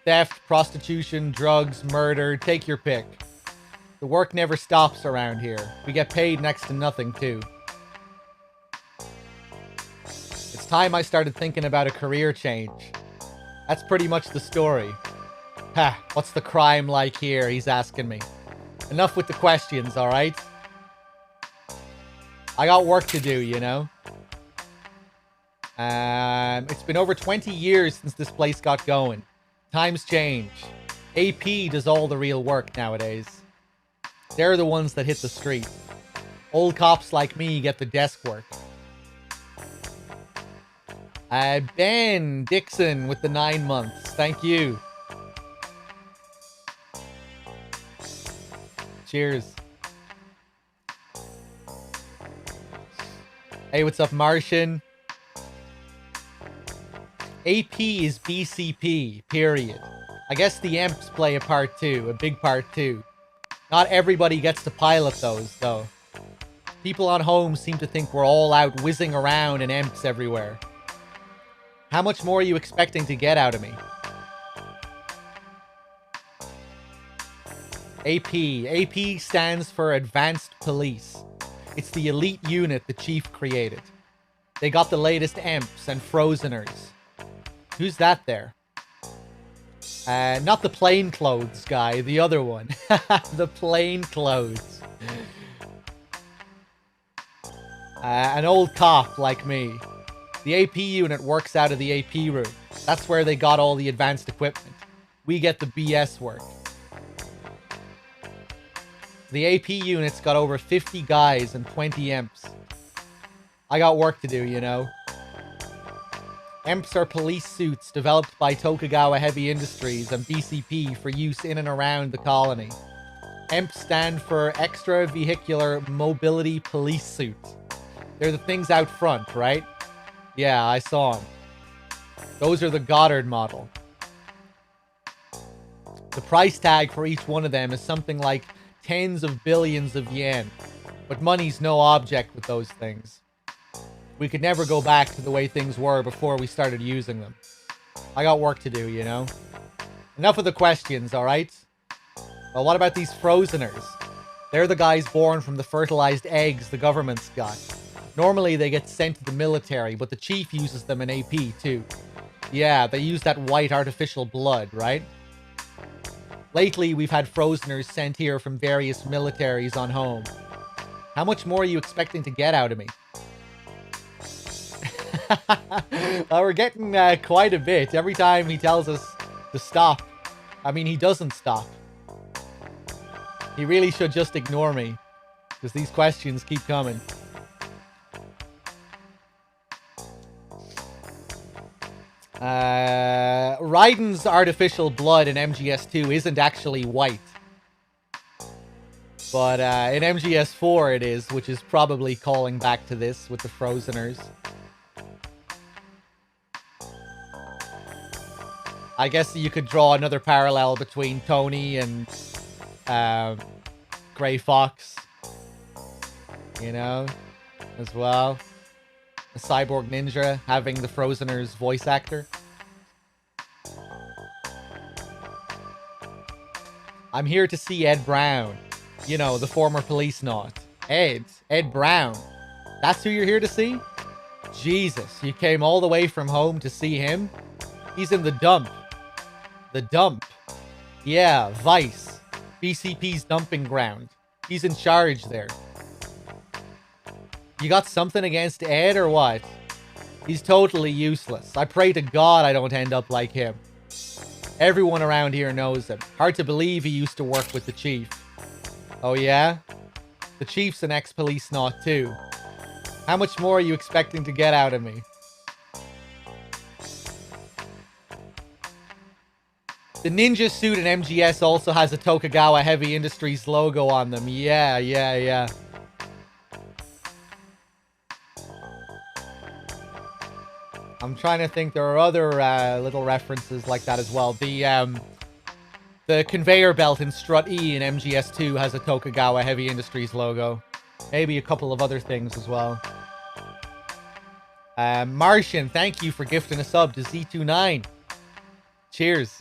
[SPEAKER 1] Theft, prostitution, drugs, murder, take your pick. The work never stops around here. We get paid next to nothing, too. It's time I started thinking about a career change. That's pretty much the story. Ha, what's the crime like here, he's asking me. Enough with the questions, alright? I got work to do, you know? It's been over 20 years since this place got going. Times change. AP does all the real work nowadays. They're the ones that hit the street. Old cops like me get the desk work. Ben Dixon with the 9 months. Thank you. Cheers. Hey, what's up, Martian? AP is BCP, period. I guess the EMPs play a part too, a big part too. Not everybody gets to pilot those, though. People on home seem to think we're all out whizzing around in EMPs everywhere. How much more are you expecting to get out of me? AP. AP stands for Advanced Police. It's the elite unit the chief created. They got the latest EMPs and Frozeners. Who's that there? Not the plainclothes guy, the other one. The plainclothes. An old cop like me. The AP unit works out of the AP room. That's where they got all the advanced equipment. We get the BS work. The AP unit's got over 50 guys and 20 EMPs. I got work to do, you know. EMPs are police suits developed by Tokugawa Heavy Industries and BCP for use in and around the colony. EMPs stand for Extra Vehicular Mobility Police Suit. They're the things out front, right? Yeah, I saw them. Those are the Goddard model. The price tag for each one of them is something like tens of billions of yen. But money's no object with those things. We could never go back to the way things were before we started using them. I got work to do, you know? Enough of the questions, alright? Well, what about these Frozeners? They're the guys born from the fertilized eggs the government's got. Normally they get sent to the military, but the chief uses them in AP too. Yeah, they use that white artificial blood, right? Lately, we've had Frozeners sent here from various militaries on home. How much more are you expecting to get out of me? We're getting quite a bit. Every time he tells us to stop. I mean, he doesn't stop. He really should just ignore me. Because these questions keep coming. Raiden's artificial blood in MGS2 isn't actually white. But in MGS4 it is, which is probably calling back to this with the Frozeners. I guess you could draw another parallel between Tony and Grey Fox. You know, as well. The Cyborg Ninja having the Frozener's voice actor. I'm here to see Ed Brown. You know, the former Policenaut. Ed Brown. That's who you're here to see? Jesus, you came all the way from home to see him? He's in the dump. The dump. Yeah, Vice. BCP's dumping ground. He's in charge there. You got something against Ed or what? He's totally useless. I pray to God I don't end up like him. Everyone around here knows him. Hard to believe he used to work with the chief. Oh yeah? The chief's an ex-policenaut too. How much more are you expecting to get out of me? The ninja suit in MGS also has a Tokugawa Heavy Industries logo on them. Yeah. I'm trying to think. There are other little references like that as well. The conveyor belt in Strut E in MGS2 has a Tokugawa Heavy Industries logo. Maybe a couple of other things as well. Martian, thank you for gifting a sub to Z29. Cheers.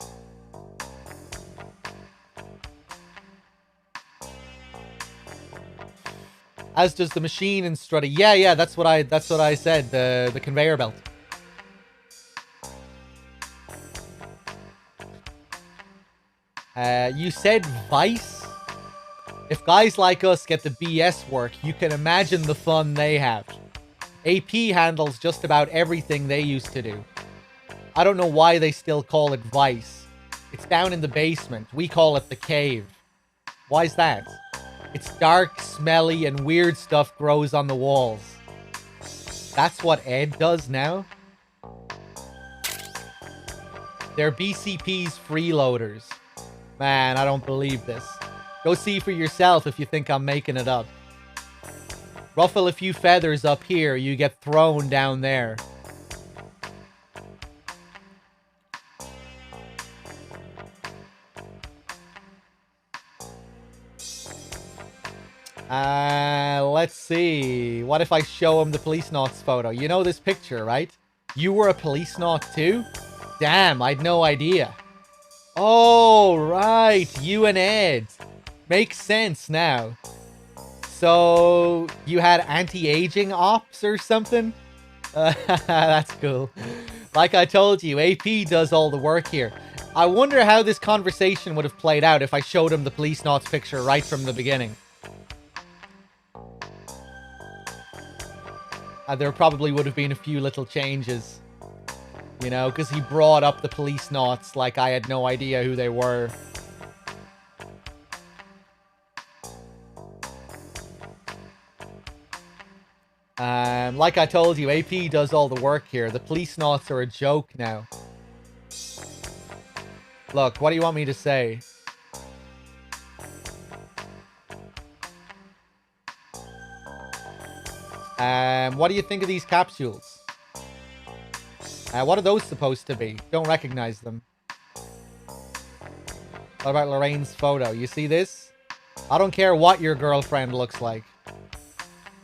[SPEAKER 1] As does the machine in Strut E. Yeah, that's what I said. The conveyor belt. You said Vice? If guys like us get the BS work, you can imagine the fun they have. AP handles just about everything they used to do. I don't know why they still call it Vice. It's down in the basement. We call it the cave. Why's that? It's dark, smelly, and weird stuff grows on the walls. That's what Ed does now? They're BCP's freeloaders. Man, I don't believe this. Go see for yourself if you think I'm making it up. Ruffle a few feathers up here, you get thrown down there. Let's see. What if I show him the Policenauts photo? You know this picture, right? You were a Policenaut too? Damn, I'd no idea. Oh, right. You and Ed. Makes sense now. So, you had anti-aging ops or something? That's cool. Like I told you, AP does all the work here. I wonder how this conversation would have played out if I showed him the Policenauts picture right from the beginning. There probably would have been a few little changes. You know, because he brought up the Policenauts like I had no idea who they were. Like I told you, AP does all the work here. The Policenauts are a joke now. Look, what do you want me to say? What do you think of these capsules? What are those supposed to be? Don't recognize them. What about Lorraine's photo? You see this? I don't care what your girlfriend looks like.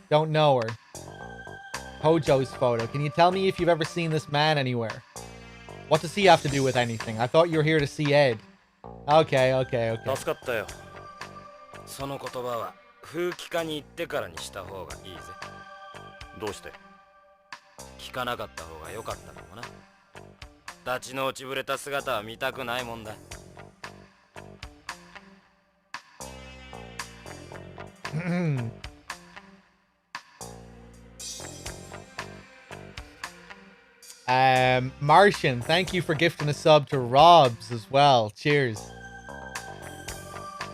[SPEAKER 1] Don't know her. Hojo's photo. Can you tell me if you've ever seen this man anywhere? What does he have to do with anything? I thought you were here to see Ed. Okay.
[SPEAKER 9] 助かったよ。その言葉は風紀課に行ってからにした方がいいぜ。どうして？聞かなかった方が良かったかもな。立ちの落ちぶれた姿は見たくないもんだ。
[SPEAKER 1] Martian, thank you for gifting a sub to Robs as well. Cheers.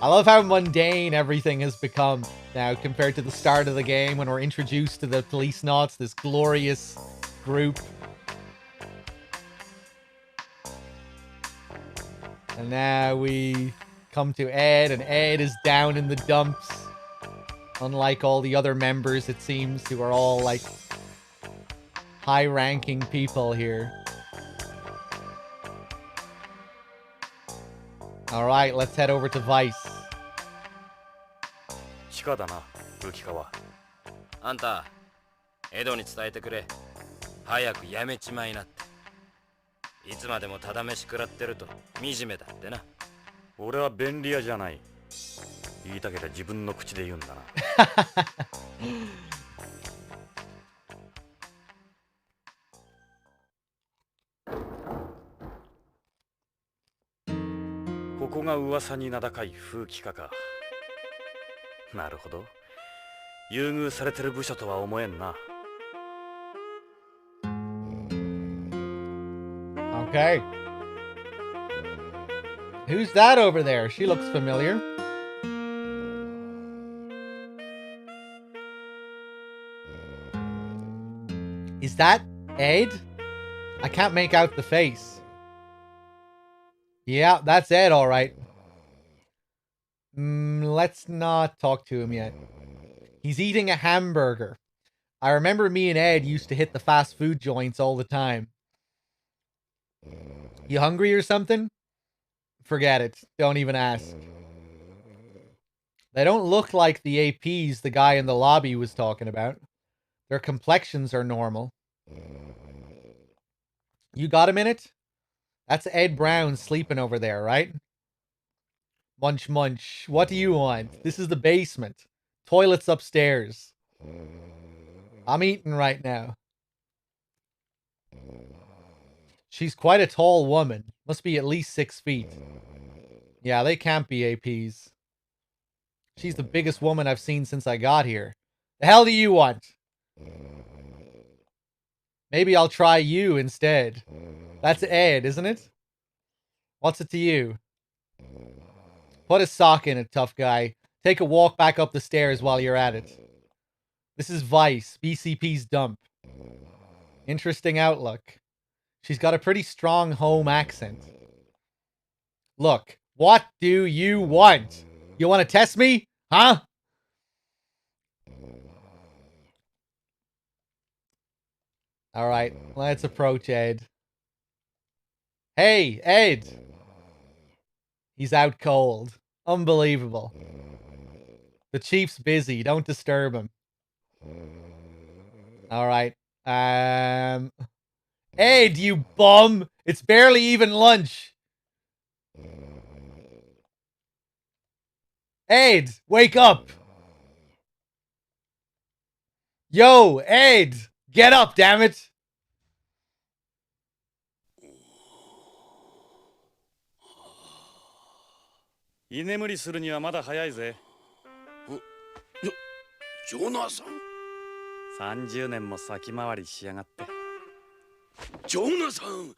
[SPEAKER 1] I love how mundane everything has become now compared to the start of the game when we're introduced to the Policenauts, this glorious group. And now we come to Ed, and Ed is down in the dumps. Unlike all the other members, it seems, who are all, like, high-ranking people here. Alright, let's head over to Vice.
[SPEAKER 3] 地下だな、風紀課は。
[SPEAKER 9] あんた、エドに伝えてくれ。早くやめちまいなって。いつまでもただ飯食らってると惨めだってな。
[SPEAKER 3] 俺は便利屋じゃない。言いたけりゃ自分の口で言うんだな。ここが噂に名高い風紀課か。なるほど。優遇されてる部署とは思えんな。
[SPEAKER 1] Okay. Who's that over there? She looks familiar. Is that Ed? I can't make out the face. Yeah, that's Ed, all right. Let's not talk to him yet. He's eating a hamburger. I remember me and Ed used to hit the fast food joints all the time. You hungry or something? Forget it. Don't even ask. They don't look like the APs the guy in the lobby was talking about. Their complexions are normal. You got a minute? That's Ed Brown sleeping over there, right? Munch, munch. What do you want? This is the basement. Toilets upstairs. I'm eating right now. She's quite a tall woman. Must be at least 6 feet. Yeah, they can't be APs. She's the biggest woman I've seen since I got here. The hell do you want? Maybe I'll try you instead. That's Ed, isn't it? What's it to you? Put a sock in it, tough guy. Take a walk back up the stairs while you're at it. This is Vice, BCP's dump. Interesting outlook. She's got a pretty strong home accent. Look, what do you want? You want to test me? Huh? All right, let's approach Ed. Hey, Ed! He's out cold. Unbelievable. The chief's busy. Don't disturb him. All right. Ed, you bum! It's barely even lunch. Ed, wake up! Yo, Ed! Get up, damn it!
[SPEAKER 3] 居眠りするにはまだ早いぜ。
[SPEAKER 10] ジョナサン。
[SPEAKER 3] 30年も先回りしやがって。
[SPEAKER 10] ジョナサン。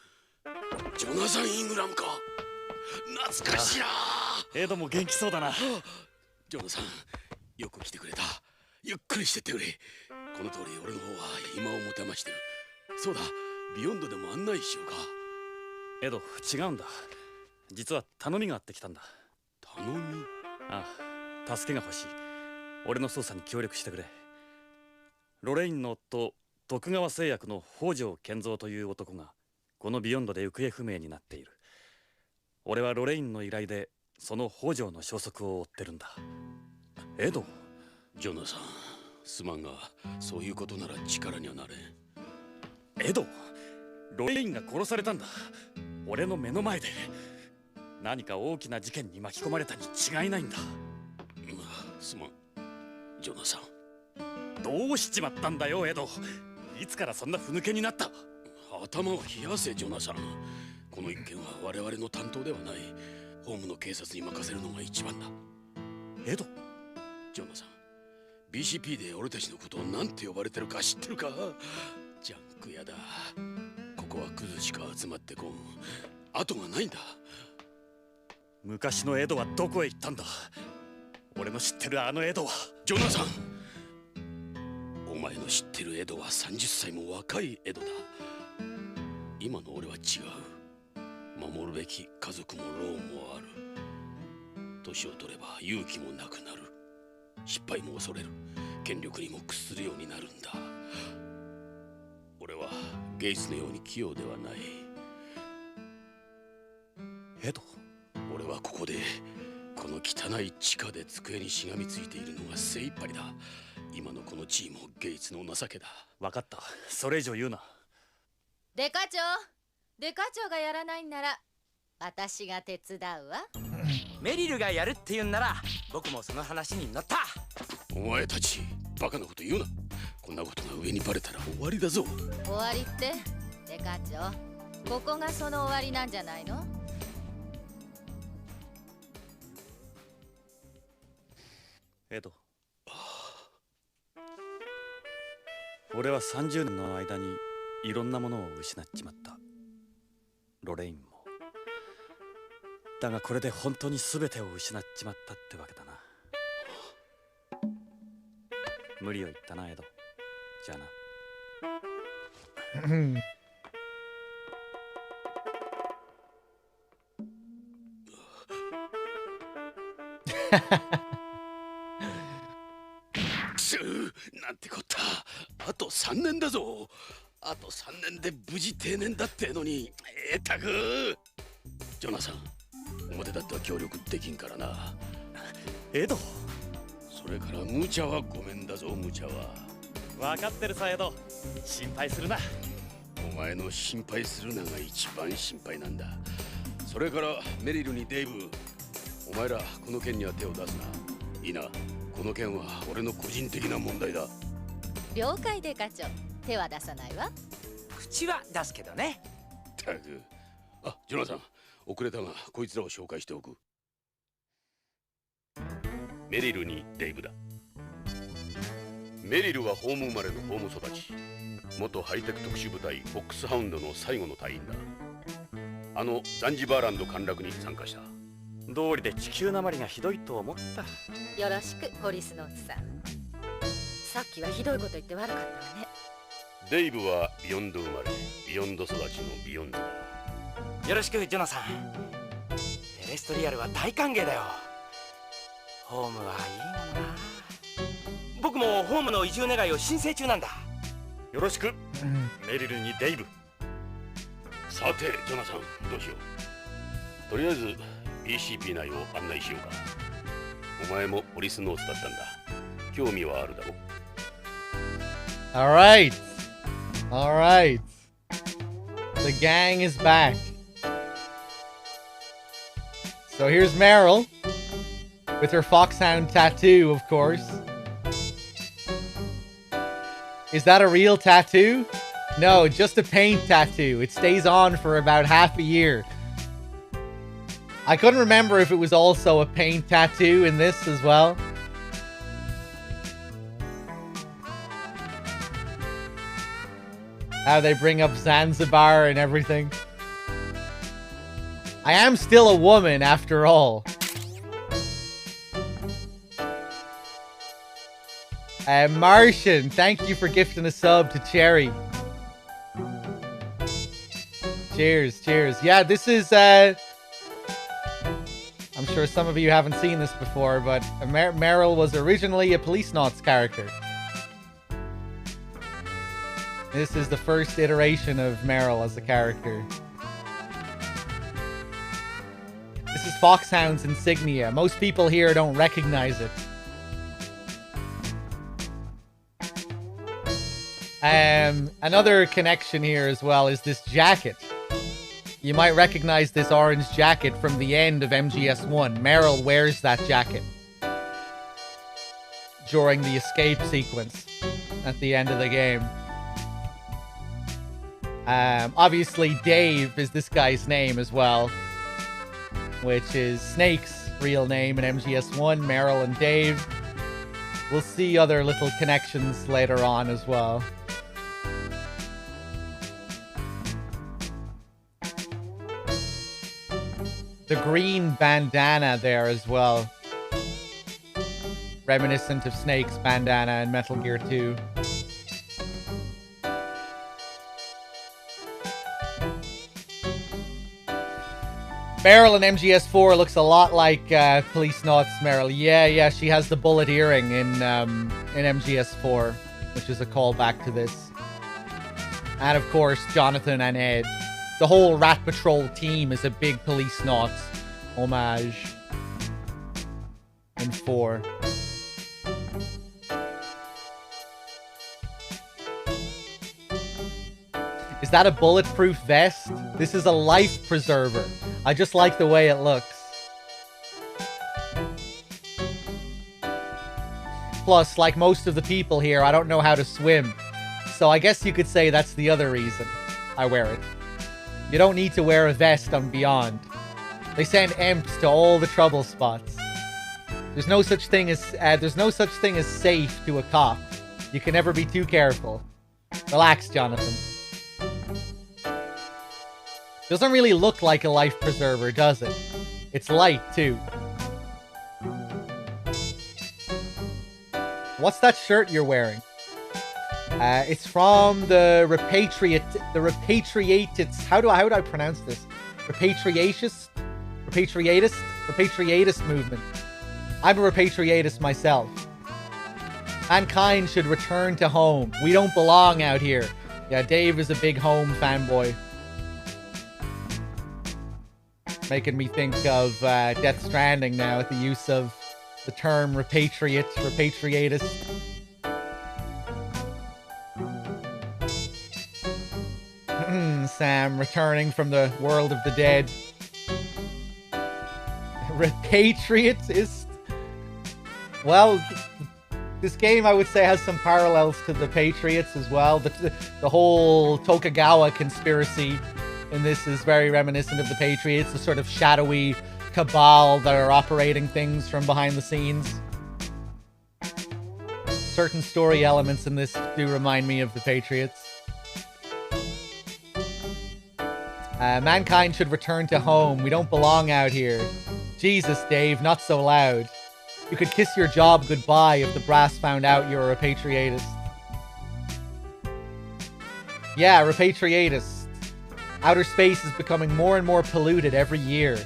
[SPEAKER 10] ジョナサン・イングラムか。懐かしいな。
[SPEAKER 3] エドも元気そうだな。
[SPEAKER 10] ジョナサン、よく来てくれた。ゆっくりしてってくれ。この通り俺の方は暇を持てましてる。そうだ、ビヨンドでも案内しようか。
[SPEAKER 3] エド、違うんだ。実は頼みがあってきたんだ。
[SPEAKER 10] 頼み？
[SPEAKER 3] ああ、助けが欲しい。俺の捜査に協力してくれ。ロレインの夫、徳川製薬の北条健三という男がこのビヨンドで行方不明になっている。俺はロレインの依頼でその北条の消息を追ってるんだ。エド？
[SPEAKER 10] ジョナサン、すまんがそういうことなら力にはなれん。
[SPEAKER 3] エド、ロレインが殺されたんだ。俺の目の前で。何か大きな事件に巻き込まれたに違いないんだ。
[SPEAKER 10] すまん、ジョナサン。
[SPEAKER 3] どうしちまったんだよ、エド。いつからそんなふぬけになった？
[SPEAKER 10] 頭を冷やせ、ジョナサン。この一件は我々の担当ではない。ホームの警察に任せるのが一番だ。
[SPEAKER 3] エド？
[SPEAKER 10] ジョナサン、BCP で俺たちのことを何て呼ばれてるか知ってるか？ジャンク屋だ。ここはクズしか集まってこん。後がないんだ。
[SPEAKER 3] 昔のエドはどこへ行ったんだ？俺の知ってるあのエドは。
[SPEAKER 10] ジョナサン、お前の知ってるエドは30歳も若いエドだ。今の俺は違う。守るべき家族もローンもある。年を取れば勇気もなくなる。失敗も恐れる。権力にも屈するようになるんだ。俺はゲイツのように器用ではない。
[SPEAKER 3] エド？
[SPEAKER 10] 俺はここでこの汚い地下で机にしがみついているのが精一杯だ。今のこの地位もゲイツの情けだ。
[SPEAKER 3] 分かった。それ以上言うな。
[SPEAKER 11] デカ長がやらないんなら私が手伝うわ。
[SPEAKER 5] メリルがやるって言うんなら僕もその話に乗った。
[SPEAKER 10] お前たちバカなこと言うな。こんなことが上にバレたら終わりだぞ。
[SPEAKER 11] 終わりってデカ長、ここがその終わりなんじゃないの？
[SPEAKER 3] エド、俺は30年の間にいろんなものを失っちまった。ロレインも。だがこれで本当に全てを失っちまったってわけだな。無理を言ったなエド。じゃあな。
[SPEAKER 10] くすなんてこった。あと3年だぞ。あと3年で無事定年だってのに。たくジョナサン、表だっては協力できんからな。
[SPEAKER 3] エド、
[SPEAKER 10] それから無茶はごめんだぞ。無茶は
[SPEAKER 3] 分かってるさエド、心配するな。
[SPEAKER 10] お前の心配するのが一番心配なんだ。それからメリルにデイブ、お前らこの件には手を出すな。いいな。この件は俺の個人的な問題だ。
[SPEAKER 11] 了解で課長、手は出さないわ。
[SPEAKER 5] 口は出すけどね。
[SPEAKER 10] たく、あ、ジョナサン、遅れたがこいつらを紹介しておく。メリルにデイブだ。メリルはホーム生まれのホーム育ち、元ハイテク特殊部隊フォックスハウンドの最後の隊員だ。あのザンジバーランド陥落に参加した。
[SPEAKER 3] 道理で地球なまりがひどいと思った。
[SPEAKER 11] よろしくポリスノーツさん。さっきはひどいこと言って悪かったわね。
[SPEAKER 10] デイブはビヨンド生まれ、ビヨンド育ちのビヨンドだ。
[SPEAKER 5] よろしくジョナサン。テレストリアルは大歓迎だよ。ホームはいいものな。僕もホームの移住願いを申請中なんだ。
[SPEAKER 3] よろしく、メリルにデイブ。
[SPEAKER 10] さてジョナサン、どうしよう。とりあえず PCP 内を案内しようか。お前もポリスノーツだったんだ。興味はあるだろう。
[SPEAKER 1] Alright. Alright. The gang is back. So here's Meryl. With her foxhound tattoo, of course. Is that a real tattoo? No, just a paint tattoo. It stays on for about half a year. I couldn't remember if it was also a paint tattoo in this as well. How they bring up Zanzibar and everything. I am still a woman after all. Martian, thank you for gifting a sub to Cherry. Cheers, cheers. Yeah, this is, I'm sure some of you haven't seen this before, but Meryl was originally a Policenauts character. This is the first iteration of Meryl as a character. This is Foxhound's insignia. Most people here don't recognize it. Another connection here as well is this jacket. You might recognize this orange jacket from the end of MGS1. Meryl wears that jacket during the escape sequence at the end of the game. Obviously, Dave is this guy's name as well, which is Snake's real name in MGS1, Meryl and Dave. We'll see other little connections later on as well. The green bandana there as well. Reminiscent of Snake's bandana in Metal Gear 2. Meryl in MGS4 looks a lot like Policenauts Meryl. Yeah, she has the bullet earring in MGS4, which is a callback to this. And of course, Jonathan and Ed. The whole Rat Patrol team is a big Policenauts homage in 4. Is that a bulletproof vest? This is a life preserver. I just like the way it looks. Plus, like most of the people here, I don't know how to swim. So I guess you could say that's the other reason I wear it. You don't need to wear a vest on Beyond. They send EMPs to all the trouble spots. There's no such thing as safe to a cop. You can never be too careful. Relax, Jonathan. Doesn't really look like a life preserver, does it? It's light, too. What's that shirt you're wearing? It's from the repatriatist. How do I pronounce this? Repatriatist movement. I'm a repatriatist myself. Mankind should return to home. We don't belong out here. Yeah, Dave is a big home fanboy. Making me think of Death Stranding now at the use of the term repatriatist. Sam returning from the world of the dead. Repatriatist? Well, this game I would say has some parallels to the Patriots as well. The whole Tokugawa conspiracy in this is very reminiscent of the Patriots, the sort of shadowy cabal that are operating things from behind the scenes. Certain story elements in this do remind me of the Patriots. Mankind should return to home. We don't belong out here. Jesus, Dave, not so loud. You could kiss your job goodbye if the brass found out you're a repatriatist. Yeah, repatriatist. Outer space is becoming more and more polluted every year.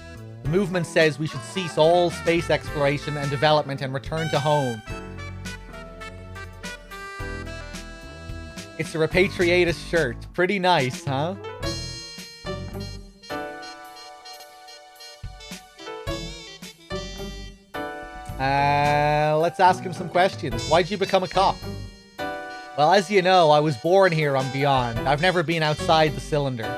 [SPEAKER 1] The movement says we should cease all space exploration and development and return to home. It's a repatriatist shirt. Pretty nice, huh? Let's ask him some questions. Why'd you become a cop? Well, as you know, I was born here on Beyond. I've never been outside the cylinder.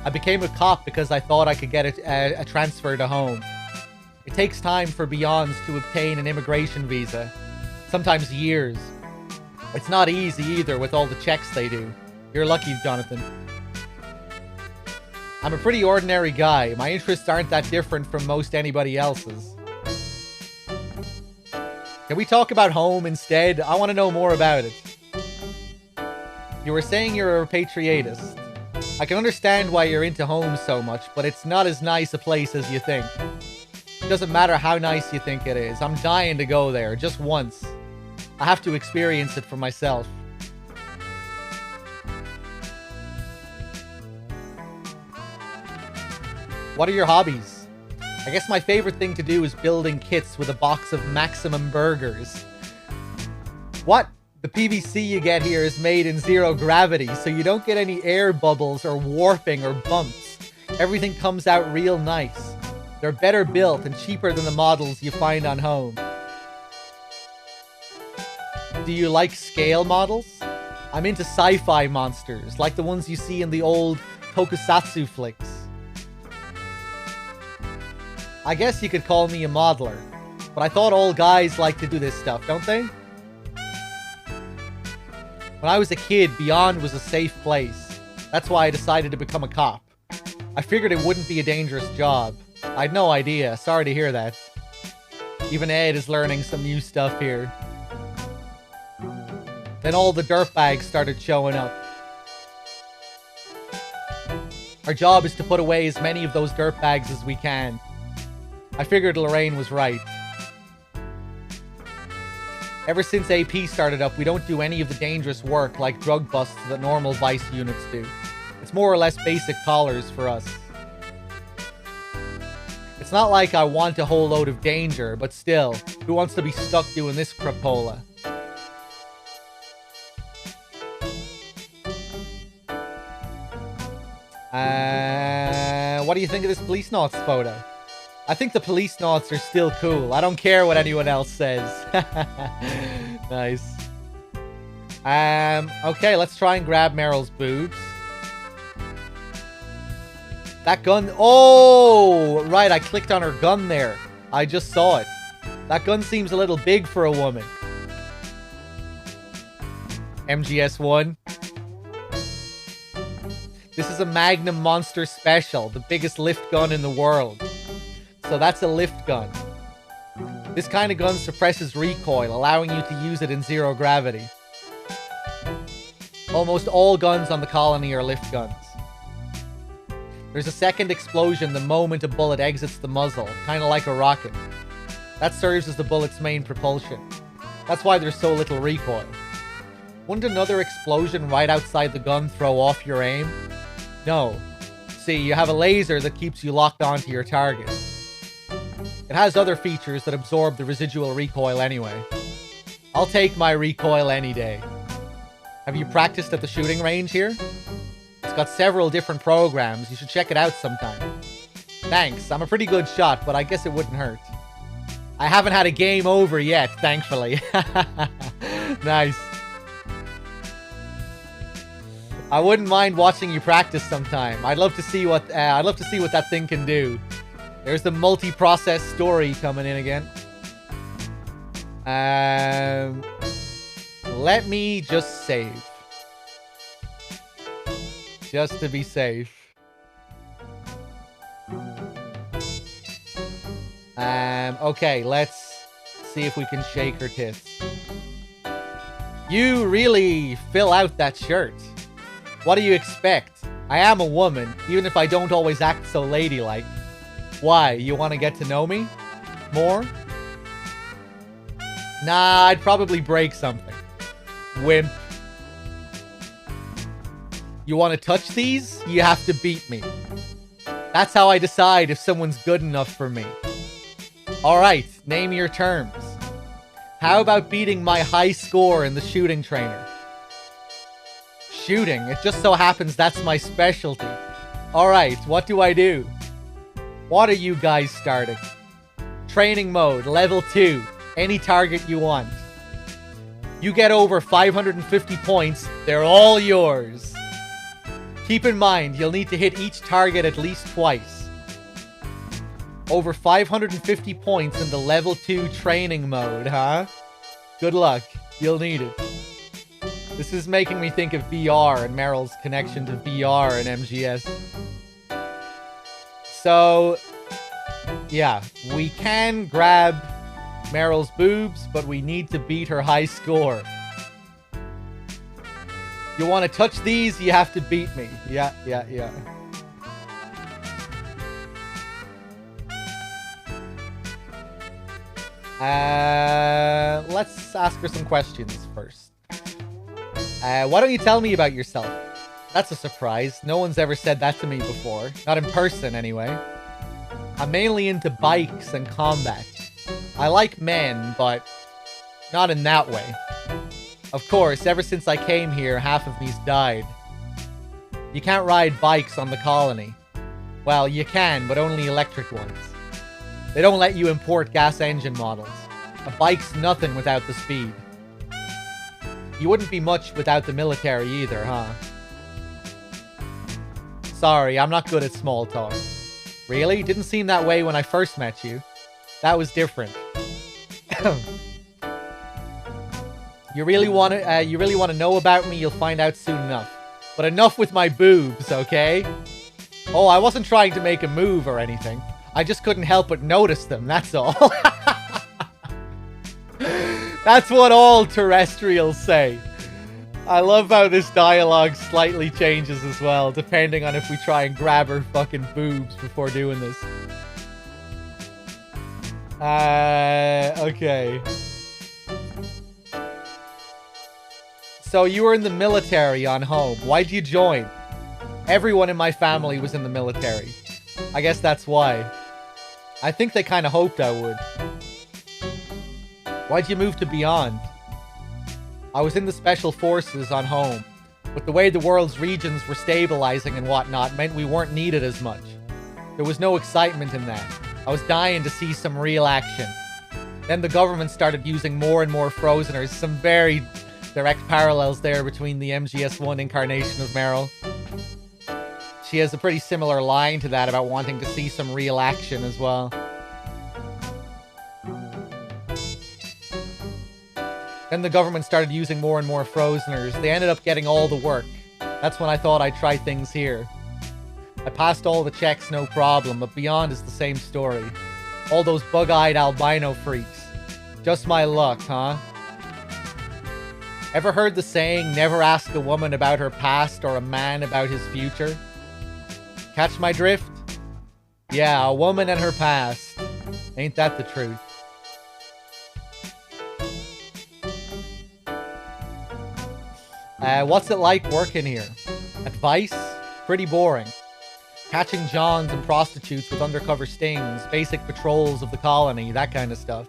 [SPEAKER 1] I became a cop because I thought I could get a transfer to home. It takes time for Beyonds to obtain an immigration visa. Sometimes years. It's not easy either with all the checks they do. You're lucky, Jonathan. I'm a pretty ordinary guy. My interests aren't that different from most anybody else's. Can we talk about home instead? I want to know more about it. You were saying you're a repatriatist. I can understand why you're into home so much, but it's not as nice a place as you think. It doesn't matter how nice you think it is. I'm dying to go there, just once. I have to experience it for myself. What are your hobbies? I guess my favorite thing to do is building kits with a box of Maximum burgers. What? The PVC you get here is made in zero gravity, so you don't get any air bubbles or warping or bumps. Everything comes out real nice. They're better built and cheaper than the models you find on home. Do you like scale models? I'm into sci-fi monsters, like the ones you see in the old tokusatsu flicks. I guess you could call me a modeler, but I thought all guys like to do this stuff, don't they? When I was a kid, Beyond was a safe place. That's why I decided to become a cop. I figured it wouldn't be a dangerous job. I had no idea. Sorry to hear that. Even Ed is learning some new stuff here. Then all the dirtbags started showing up. Our job is to put away as many of those dirtbags as we can. I figured Lorraine was right. Ever since AP started up, we don't do any of the dangerous work like drug busts that normal vice units do. It's more or less basic collars for us. It's not like I want a whole load of danger, but still, who wants to be stuck doing this crapola? What do you think of this Policenauts photo? I think the Policenauts are still cool. I don't care what anyone else says. Nice. Okay, let's try and grab Meryl's boobs. That gun... Oh! Right, I clicked on her gun there. I just saw it. That gun seems a little big for a woman. MGS1. This is a Magnum Monster Special, the biggest lift gun in the world. So that's a lift gun. This kind of gun suppresses recoil, allowing you to use it in zero gravity. Almost all guns on the colony are lift guns. There's a second explosion the moment a bullet exits the muzzle, kind of like a rocket. That serves as the bullet's main propulsion. That's why there's so little recoil. Wouldn't another explosion right outside the gun throw off your aim? No. See, you have a laser that keeps you locked onto your target. It has other features that absorb the residual recoil anyway. I'll take my recoil any day. Have you practiced at the shooting range here? It's got several different programs. You should check it out sometime. Thanks. I'm a pretty good shot, but I guess it wouldn't hurt. I haven't had a game over yet, thankfully. Nice. I wouldn't mind watching you practice sometime. I'd love to see what that thing can do. There's the multi-process story coming in again. Let me just save. Just to be safe. Okay, let's see if we can shake her tits. You really fill out that shirt. What do you expect? I am a woman, even if I don't always act so ladylike. Why? You want to get to know me? More? Nah, I'd probably break something. Wimp. You want to touch these? You have to beat me. That's how I decide if someone's good enough for me. Alright, name your terms. How about beating my high score in the shooting trainer? Shooting? It just so happens that's my specialty. Alright, what do I do? What are you guys starting? Training mode, level 2. Any target you want. You get over 550 points, they're all yours. Keep in mind, you'll need to hit each target at least twice. Over 550 points in the level 2 training mode, huh? Good luck. You'll need it. This is making me think of VR and Meryl's connection to VR and MGS. So, yeah, we can grab Meryl's boobs, but we need to beat her high score. You want to touch these, you have to beat me. Yeah. Let's ask her some questions first. Why don't you tell me about yourself? That's a surprise. No one's ever said that to me before. Not in person, anyway. I'm mainly into bikes and combat. I like men, but not in that way. Of course, ever since I came here, half of me's died. You can't ride bikes on the colony. Well, you can, but only electric ones. They don't let you import gas engine models. A bike's nothing without the speed. You wouldn't be much without the military either, huh? Sorry, I'm not good at small talk. Really? Didn't seem that way when I first met you. That was different. You really want to know about me? You'll find out soon enough. But enough with my boobs, okay? Oh, I wasn't trying to make a move or anything. I just couldn't help but notice them, that's all. That's what all terrestrials say. I love how this dialogue slightly changes as well, depending on if we try and grab her fucking boobs before doing this. Okay. So you were in the military on home. Why'd you join? Everyone in my family was in the military. I guess that's why. I think they kind of hoped I would. Why'd you move to Beyond? I was in the Special Forces on home, but the way the world's regions were stabilizing and whatnot meant we weren't needed as much. There was no excitement in that. I was dying to see some real action. Then the government started using more and more Frozeners, some very direct parallels there between the MGS1 incarnation of Meryl. She has a pretty similar line to that about wanting to see some real action as well. Then the government started using more and more Frozeners. They ended up getting all the work. That's when I thought I'd try things here. I passed all the checks, no problem, but Beyond is the same story. All those bug-eyed albino freaks. Just my luck, huh? Ever heard the saying, never ask a woman about her past or a man about his future? Catch my drift? Yeah, a woman and her past. Ain't that the truth? What's it like working here? Advice? Pretty boring. Catching Johns and prostitutes with undercover stings, basic patrols of the colony, that kind of stuff.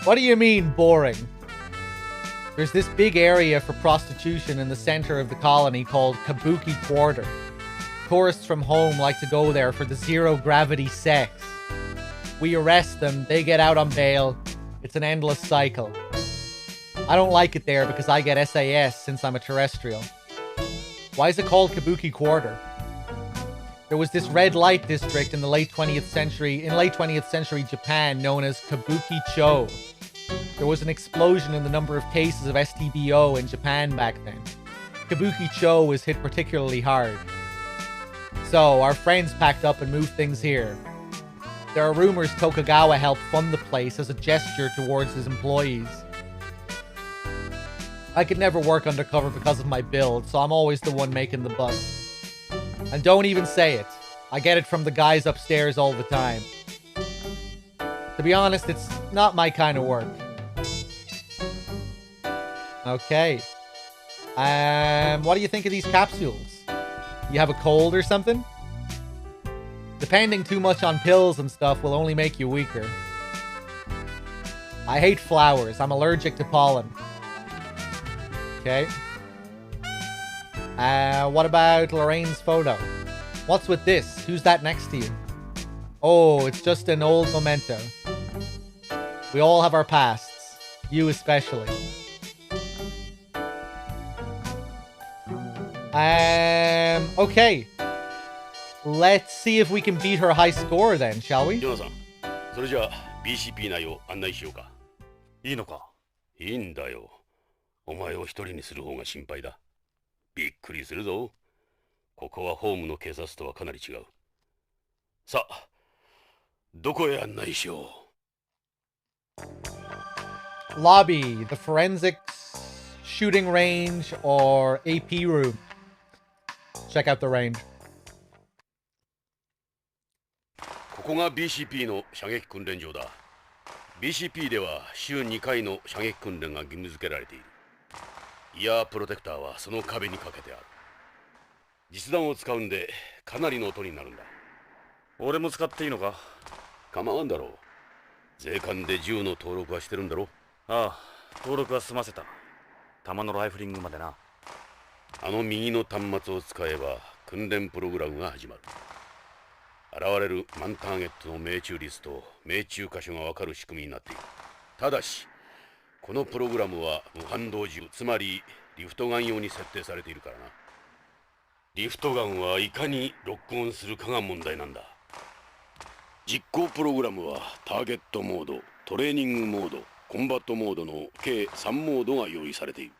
[SPEAKER 1] What do you mean, boring? There's this big area for prostitution in the center of the colony called Kabuki Quarter. Tourists from home like to go there for the zero-gravity sex. We arrest them, they get out on bail. It's an endless cycle. I don't like it there because I get SAS since I'm a terrestrial. Why is it called Kabuki Quarter? There was this red light district in the late 20th century Japan known as Kabuki-cho. There was an explosion in the number of cases of STBO in Japan back then. Kabuki-cho was hit particularly hard. So, our friends packed up and moved things here. There are rumors Tokugawa helped fund the place as a gesture towards his employees. I could never work undercover because of my build, so I'm always the one making the bus. And don't even say it. I get it from the guys upstairs all the time. To be honest, it's not my kind of work. Okay. What do you think of these capsules? You have a cold or something? Depending too much on pills and stuff will only make you weaker. I hate flowers. I'm allergic to pollen. Okay. What about Lorraine's photo? What's with this? Who's that next to you? Oh, it's just an old memento. We all have our pasts. You especially. Okay. Let's see if we can beat her high score then, shall we?
[SPEAKER 10] ジョナさん、それじゃあ BCP 内を案内しようか。
[SPEAKER 3] いいのか？
[SPEAKER 10] いいんだよ。お前を一人にする方が心配だ。びっくりするぞ。ここはホームの警察とはかなり違う。さあ、どこへ案内しよう。
[SPEAKER 1] Lobby, the forensics, shooting range, or AP room. Check out the range.
[SPEAKER 10] ここが BCP の射撃訓練場だ。BCP では週2回の射撃訓練が義務付けられている。イヤープロテクターはその壁にかけてある。実弾を使うんでかなりの音になるんだ。
[SPEAKER 3] 俺も使っていいのか？
[SPEAKER 10] 構わんだろう。税関で銃の登録はしてるんだろ？
[SPEAKER 3] ああ、登録は済ませた。弾のライフリングまでな。
[SPEAKER 10] あの右の端末を使えば訓練プログラムが始まる。現れるマンターゲットの命中率と命中箇所が分かる仕組みになっている。ただしこのプログラムは無反動銃、つまりリフトガン用に設定されているからな。リフトガンはいかにロックオンするかが問題なんだ。実行プログラムはターゲットモード、トレーニングモード、コンバットモードの計3モードが用意されている。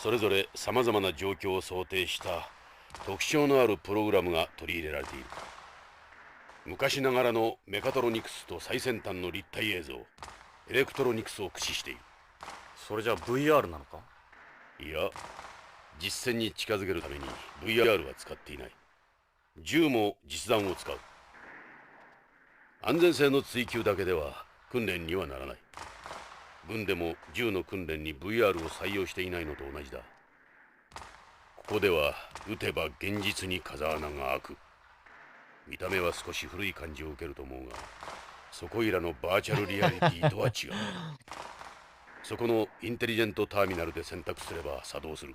[SPEAKER 10] それぞれさまざまな状況を想定した特徴のあるプログラムが取り入れられている。昔ながらのメカトロニクスと最先端の立体映像、エレクトロニクスを駆使している。
[SPEAKER 3] それじゃあ VR なのか？
[SPEAKER 10] いや、実戦に近づけるために VR は使っていない。銃も実弾を使う。安全性の追求だけでは訓練にはならない。軍でも銃の訓練に VR を採用していないのと同じだ。ここでは撃てば現実に風穴が開く。見た目は少し古い感じを受けると思うが、そこいらのバーチャルリアリティとは違う。そこのインテリジェントターミナルで選択すれば作動する。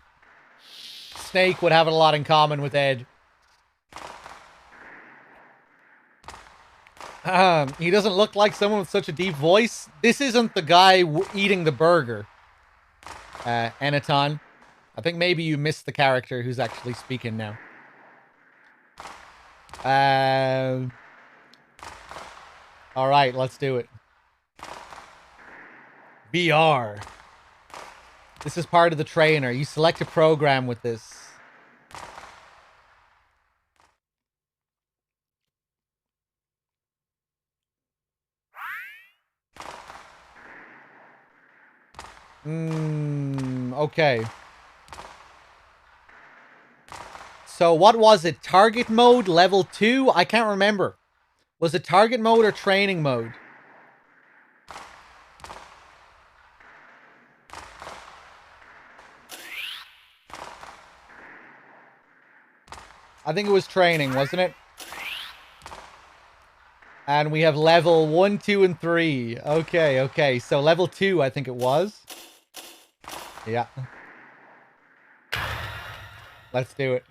[SPEAKER 1] Snake would have a lot in common with Ed. He doesn't look like someone with such a deep voice. This isn't the guy eating the burger. Anaton. I think maybe you missed the character who's actually speaking now. Alright, let's do it. VR. This is part of the trainer. You select a program with this. Okay. So what was it? Target mode, level 2? I can't remember. Was it target mode or training mode? I think it was training, wasn't it? And we have level 1, 2, and 3. Okay, okay. So level 2, I think it was. Yeah. Let's do it.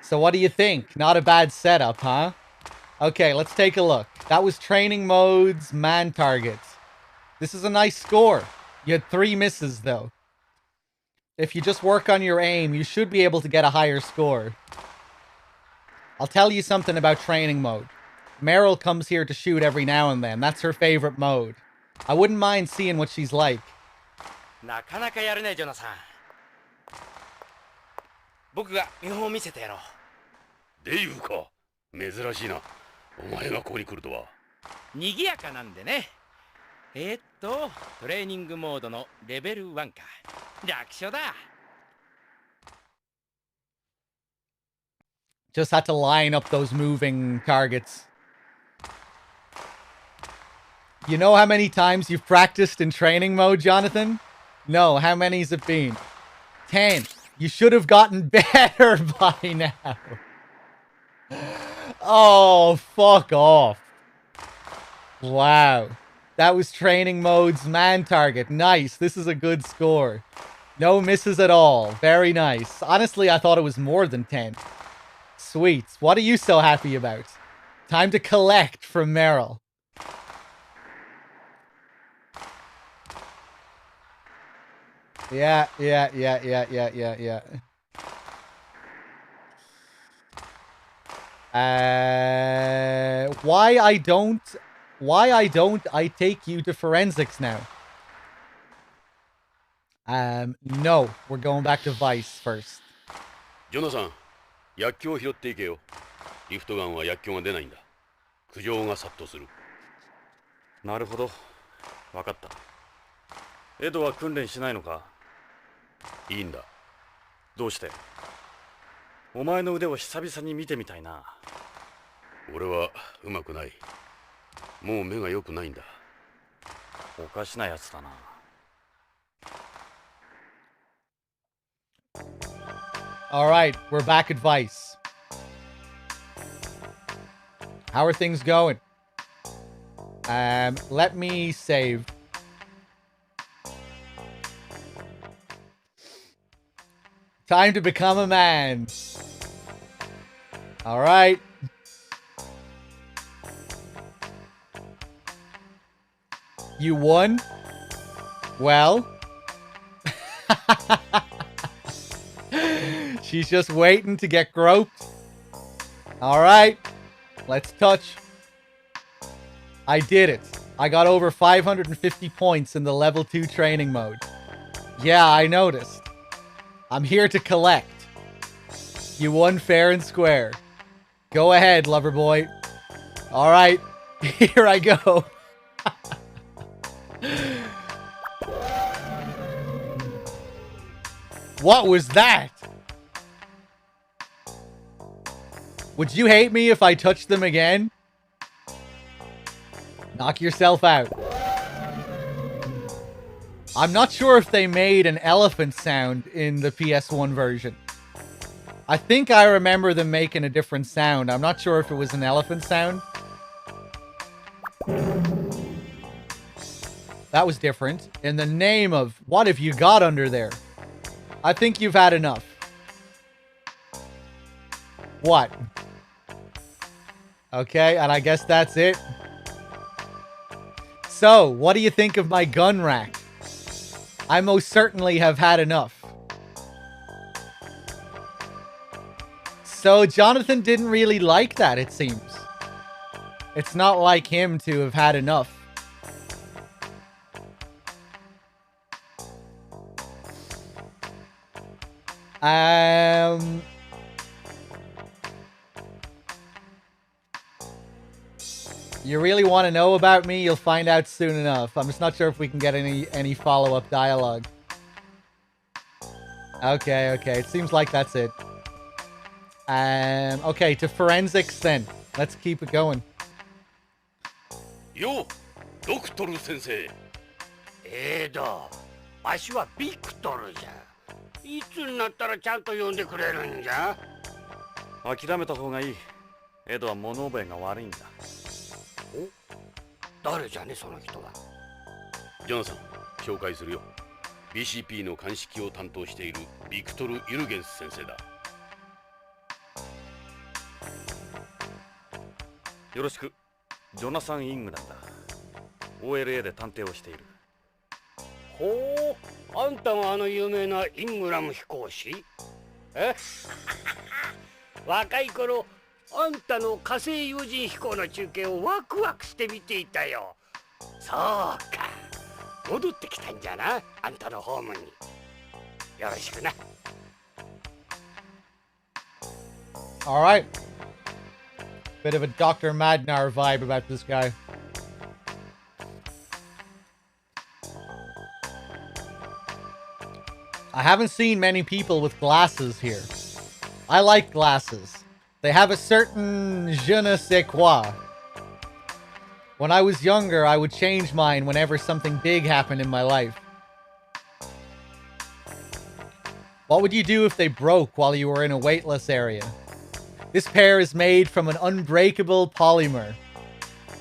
[SPEAKER 1] So what do you think? Not a bad setup, huh? Okay, let's take a look. That was training modes, man targets. This is a nice score. You had 3 misses, though. If you just work on your aim, you should be able to get a higher score. I'll tell you something about training mode. Meryl comes here to shoot every now and then. That's her favorite mode. I wouldn't mind seeing what she's like.
[SPEAKER 5] なかなかやるね、ジョナサン。僕が見本を見せてやろう。
[SPEAKER 10] デイブか。珍しいな。お前がここに来るとは。
[SPEAKER 5] 賑やかなんでね。トレーニングモードのレベル1か。楽勝だ。
[SPEAKER 1] Just had to line up those moving targets. You know how many times you've practiced in training mode, Jonathan? No, how many's it been? 10. You should have gotten better by now. Oh, fuck off. Wow. That was training mode's man target. Nice. This is a good score. No misses at all. Very nice. Honestly, I thought it was more than 10. Sweet. What are you so happy about? Time to collect from Meryl. Yeah. Why I don't I take you to forensics now? No. We're going back to Vice first.
[SPEAKER 10] ジョナサン、薬莢を拾っていけよ。リフトガンは薬莢が出ないんだ。苦情が殺到する。
[SPEAKER 3] なるほど。わかった。エドは訓練しないのか？
[SPEAKER 10] いいんだ。
[SPEAKER 3] どうして？お前の腕を久々に見てみたいな。
[SPEAKER 10] 俺はうまくない。もう目が良くないんだ。
[SPEAKER 3] おかしなやつだな。
[SPEAKER 1] Alright, we're back at Vice. How are things going? Let me save. Time to become a man. Alright. You won? Well. She's just waiting to get groped. Alright. Let's touch. I did it. I got over 550 points in the level 2 training mode. Yeah, I noticed. I'm here to collect. You won fair and square. Go ahead, lover boy. Alright. Here I go. What was that? Would you hate me if I touched them again? Knock yourself out. I'm not sure if they made an elephant sound in the PS1 version. I think I remember them making a different sound. I'm not sure if it was an elephant sound. That was different. In the name of... What have you got under there? I think you've had enough. What? Okay, and I guess that's it. So, what do you think of my gun rack? I most certainly have had enough. So, Jonathan didn't really like that, it seems. It's not like him to have had enough. You really want to know about me? You'll find out soon enough. I'm just not sure if we can get any follow-up dialogue. Okay, okay. It seems like that's it. Okay, to forensics then. Let's keep it going.
[SPEAKER 10] よう、ドクトル先生。
[SPEAKER 12] わしはビクトルじゃ。いつになったらちゃんと呼んでくれるんじゃ。
[SPEAKER 3] 諦めた方がいい。エドは物覚えが悪いんだ。
[SPEAKER 12] お、誰じゃねその人は。
[SPEAKER 10] ジョナサン、紹介するよ。BCP の鑑識を担当しているビクトル・ユルゲンス先生だ。
[SPEAKER 3] よろしく。ジョナサン・イングランだ。OLA で探偵をしている。
[SPEAKER 12] ほう、あんたがあの有名なイングラム飛行士？若い頃、あんたの火星有人飛行の中継をワクワクして見ていたよ。そうか、戻ってきたんじゃな、あんたのホームに。よろしくな。
[SPEAKER 1] Alright. Bit of a Dr. Madnar vibe about this guy. I haven't seen many people with glasses here. I like glasses. They have a certain je ne sais quoi. When I was younger, I would change mine whenever something big happened in my life. What would you do if they broke while you were in a weightless area? This pair is made from an unbreakable polymer.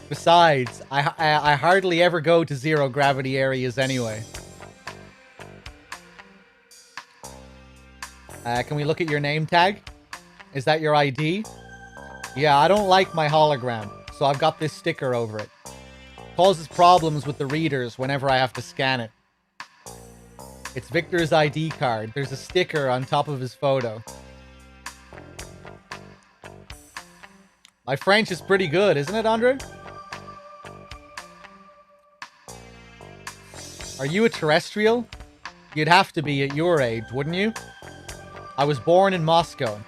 [SPEAKER 1] Besides, I hardly ever go to zero gravity areas anyway. Can we look at your name tag? Is that your ID? Yeah, I don't like my hologram, so I've got this sticker over it. Causes problems with the readers whenever I have to scan it. It's Victor's ID card. There's a sticker on top of his photo. My French is pretty good, isn't it, Andre? Are you a terrestrial? You'd have to be at your age, wouldn't you? I was born in Moscow,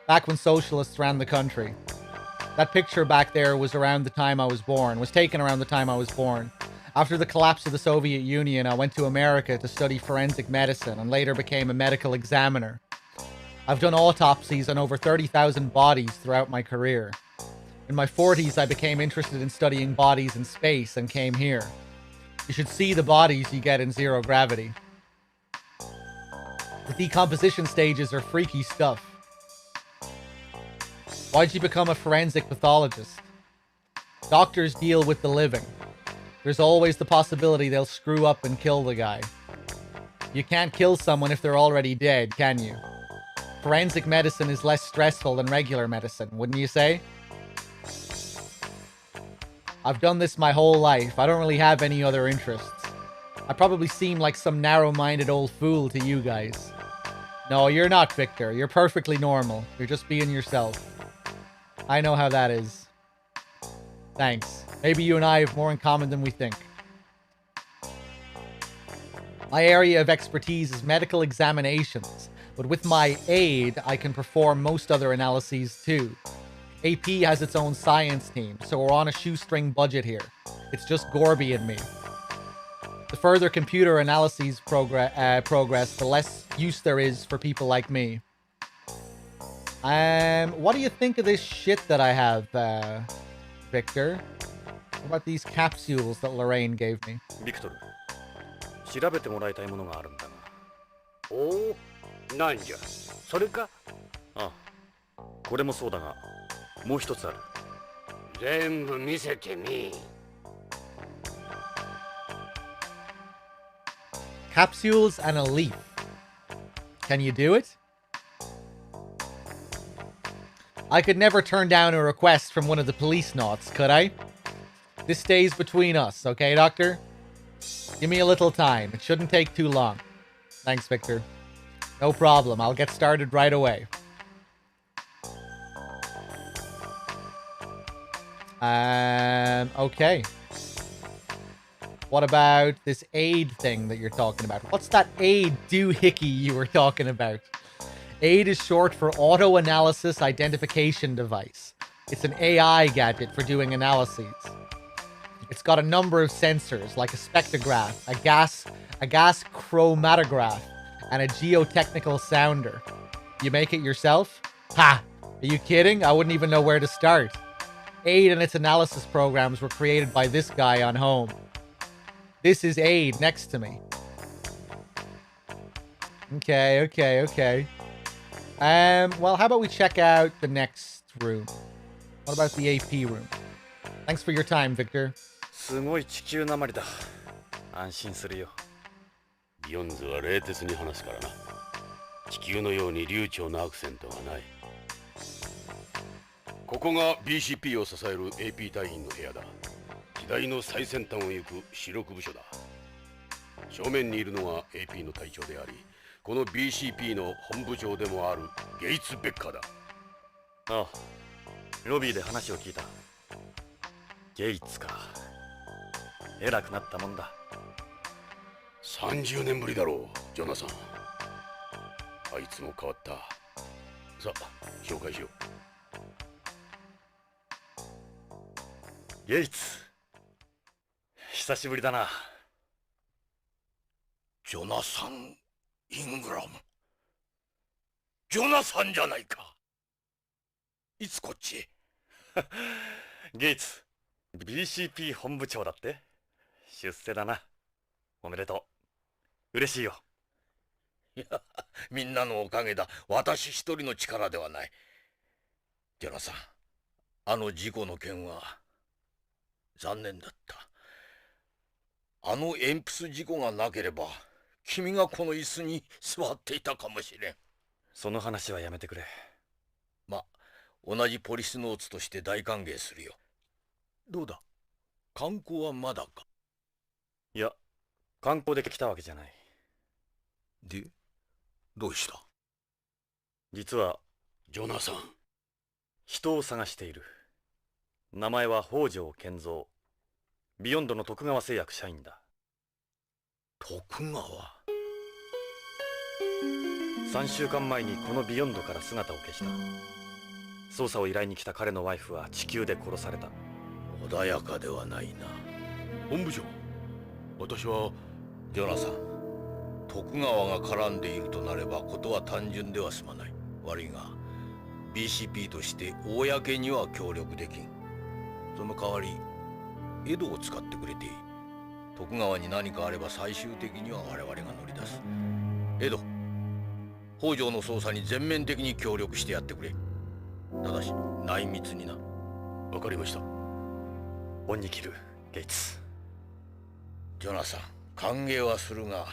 [SPEAKER 1] back when socialists ran the country. That picture back there was around the time I was born, was taken around the time I was born. After the collapse of the Soviet Union, I went to America to study forensic medicine and later became a medical examiner. I've done autopsies on over 30,000 bodies throughout my career. In my 40s, I became interested in studying bodies in space and came here. You should see the bodies you get in zero gravity. The decomposition stages are freaky stuff. Why'd you become a forensic pathologist? Doctors deal with the living. There's always the possibility they'll screw up and kill the guy. You can't kill someone if they're already dead, can you? Forensic medicine is less stressful than regular medicine, wouldn't you say? I've done this my whole life. I don't really have any other interests. I probably seem like some narrow-minded old fool to you guys. No, you're not, Victor. You're perfectly normal. You're just being yourself. I know how that is. Thanks. Maybe you and I have more in common than we think. My area of expertise is medical examinations, but with my aid, I can perform most other analyses too. AP has its own science team, so we're on a shoestring budget here. It's just Gorby and me. The further computer analyses progress, the less use there is for people like me. What do you think of this shit that I have, Victor? What about these capsules that Lorraine gave me?
[SPEAKER 3] Victor, 調べてもらいたいものがあるんだが。
[SPEAKER 12] おお、なんじゃ。それか？
[SPEAKER 3] ああ、これもそうだが、もう一つある。
[SPEAKER 12] 全部見せてみ。
[SPEAKER 1] Capsules and a leaf. Can you do it? I could never turn down a request from one of the Policenauts, could I? This stays between us, okay, Doctor? Give me a little time. It shouldn't take too long. Thanks, Victor. No problem. I'll get started right away. Okay. What about this aid thing that you're talking about? What's that aid doohickey you were talking about? AID is short for Auto Analysis Identification Device. It's an AI gadget for doing analyses. It's got a number of sensors, like a spectrograph, a gas chromatograph, and a geotechnical sounder. You make it yourself? Ha! Are you kidding? I wouldn't even know where to start. AID and its analysis programs were created by this guy on home. This is AID next to me. Okay. Well, how about we check out the next room? What about the AP room? Thanks for your time, Victor.
[SPEAKER 3] すごい地球なまりだ。安心するよ。
[SPEAKER 10] ビヨンズは冷徹に話すからな。地球のように流暢なアクセントがない。ここが BCP を支える AP 隊員の部屋だ。時代の最先端を行く主力部署だ。正面にいるのが AP の隊長であり、この BCP の本部長でもあるゲイツ・ベッカーだ。
[SPEAKER 3] ああ、ロビーで話を聞いた。ゲイツか。偉くなったもんだ。
[SPEAKER 10] 30年ぶりだろう、ジョナサン。あいつも変わった。さあ、紹介しよう。
[SPEAKER 3] ゲイツ、久しぶりだな。
[SPEAKER 10] ジョナサン・イングラム。ジョナサンじゃないか。いつこっちへ？
[SPEAKER 3] ゲイツ、BCP 本部長だって？出世だな。おめでとう。嬉しいよ。
[SPEAKER 10] いや、みんなのおかげだ。私一人の力ではない。ジョナサン、あの事故の件は残念だった。あの鉛筆事故がなければ君がこの椅子に座っていたかもしれん。
[SPEAKER 3] その話はやめてくれ。
[SPEAKER 10] ま、同じポリスノーツとして大歓迎するよ。どうだ、観光はまだか？
[SPEAKER 3] いや、観光で来たわけじゃない。
[SPEAKER 10] で、どうした？
[SPEAKER 3] 実は
[SPEAKER 10] ジョナサン、
[SPEAKER 3] 人を探している。名前は北条健三。ビヨンドの徳川製薬社員だ。
[SPEAKER 10] 徳川
[SPEAKER 3] ？3週間前にこのビヨンドから姿を消した。捜査を依頼に来た彼のワイフは地球で殺された。
[SPEAKER 10] 穏やかではないな。本部長、私はジョナサン、徳川が絡んでいるとなればことは単純では済まない。悪いが BCP として公には協力できん。その代わり江戸を使ってくれていい。徳川に何かあれば最終的には我々が乗り出す。江戸、北条の捜査に全面的に協力してやってくれ。ただし内密にな。わかりました。
[SPEAKER 3] 恩に着る、ゲイツ。
[SPEAKER 10] ジョナサン、歓迎はするが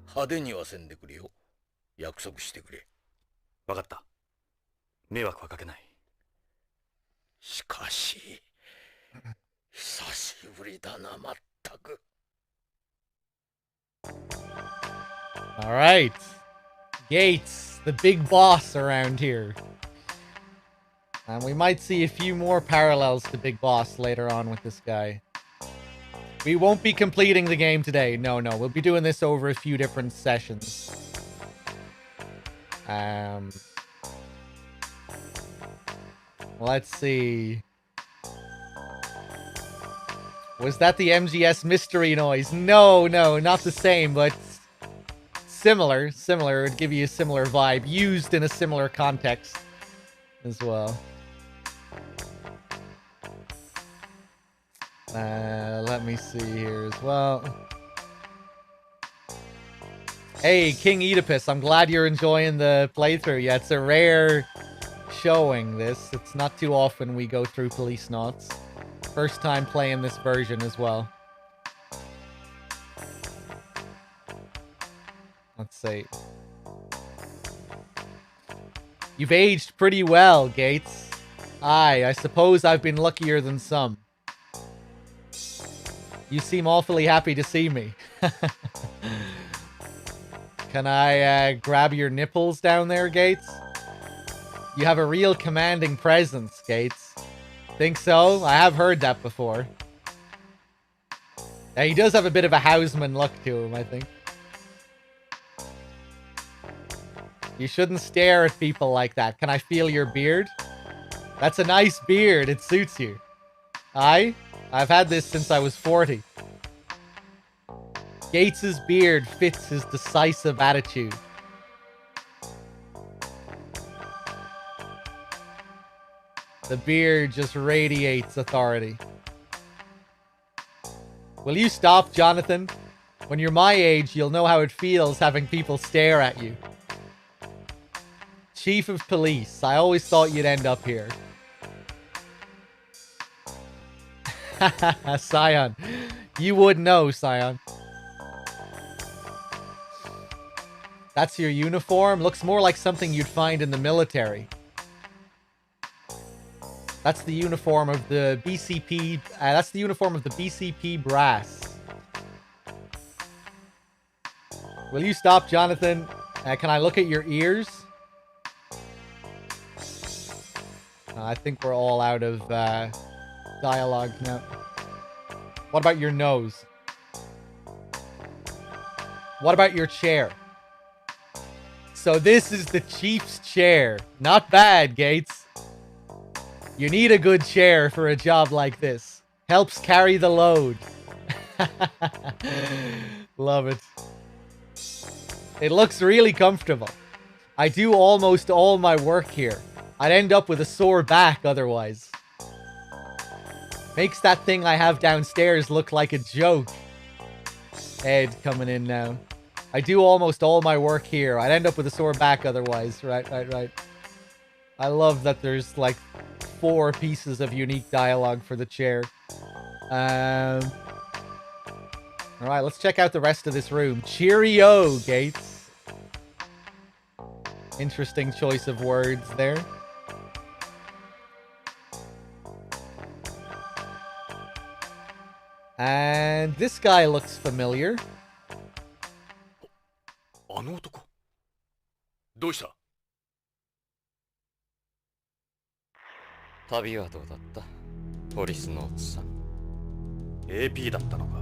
[SPEAKER 10] 派手にはせんでくれよ。約束してくれ。
[SPEAKER 3] わかった。迷惑はかけない。
[SPEAKER 10] しかし久しぶりだな、まったく。
[SPEAKER 1] Alright. Gates, the big boss around here. And we might see a few more parallels to Big Boss later on with this guy. We won't be completing the game today. No. We'll be doing this over a few different sessions. Let's see. Was that the MGS mystery noise? No, not the same, but similar. Similar. It would give you a similar vibe. Used in a similar context as well. Let me see here as well. Hey, King Oedipus, I'm glad you're enjoying the playthrough. Yeah, it's a rare showing, this. It's not too often we go through Policenauts. First time playing this version as well. Let's see. You've aged pretty well, Gates. Aye, I suppose I've been luckier than some. You seem awfully happy to see me. Can I grab your nipples down there, Gates? You have a real commanding presence, Gates. Think so? I have heard that before. Yeah, he does have a bit of a houseman look to him, I think. You shouldn't stare at people like that. Can I feel your beard? That's a nice beard. It suits you. Aye? I've had this since I was 40. Gates's beard fits his decisive attitude. The beard just radiates authority. Will you stop, Jonathan? When you're my age, you'll know how it feels having people stare at you. Chief of Police. I always thought you'd end up here. Scion. You would know, Scion. That's your uniform? Looks more like something you'd find in the military. That's the uniform of the BCP. That's the uniform of the BCP brass. Will you stop, Jonathan? Can I look at your ears? I think we're all out of dialogue now. What about your nose? What about your chair? So this is the chief's chair. Not bad, Gates. You need a good chair for a job like this. Helps carry the load. Love it. It looks really comfortable. I do almost all my work here. I'd end up with a sore back otherwise. Makes that thing I have downstairs look like a joke. Ed coming in now. I do almost all my work here. I'd end up with a sore back otherwise. Right. I love that there's like 4 pieces of unique dialogue for the chair. Alright, let's check out the rest of this room. Cheerio, Gates. Interesting choice of words there. And this guy looks familiar.
[SPEAKER 10] あの男どうした？
[SPEAKER 8] 旅はどうだった？ポリスノーツさん。
[SPEAKER 10] AP だったのか。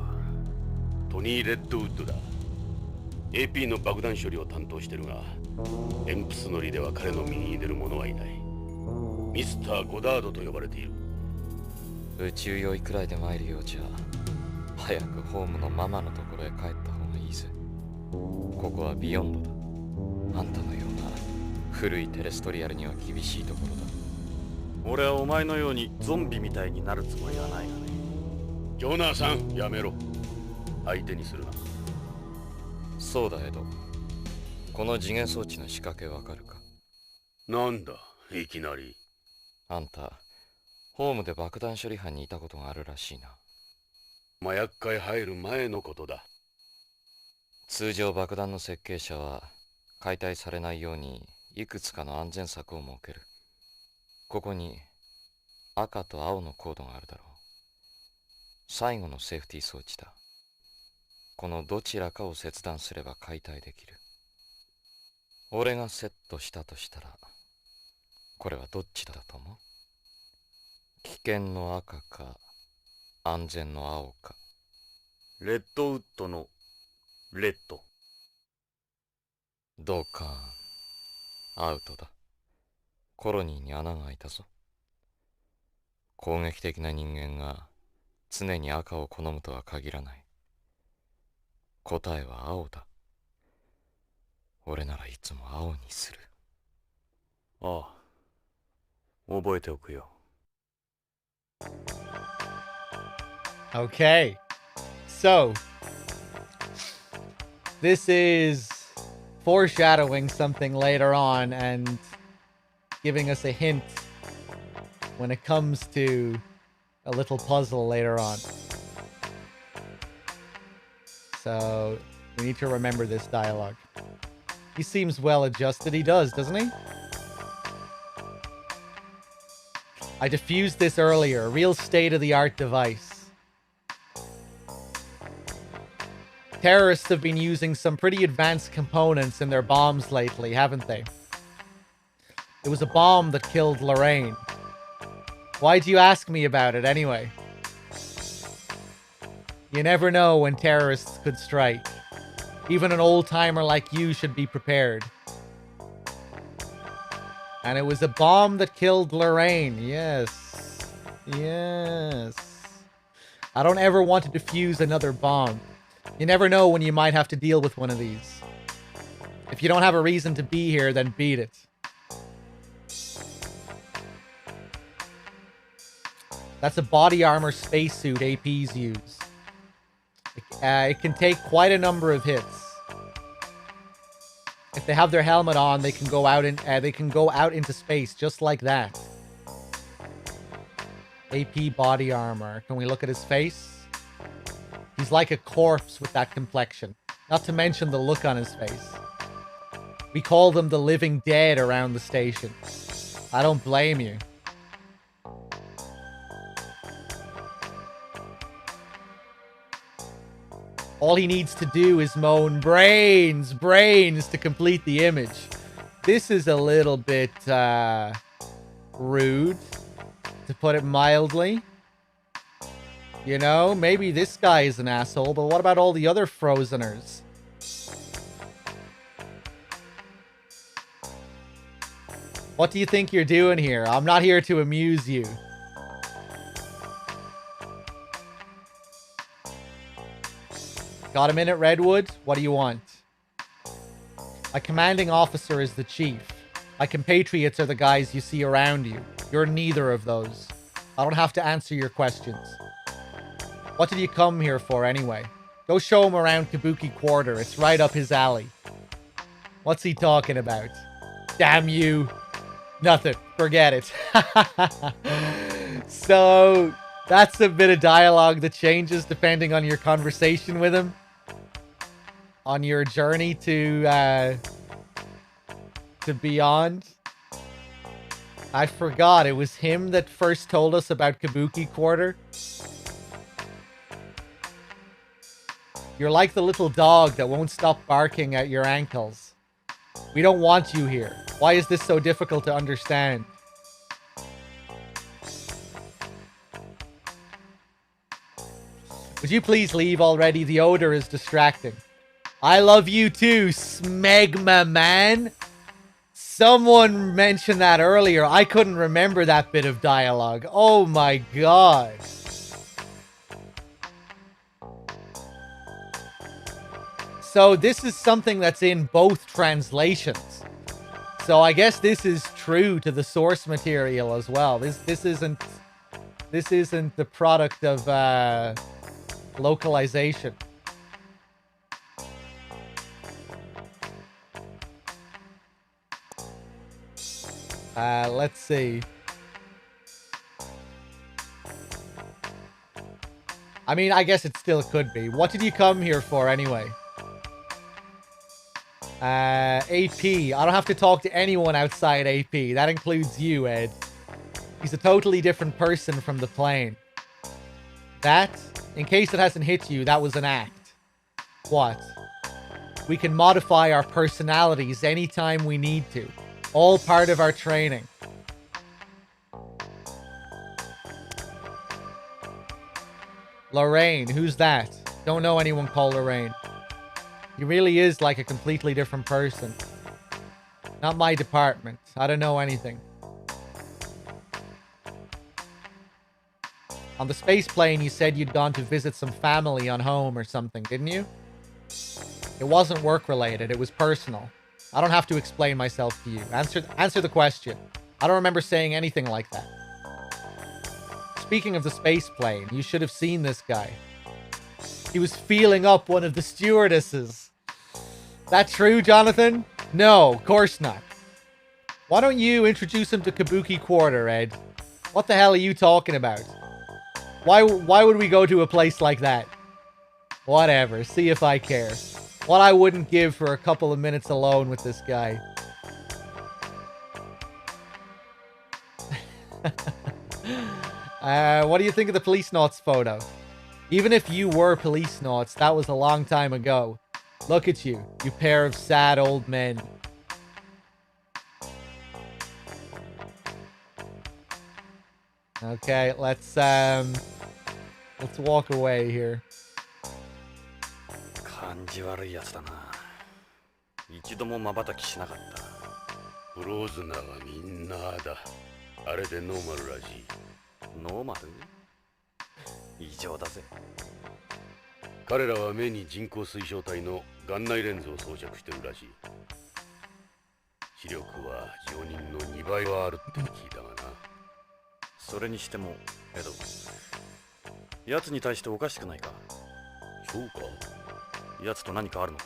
[SPEAKER 10] トニー・レッドウッドだ。AP の爆弾処理を担当してるが、エンプス乗りでは彼の右に出る者はいない。ミスター・ゴダードと呼ばれている。
[SPEAKER 8] 宇宙酔いくらいで参るようじゃ、早くホームのママのところへ帰った方がいいぜ。ここはビヨンドだ。あんたのような古いテレストリアルには厳しいところだ。
[SPEAKER 3] 俺はお前のようにゾンビみたいになるつもりはないがね。
[SPEAKER 10] ジョナーさん、やめろ。相手にするな。
[SPEAKER 8] そうだ、エド。この次元装置の仕掛けわかるか？
[SPEAKER 10] なんだ、いきなり。
[SPEAKER 8] あんた、ホームで爆弾処理班にいたことがあるらしいな。
[SPEAKER 10] 麻薬界入る前のことだ。
[SPEAKER 8] 通常爆弾の設計者は解体されないようにいくつかの安全策を設ける。ここに赤と青のコードがあるだろう。最後のセーフティー装置だ。このどちらかを切断すれば解体できる。俺がセットしたとしたら、これはどっちだと思う？危険の赤か安全の青か。
[SPEAKER 3] レッドウッドのレッド。
[SPEAKER 8] ドカーン。アウトだ。コロニーに穴が開いたぞ。攻撃的な人間が常に赤を好むとは限らない。答えは青だ。俺ならいつも青にする。
[SPEAKER 3] ああ、覚えておくよ。
[SPEAKER 1] Okay. So, this is foreshadowing something later on and giving us a hint when it comes to a little puzzle later on. So, we need to remember this dialogue. He seems well adjusted. He does, doesn't he? I diffused this earlier. Real state-of-the-art device. Terrorists have been using some pretty advanced components in their bombs lately, haven't they? It was a bomb that killed Lorraine. Why'd you ask me about it anyway? You never know when terrorists could strike. Even an old-timer like you should be prepared. And it was a bomb that killed Lorraine. Yes. Yes. I don't ever want to defuse another bomb. You never know when you might have to deal with one of these. If you don't have a reason to be here, then beat it. That's a body armor spacesuit APs use. It can take quite a number of hits. If they have their helmet on, they can go out into space just like that. AP body armor. Can we look at his face? He's like a corpse with that complexion. Not to mention the look on his face. We call them the living dead around the station. I don't blame you. All he needs to do is moan brains, brains to complete the image. This is a little bit rude, to put it mildly. You know, maybe this guy is an asshole, but what about all the other Frozeners? What do you think you're doing here? I'm not here to amuse you. Got a minute, Redwood? What do you want? My commanding officer is the chief. My compatriots are the guys you see around you. You're neither of those. I don't have to answer your questions. What did you come here for anyway? Go show him around Kabuki Quarter. It's right up his alley. What's he talking about? Damn you. Nothing. Forget it. So, that's a bit of dialogue that changes depending on your conversation with him. On your journey to Beyond. I forgot. It was him that first told us about Kabuki Quarter. You're like the little dog that won't stop barking at your ankles. We don't want you here. Why is this so difficult to understand? Would you please leave already? The odor is distracting. I love you too, Smegma man. Someone mentioned that earlier. I couldn't remember that bit of dialogue. Oh my god. So this is something that's in both translations. So I guess this is true to the source material as well. This isn't the product of localization. Let's see. I mean, I guess it still could be. What did you come here for anyway? AP. I don't have to talk to anyone outside AP. That includes you, Ed. He's a totally different person from the plane. That, in case it hasn't hit you, that was an act. What? We can modify our personalities anytime we need to. All part of our training. Lorraine, who's that? Don't know anyone called Lorraine. He really is like a completely different person. Not my department. I don't know anything. On the space plane, you said you'd gone to visit some family on home or something, didn't you? It wasn't work-related. It was personal. I don't have to explain myself to you. Answer the question. I don't remember saying anything like that. Speaking of the space plane, you should have seen this guy. He was feeling up one of the stewardesses. That true, Jonathan? No, of course not. Why don't you introduce him to Kabuki Quarter, Ed? What the hell are you talking about? Why would we go to a place like that? Whatever, see if I care. What I wouldn't give for a couple of minutes alone with this guy. What do you think of the Policenauts photo? Even if you were Policenauts, that was a long time ago. Look at you, you pair of sad old men. Okay, let's walk away here.
[SPEAKER 9] 感じ悪いやつだな。一度も瞬きしなかった。
[SPEAKER 10] フローズナーはみんなだ。あれでノーマルらしい。
[SPEAKER 9] ノーマル？異常だぜ。
[SPEAKER 10] 彼らは目に人工水晶体の眼内レンズを装着してるらしい。視力は常人の2倍はあるって聞いたがな。
[SPEAKER 9] それにしても
[SPEAKER 3] エド、奴に対しておかしくないか？
[SPEAKER 10] そうか。
[SPEAKER 3] 奴と何かあるのか？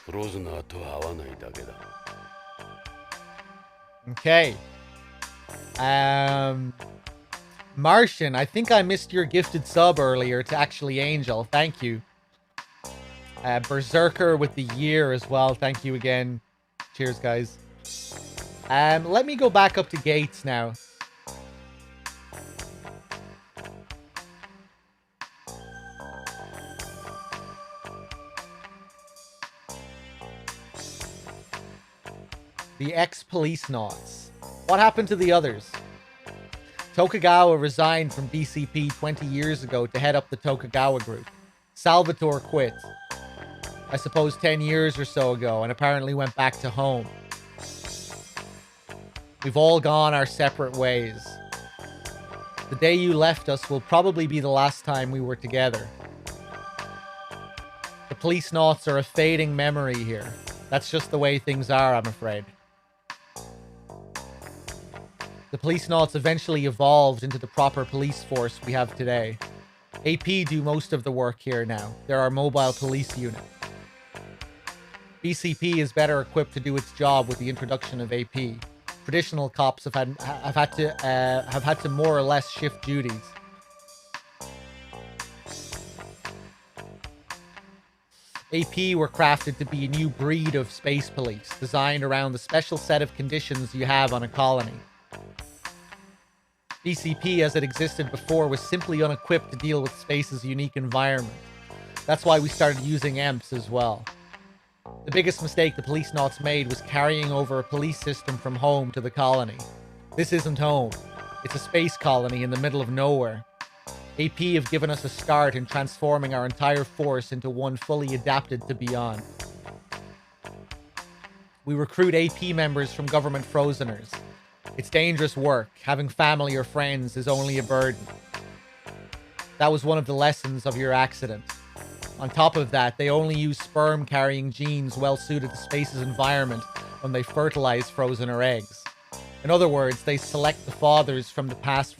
[SPEAKER 10] フロズナーとは合わないだけだ。
[SPEAKER 1] Okay. Martian, I think I missed your gifted sub earlier to actually Angel. Thank you. Berserker with the year as well. Thank you again. Cheers, guys. Let me go back up to Gates now. The ex-Policenauts. What happened to the others? Tokugawa resigned from BCP 20 years ago to head up the Tokugawa group. Salvatore quit, I suppose 10 years or so ago, and apparently went back to home. We've all gone our separate ways. The day you left us will probably be the last time we were together. The Policenauts are a fading memory here. That's just the way things are, I'm afraid. The Policenauts eventually evolved into the proper police force we have today. AP do most of the work here now. They're our mobile police unit. BCP is better equipped to do its job with the introduction of AP. Traditional cops have had to more or less shift duties. AP were crafted to be a new breed of space police, designed around the special set of conditions you have on a colony. BCP, as it existed before, was simply unequipped to deal with space's unique environment. That's why we started using EMPs as well. The biggest mistake the Policenauts made was carrying over a police system from home to the colony. This isn't home. It's a space colony in the middle of nowhere. AP have given us a start in transforming our entire force into one fully adapted to beyond. We recruit AP members from government frozeners. It's dangerous work. Having family or friends is only a burden. That was one of the lessons of your accident. On top of that, they only use sperm-carrying genes well-suited to space's environment when they fertilize frozener eggs. In other words, they select the fathers from the past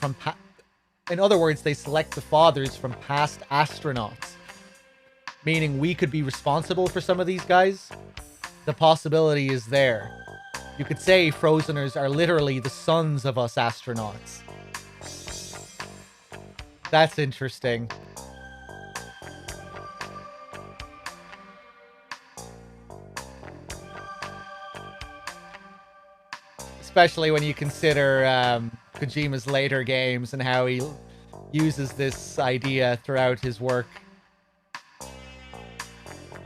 [SPEAKER 1] astronauts. Meaning we could be responsible for some of these guys? The possibility is there. You could say frozeners are literally the sons of us astronauts. That's interesting. Especially when you consider Kojima's later games and how he uses this idea throughout his work.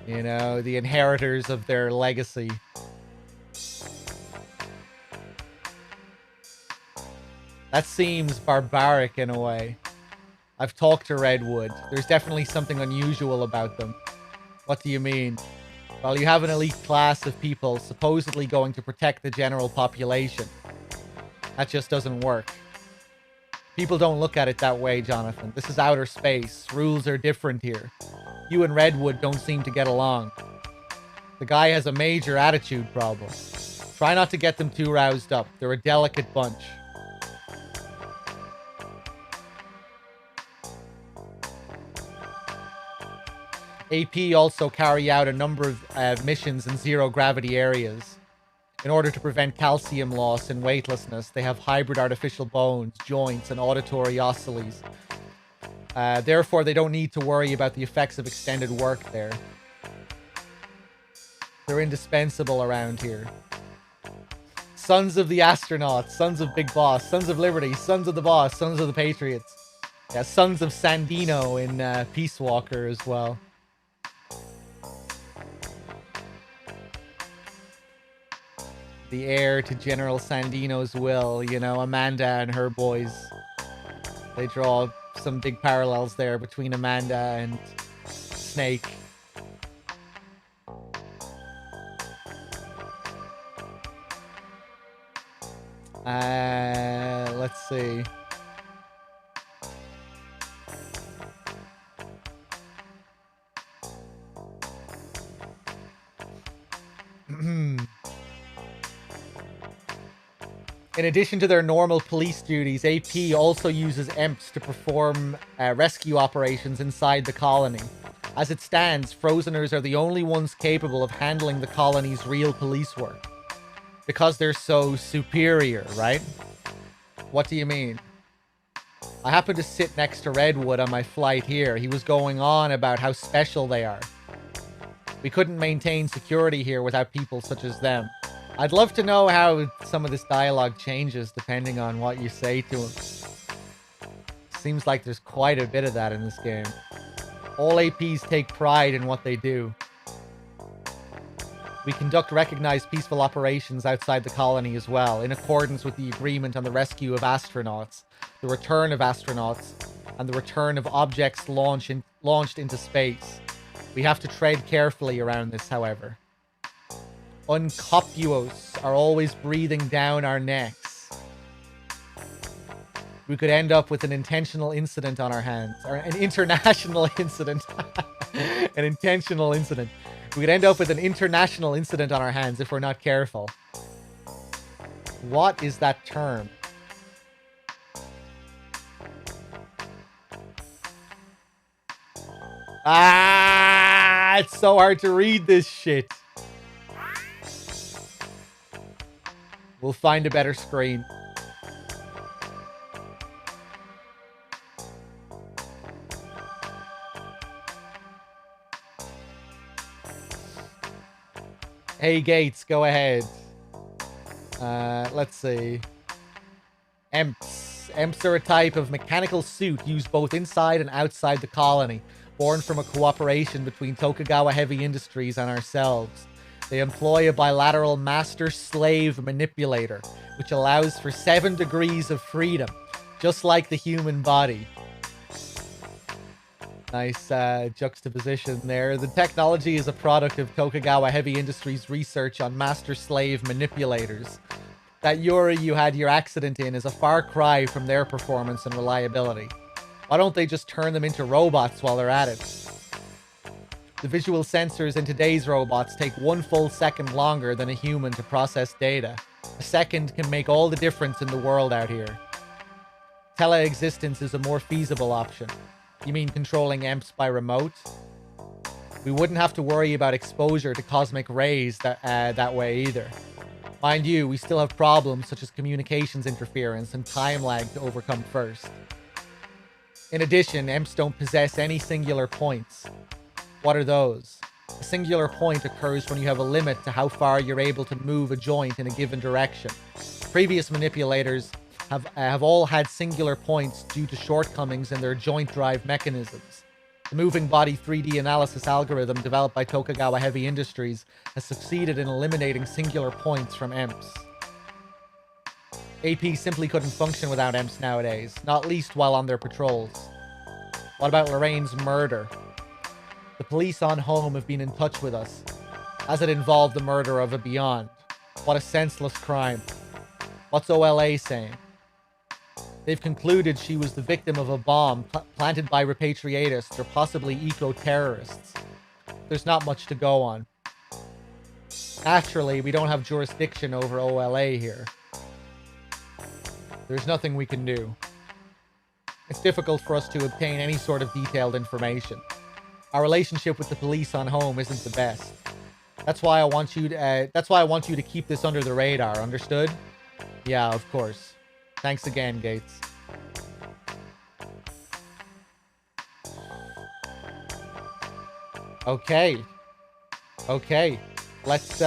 [SPEAKER 1] You know, the inheritors of their legacy. That seems barbaric in a way. I've talked to Redwood. There's definitely something unusual about them. What do you mean? Well, you have an elite class of people supposedly going to protect the general population. That just doesn't work. People don't look at it that way, Jonathan. This is outer space. Rules are different here. You and Redwood don't seem to get along. The guy has a major attitude problem. Try not to get them too roused up. They're a delicate bunch. AP also carry out a number of missions in zero-gravity areas. In order to prevent calcium loss and weightlessness, they have hybrid artificial bones, joints, and auditory oscilles. Therefore, they don't need to worry about the effects of extended work there. They're indispensable around here. Sons of the astronauts, sons of Big Boss, sons of Liberty, sons of the Boss, sons of the Patriots. Yeah, sons of Sandino in Peace Walker as well. The heir to General Sandino's will, you know, Amanda and her boys. They draw some big parallels there between Amanda and Snake. Let's see. In addition to their normal police duties, AP also uses EMPs to perform rescue operations inside the colony. As it stands, Frozeners are the only ones capable of handling the colony's real police work. Because they're so superior, right? What do you mean? I happened to sit next to Redwood on my flight here. He was going on about how special they are. We couldn't maintain security here without people such as them. I'd love to know how some of this dialogue changes depending on what you say to him. Seems like there's quite a bit of that in this game. All APs take pride in what they do. We conduct recognized peaceful operations outside the colony as well, in accordance with the agreement on the rescue of astronauts, the return of astronauts, and the return of objects launched into space. We have to tread carefully around this, however. Uncopuos are always breathing down our necks. We could end up with an intentional incident on our hands. Or an international incident. An intentional incident. We could end up with an international incident on our hands if we're not careful. What is that term? Ah, it's so hard to read this shit. We'll find a better screen. Hey, Gates, go ahead. Let's see. EMPs. EMPs are a type of mechanical suit used both inside and outside the colony, born from a cooperation between Tokugawa Heavy Industries and ourselves. They employ a bilateral master-slave manipulator, which allows for 7 degrees of freedom, just like the human body. Nice juxtaposition there. The technology is a product of Tokugawa Heavy Industries' research on master-slave manipulators. That Yuri you had your accident in is a far cry from their performance and reliability. Why don't they just turn them into robots while they're at it? The visual sensors in today's robots take 1 full second longer than a human to process data. A second can make all the difference in the world out here. Teleexistence is a more feasible option. You mean controlling EMPs by remote? We wouldn't have to worry about exposure to cosmic rays that way either. Mind you, we still have problems such as communications interference and time lag to overcome first. In addition, EMPs don't possess any singular points. What are those? A singular point occurs when you have a limit to how far you're able to move a joint in a given direction. Previous manipulators have all had singular points due to shortcomings in their joint drive mechanisms. The moving body 3D analysis algorithm developed by Tokugawa Heavy Industries has succeeded in eliminating singular points from EMPs. AP simply couldn't function without EMPs nowadays, not least while on their patrols. What about Lorraine's murder? The police on home have been in touch with us, as it involved the murder of a Beyond. What a senseless crime. What's OLA saying? They've concluded she was the victim of a bomb planted by repatriatists or possibly eco-terrorists. There's not much to go on. Naturally, we don't have jurisdiction over OLA here. There's nothing we can do. It's difficult for us to obtain any sort of detailed information. Our relationship with the police on home isn't the best. That's why I want you to keep this under the radar, understood? Yeah, of course. Thanks again, Gates. Okay. Okay. Let's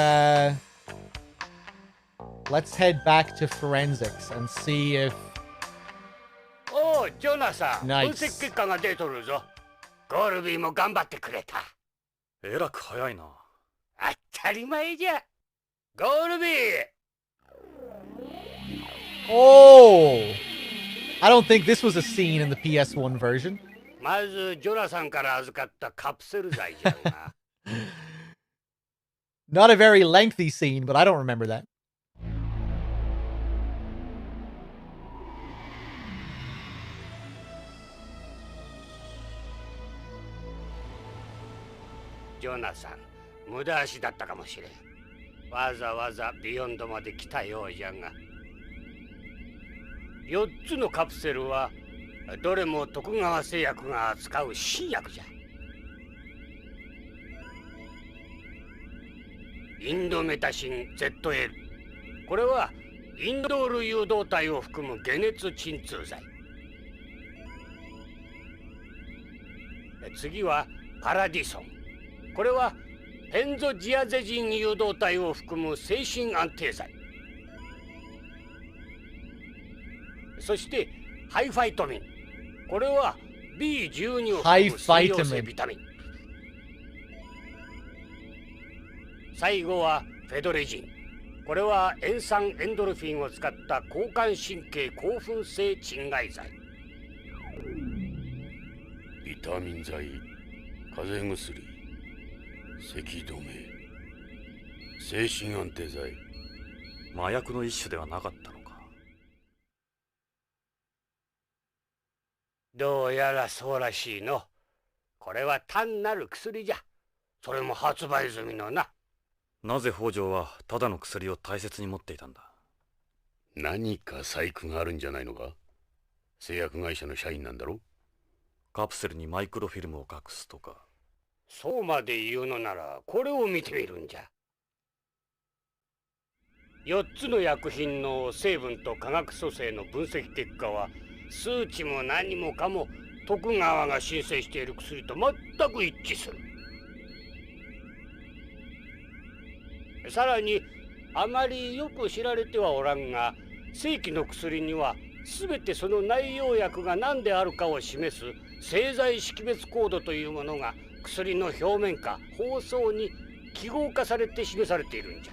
[SPEAKER 1] head back to forensics and see if...
[SPEAKER 12] Oh, Jonathan.
[SPEAKER 1] Nice.
[SPEAKER 12] 分析結果が出とるぞ。ゴルビーも頑張ってくれた。
[SPEAKER 3] えらく早いな。
[SPEAKER 12] 当たり前じゃ。ゴルビー
[SPEAKER 1] Oh! I don't think this was a scene in the PS1 version.
[SPEAKER 12] まずジョナサンから預かったカプセル剤じゃが。
[SPEAKER 1] Not a very lengthy scene, but I don't remember that.
[SPEAKER 12] ジョナサン、無駄足だったかもしれん。わざわざビヨンドまで来たようじゃが。4つのカプセルはどれも徳川製薬が扱う新薬じゃ。インドメタシン ZL、 これはインドール誘導体を含む解熱鎮痛剤。次はパラディソン、これはペンゾジアゼジン誘導体を含む精神安定剤。そしてハイファイトミン、これは B12 を含む水溶性ビタミン。最後はフェドレジン、これは塩酸エンドルフィンを使った交感神経興奮性鎮害剤。
[SPEAKER 10] ビタミン剤、風邪薬、咳止め、精神安定剤。
[SPEAKER 3] 麻薬の一種ではなかったのか。
[SPEAKER 12] どうやらそうらしいの。これは単なる薬じゃ。それも発売済みのな。
[SPEAKER 3] なぜ北条はただの薬を大切に持っていたんだ。
[SPEAKER 10] 何か細工があるんじゃないのか。製薬会社の社員なんだろ。
[SPEAKER 3] カプセルにマイクロフィルムを隠すとか。
[SPEAKER 12] そうまで言うのならこれを見てみるんじゃ。4つの薬品の成分と化学組成の分析結果は数値も何もかも徳川が申請している薬と全く一致する。さらにあまりよく知られてはおらんが、正規の薬には全てその内容薬が何であるかを示す製剤識別コードというものが薬の表面か包装に記号化されて示されているんじゃ。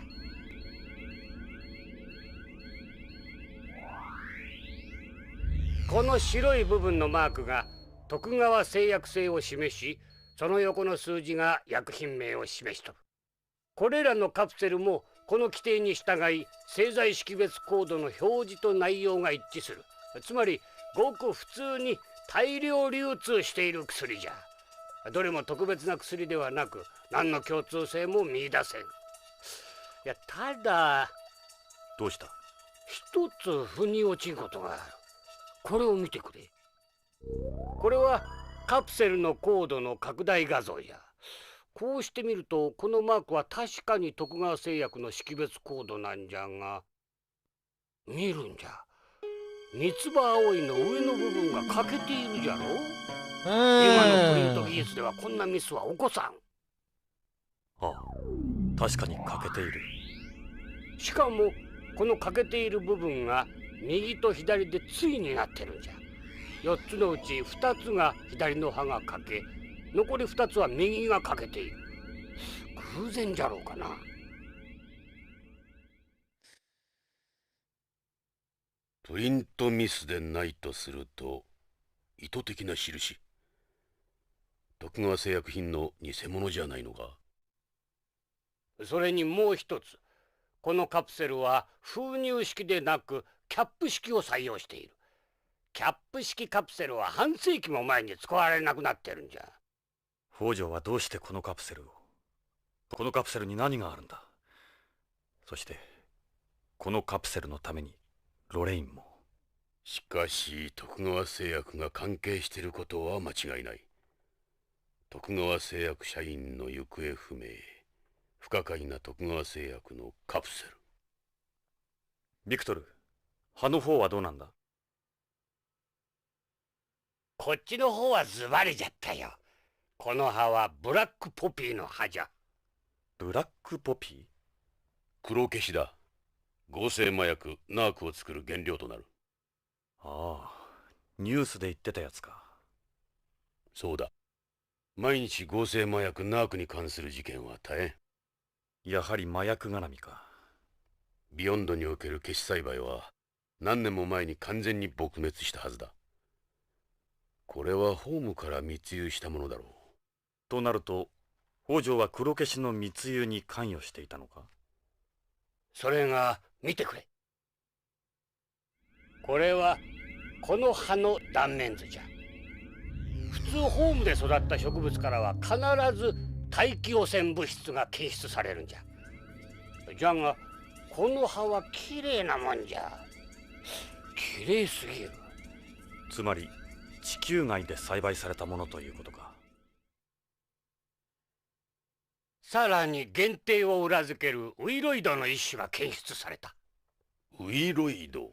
[SPEAKER 12] この白い部分のマークが徳川製薬製を示し、その横の数字が薬品名を示しとる。これらのカプセルもこの規定に従い製剤識別コードの表示と内容が一致する。つまりごく普通に大量流通している薬じゃ。どれも特別な薬ではなく何の共通性も見出せん。いや、ただ。
[SPEAKER 3] どうした？
[SPEAKER 12] 一つ腑に落ちんことがある。これを見てくれ。これはカプセルのコードの拡大画像や。こうしてみるとこのマークは確かに徳川製薬の識別コードなんじゃが、見るんじゃ。三つ葉葵の上の部分が欠けているじゃろ。今のプリント技術ではこんなミスは起こさん。
[SPEAKER 3] ああ、確かに欠けている。
[SPEAKER 12] しかもこの欠けている部分が右と左で対になってるんじゃ。4つのうち2つが左の刃が欠け、残り2つは右が欠けている。偶然じゃろうかな。
[SPEAKER 10] プリントミスでないとすると意図的な印。徳川製薬品の偽物じゃないのか。
[SPEAKER 12] それにもう一つ、このカプセルは封入式でなくキャップ式を採用している。キャップ式カプセルは半世紀も前に使われなくなってるんじゃ。
[SPEAKER 3] 北条はどうしてこのカプセルを？このカプセルに何があるんだ？そしてこのカプセルのためにロレインも。
[SPEAKER 10] しかし徳川製薬が関係していることは間違いない。徳川製薬社員の行方不明、不可解な徳川製薬のカプセル。
[SPEAKER 3] ビクトル、葉の方はどうなんだ？
[SPEAKER 12] こっちの方はズバリじゃったよ。この葉はブラックポピーの葉じゃ。
[SPEAKER 3] ブラックポピー？
[SPEAKER 10] 黒消しだ。合成麻薬ナークを作る原料となる。
[SPEAKER 3] ああ、ニュースで言ってたやつか。
[SPEAKER 10] そうだ。毎日合成麻薬ナークに関する事件は大変。
[SPEAKER 3] やはり麻薬絡みか。
[SPEAKER 10] ビヨンドにおける消し栽培は何年も前に完全に撲滅したはずだ。これはホームから密輸したものだろう。
[SPEAKER 3] となると北条は黒消しの密輸に関与していたのか？
[SPEAKER 12] それが見てくれ。これはこの葉の断面図じゃ。普通ホームで育った植物からは必ず大気汚染物質が検出されるんじゃ。じゃがこの葉はきれいなもんじゃ。綺麗すぎる。
[SPEAKER 3] つまり地球外で栽培されたものということか。
[SPEAKER 12] さらに限定を裏付けるウイロイドの一種が検出された。
[SPEAKER 10] ウイロイド。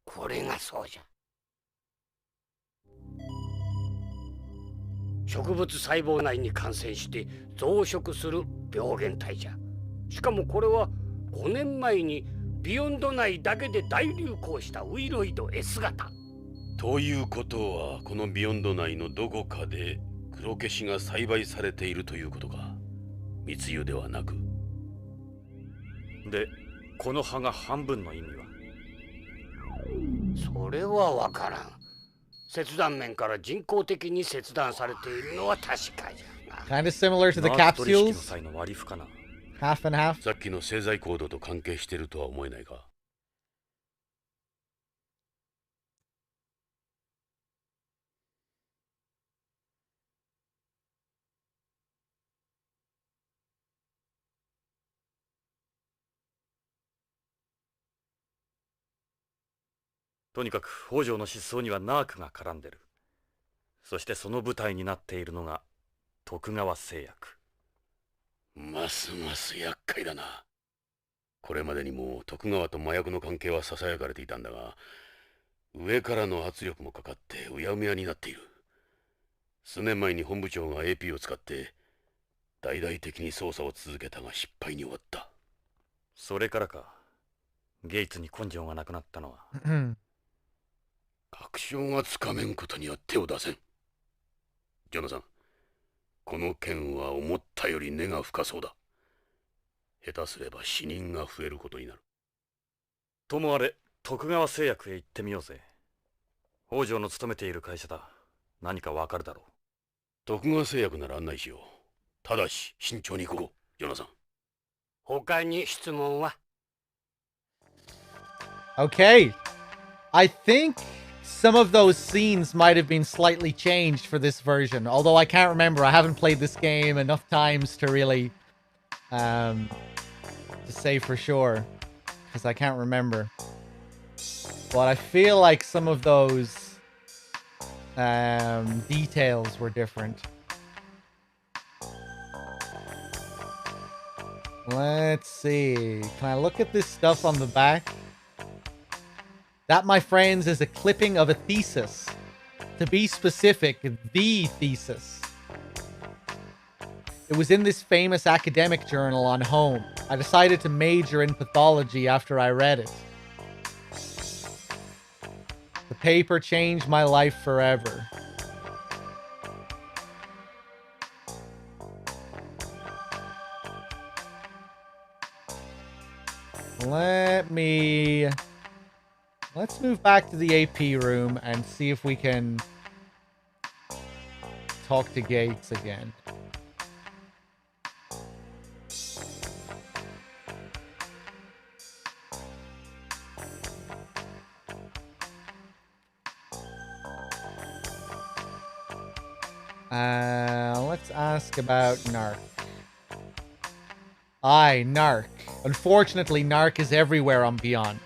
[SPEAKER 12] これがそうじゃ。植物細胞内に感染して増殖する病原体じゃ。しかもこれは5年前にビヨンド内だけで大流行したウイロイド S 型。
[SPEAKER 10] ということはこのビヨンド内のどこかで黒消しが栽培されているということか。密輸ではなく。
[SPEAKER 3] でこの葉が半分の意味は？
[SPEAKER 12] それはわからん。切断面から人工的に切断されているのは確かじゃが。
[SPEAKER 1] Kind of similar to the
[SPEAKER 3] ナース取引の
[SPEAKER 1] capsules.
[SPEAKER 3] 際の割り符かな。
[SPEAKER 1] Half and half.
[SPEAKER 10] さっきの製剤コードと関係しているとは思えないか。
[SPEAKER 3] とにかく北条の失踪にはナークが絡んでる。そしてその舞台になっているのが徳川製薬。
[SPEAKER 10] ますます厄介だな。これまでにも徳川と麻薬の関係はささやかれていたんだが、上からの圧力もかかってうやむやになっている。数年前に本部長が AP を使って大々的に捜査を続けたが失敗に終わった。
[SPEAKER 3] それからか、ゲイツに根性がなくなったのは。
[SPEAKER 10] 確証がつかめんことには手を出せん。ジョナサン、この件は思ったより根が深そうだ。下手すれば死人が増えることになる。
[SPEAKER 3] ともあれ、徳川製薬へ行ってみようぜ。北条の勤めている会社だ。何かわかるだろう。
[SPEAKER 10] 徳川製薬なら案内しよう。ただし慎重に行こう、ジョナサン。
[SPEAKER 12] 他に質問は？
[SPEAKER 1] Okay. I think some of those scenes might have been slightly changed for this version, although I can't remember. I haven't played this game enough times to really to say for sure, because I can't remember. But I feel like some of those details were different. Let's see. Can I look at this stuff on the back? That, my friends, is a clipping of a thesis. To be specific, the thesis. It was in this famous academic journal on home. I decided to major in pathology after I read it. The paper changed my life forever. Let's move back to the AP room and see if we can talk to Gates again. Let's ask about Narc. Aye, Narc. Unfortunately, Narc is everywhere on Beyond.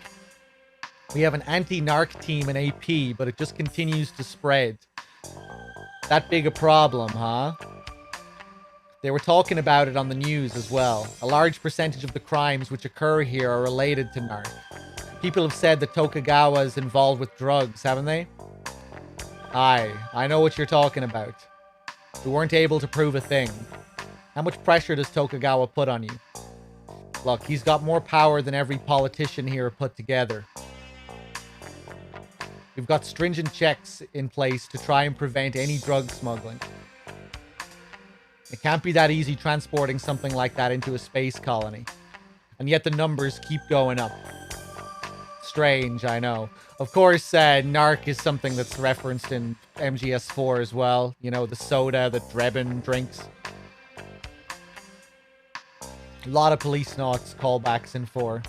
[SPEAKER 1] We have an anti-Narc team in AP, but it just continues to spread. That big a problem, huh? They were talking about it on the news as well. A large percentage of the crimes which occur here are related to Narc. People have said that Tokugawa is involved with drugs, haven't they? Aye, I know what you're talking about. We weren't able to prove a thing. How much pressure does Tokugawa put on you? Look, he's got more power than every politician here put together. We've got stringent checks in place to try and prevent any drug smuggling. It can't be that easy transporting something like that into a space colony. And yet the numbers keep going up. Strange, I know. Of course, Narc is something that's referenced in MGS4 as well. You know, the soda that Drebin drinks. A lot of Policenauts callbacks in 4.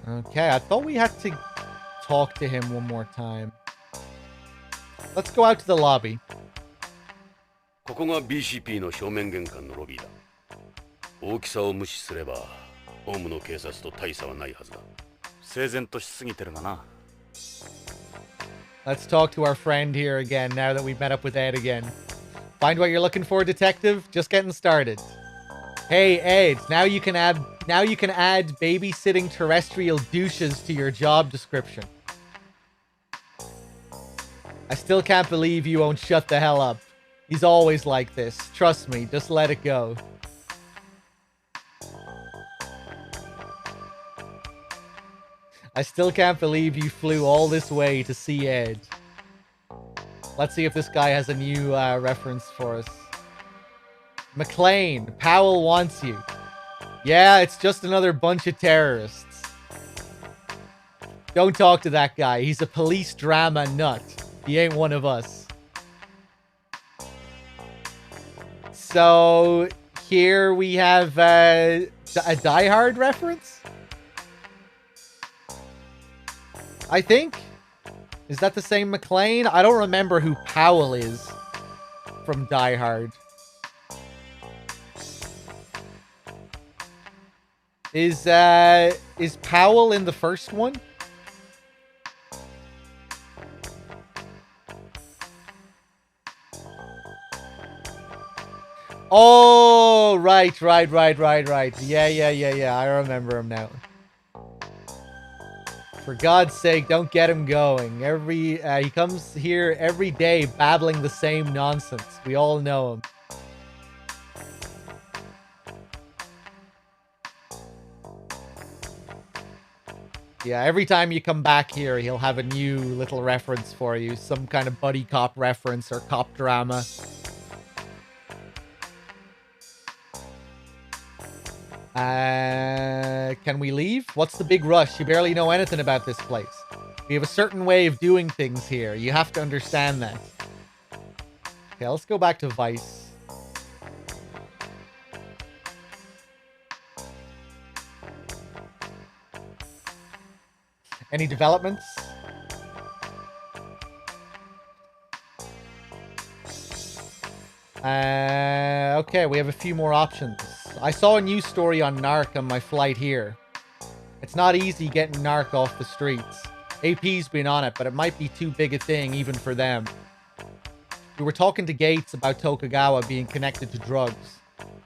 [SPEAKER 1] Okay, I thought we had to talk to him one more time. Let's go out to the lobby.
[SPEAKER 10] ここが BCP の正面玄関のロビーだ。大きさを無視すればホームの警察と大差はないはずだ。
[SPEAKER 3] 整然としすぎてるがな。
[SPEAKER 1] Let's talk to our friend here again now that we've met up with Ed again. Find what you're looking for, detective? Just getting started. Hey Ed, now you can add babysitting terrestrial douches to your job description. I still can't believe you won't shut the hell up. He's always like this. Trust me, just let it go. I still can't believe you flew all this way to see Ed. Let's see if this guy has a new reference for us. McLean, Powell wants you. Yeah, it's just another bunch of terrorists. Don't talk to that guy. He's a police drama nut. He ain't one of us. So, here we have a Die Hard reference? I think? Is that the same McLean? I don't remember who Powell is from Die Hard. Is Powell in the first one? Oh, right. Yeah. I remember him now. For God's sake, don't get him going. He comes here every day babbling the same nonsense. We all know him. Yeah, every time you come back here, he'll have a new little reference for you. Some kind of buddy cop reference or cop drama. Can we leave? What's the big rush? You barely know anything about this place. We have a certain way of doing things here. You have to understand that. Okay, let's go back to Vice. Any developments? Okay, we have a few more options. I saw a news story on narc on my flight here. It's not easy getting narc off the streets. AP's been on it, but it might be too big a thing even for them. We were talking to Gates about Tokugawa being connected to drugs.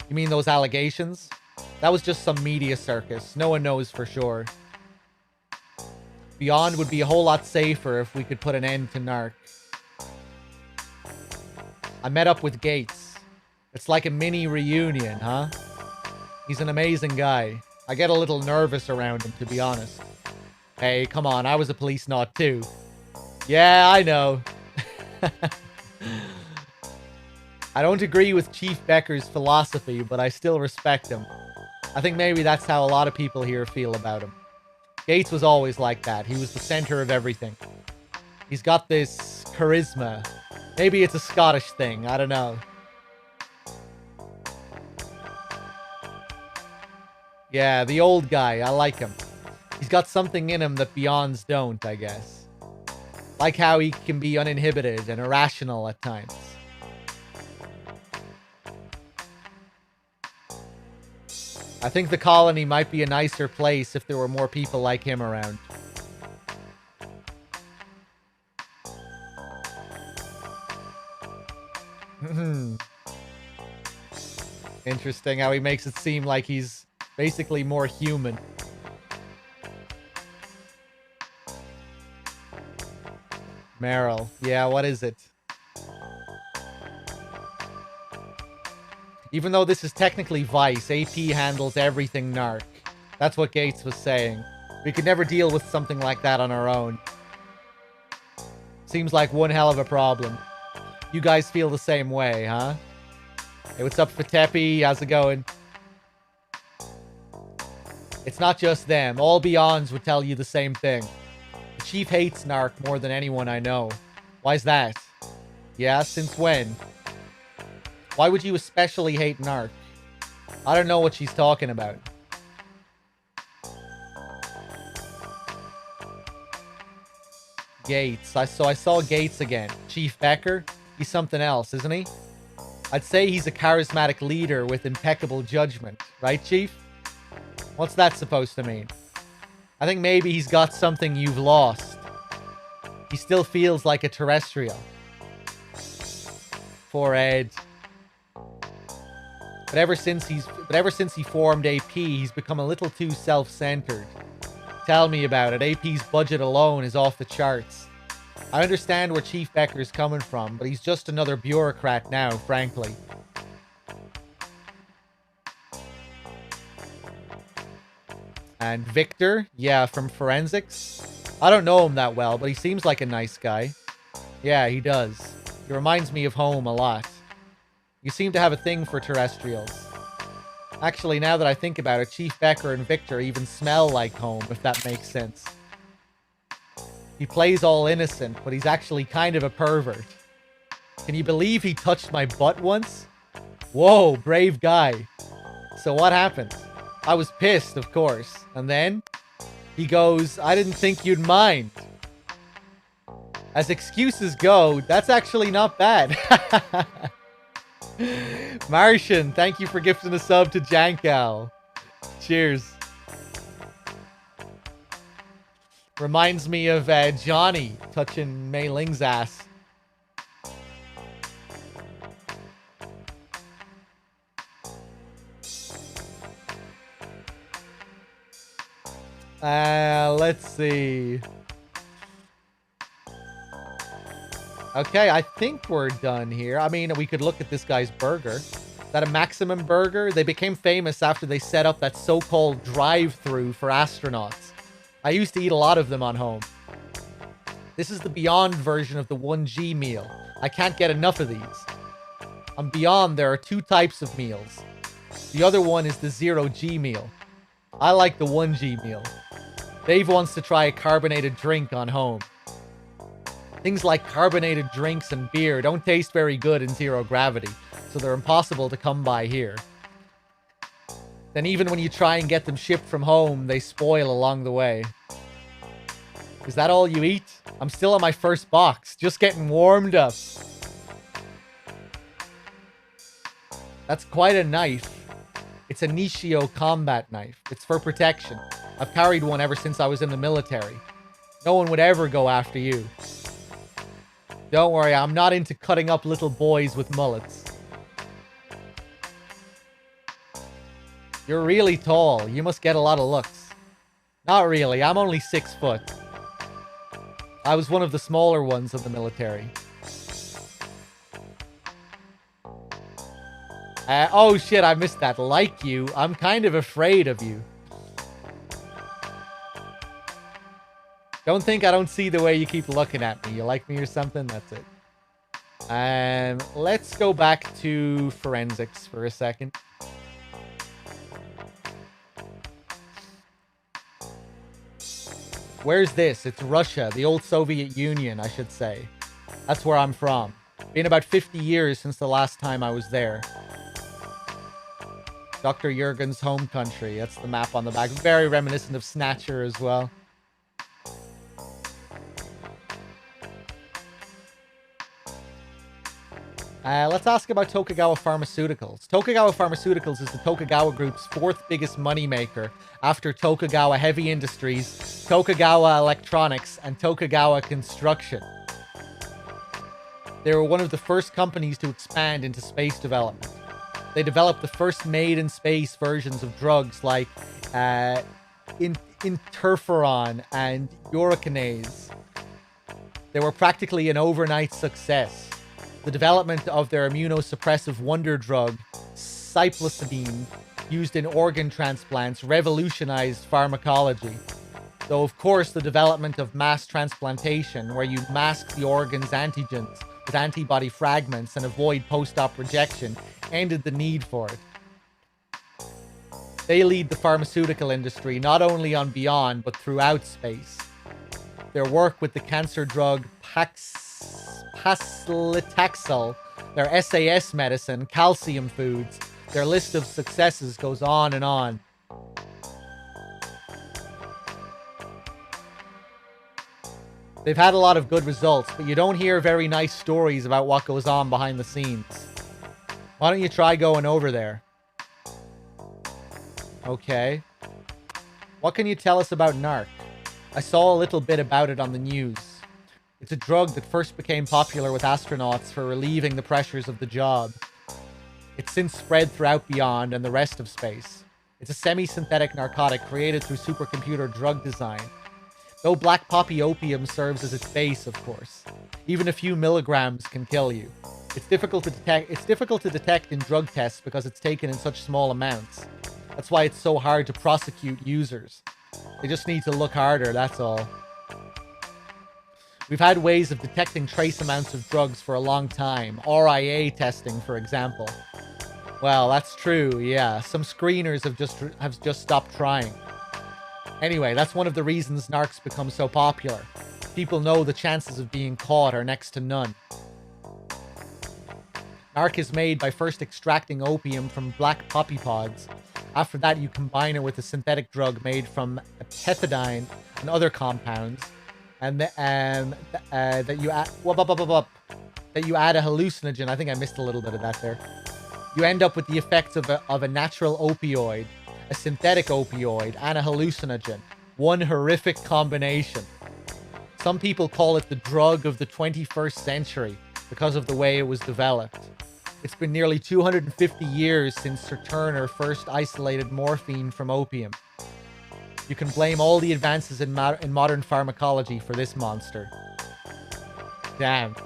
[SPEAKER 1] You mean those allegations? That was just some media circus. No one knows for sure. Beyond would be a whole lot safer if we could put an end to narc. I met up with Gates. It's like a mini reunion, huh? He's an amazing guy. I get a little nervous around him, to be honest. Hey, come on, I was a Policenaut too. Yeah, I know. I don't agree with Chief Becker's philosophy, but I still respect him. I think maybe that's how a lot of people here feel about him. Gates was always like that. He was the center of everything. He's got this charisma. Maybe it's a Scottish thing. I don't know. Yeah, the old guy. I like him. He's got something in him that Beyonds don't, I guess. Like how he can be uninhibited and irrational at times. I think the colony might be a nicer place if there were more people like him around. Interesting how he makes it seem like he's basically more human. Meryl. Yeah, what is it? Even though this is technically Vice, AP handles everything narc. That's what Gates was saying. We could never deal with something like that on our own. Seems like one hell of a problem. You guys feel the same way, huh? Hey, what's up, Fatepi? How's it going? It's not just them. All Beyonds would tell you the same thing. The Chief hates narc more than anyone I know. Why's that? Yeah, since when? Why would you especially hate narc? I don't know what she's talking about. Gates. I saw Gates again. Chief Becker. He's something else, isn't he? I'd say he's a charismatic leader with impeccable judgment. Right, Chief? What's that supposed to mean? I think maybe he's got something you've lost. He still feels like a terrestrial. Poor Ed. But ever since he formed AP, he's become a little too self-centered. Tell me about it. AP's budget alone is off the charts. I understand where Chief Becker's coming from, but he's just another bureaucrat now, frankly. And Victor, yeah, from Forensics. I don't know him that well, but he seems like a nice guy. Yeah, he does. He reminds me of home a lot. You seem to have a thing for terrestrials. Actually, now that I think about it, Chief Becker and Victor even smell like home, if that makes sense. He plays all innocent, but he's actually kind of a pervert. Can you believe he touched my butt once? Whoa, brave guy. So what happened? I was pissed, of course. And then he goes, I didn't think you'd mind. As excuses go, that's actually not bad. Martian, thank you for gifting a sub to Jankal. Cheers. Reminds me of Johnny touching Mei Ling's ass. Let's see. Okay, I think we're done here. I mean, we could look at this guy's burger. Is that a Maximum Burger? They became famous after they set up that so-called drive-thru for astronauts. I used to eat a lot of them on home. This is the Beyond version of the 1G meal. I can't get enough of these. On Beyond, there are 2 types of meals. The other one is the 0G meal. I like the 1G meal. Dave wants to try a carbonated drink on home. Things like carbonated drinks and beer don't taste very good in zero gravity, so they're impossible to come by here. Then even when you try and get them shipped from home, they spoil along the way. Is that all you eat? I'm still on my first box, just getting warmed up. That's quite a knife. It's a Nishio combat knife. It's for protection. I've carried one ever since I was in the military. No one would ever go after you. Don't worry, I'm not into cutting up little boys with mullets. You're really tall. You must get a lot of looks. Not really, I'm only 6 foot. I was one of the smaller ones of the military. Oh shit, I missed that. Like you, I'm kind of afraid of you. Don't think I don't see the way you keep looking at me. You like me or something? That's it. Let's go back to Forensics for a second. Where's this? It's Russia, the old Soviet Union, I should say. That's where I'm from. Been about 50 years since the last time I was there. Dr. Jurgen's home country. That's the map on the back. Very reminiscent of Snatcher as well. Let's ask about Tokugawa Pharmaceuticals. Tokugawa Pharmaceuticals is the Tokugawa Group's 4th biggest moneymaker after Tokugawa Heavy Industries, Tokugawa Electronics, and Tokugawa Construction. They were one of the first companies to expand into space development. They developed the first made-in-space versions of drugs like interferon and urokinase. They were practically an overnight success. The development of their immunosuppressive wonder drug, cyplosidine, used in organ transplants, revolutionized pharmacology. Though, of course, the development of mass transplantation, where you mask the organ's antigens with antibody fragments and avoid post-op rejection, ended the need for it. They lead the pharmaceutical industry not only on Beyond, but throughout space. Their work with the cancer drug paclitaxel, their SAS medicine, calcium foods, their list of successes goes on and on. They've had a lot of good results, but you don't hear very nice stories about what goes on behind the scenes. Why don't you try going over there? Okay. What can you tell us about NARC? I saw a little bit about it on the news. It's a drug that first became popular with astronauts for relieving the pressures of the job. It's since spread throughout beyond and the rest of space. It's a semi-synthetic narcotic created through supercomputer drug design. Though black poppy opium serves as its base, of course. Even a few milligrams can kill you. It's difficult to detect in drug tests because it's taken in such small amounts. That's why it's so hard to prosecute users. They just need to look harder, that's all. We've had ways of detecting trace amounts of drugs for a long time. RIA testing, for example. Well, that's true, yeah. Some screeners have just stopped trying. Anyway, that's one of the reasons NARC's become so popular. People know the chances of being caught are next to none. NARC is made by first extracting opium from black poppy pods. After that, you combine it with a synthetic drug made from pethidine and other compounds, and that you add a hallucinogen. I think I missed a little bit of that there. You end up with the effects of a natural opioid, a synthetic opioid, and a hallucinogen. One horrific combination. Some people call it the drug of the 21st century because of the way it was developed. It's been nearly 250 years since Sir Turner first isolated morphine from opium. You can blame all the advances in modern pharmacology for this monster. Damn.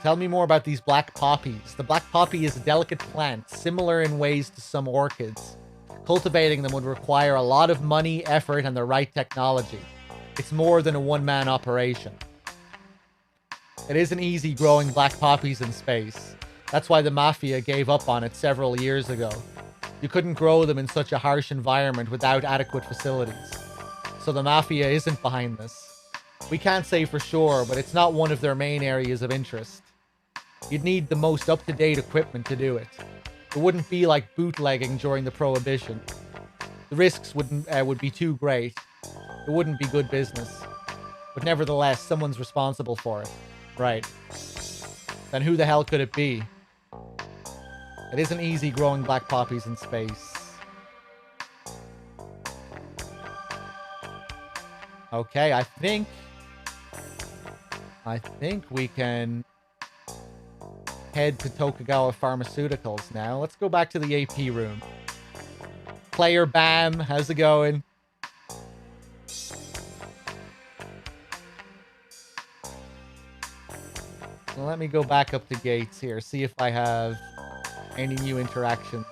[SPEAKER 1] Tell me more about these black poppies. The black poppy is a delicate plant, similar in ways to some orchids. Cultivating them would require a lot of money, effort, and the right technology. It's more than a one-man operation. It isn't easy growing black poppies in space. That's why the Mafia gave up on it several years ago. You couldn't grow them in such a harsh environment without adequate facilities. So the Mafia isn't behind this. We can't say for sure, but it's not one of their main areas of interest. You'd need the most up-to-date equipment to do it. It wouldn't be like bootlegging during the Prohibition. The risks would be too great. It wouldn't be good business. But nevertheless, someone's responsible for it. Right. Then who the hell could it be? It isn't easy growing black poppies in space. Okay, I think we can head to Tokugawa Pharmaceuticals now. Let's go back to the AP room. Player Bam, how's it going? Let me go back up to Gates here, see if I have any new interactions.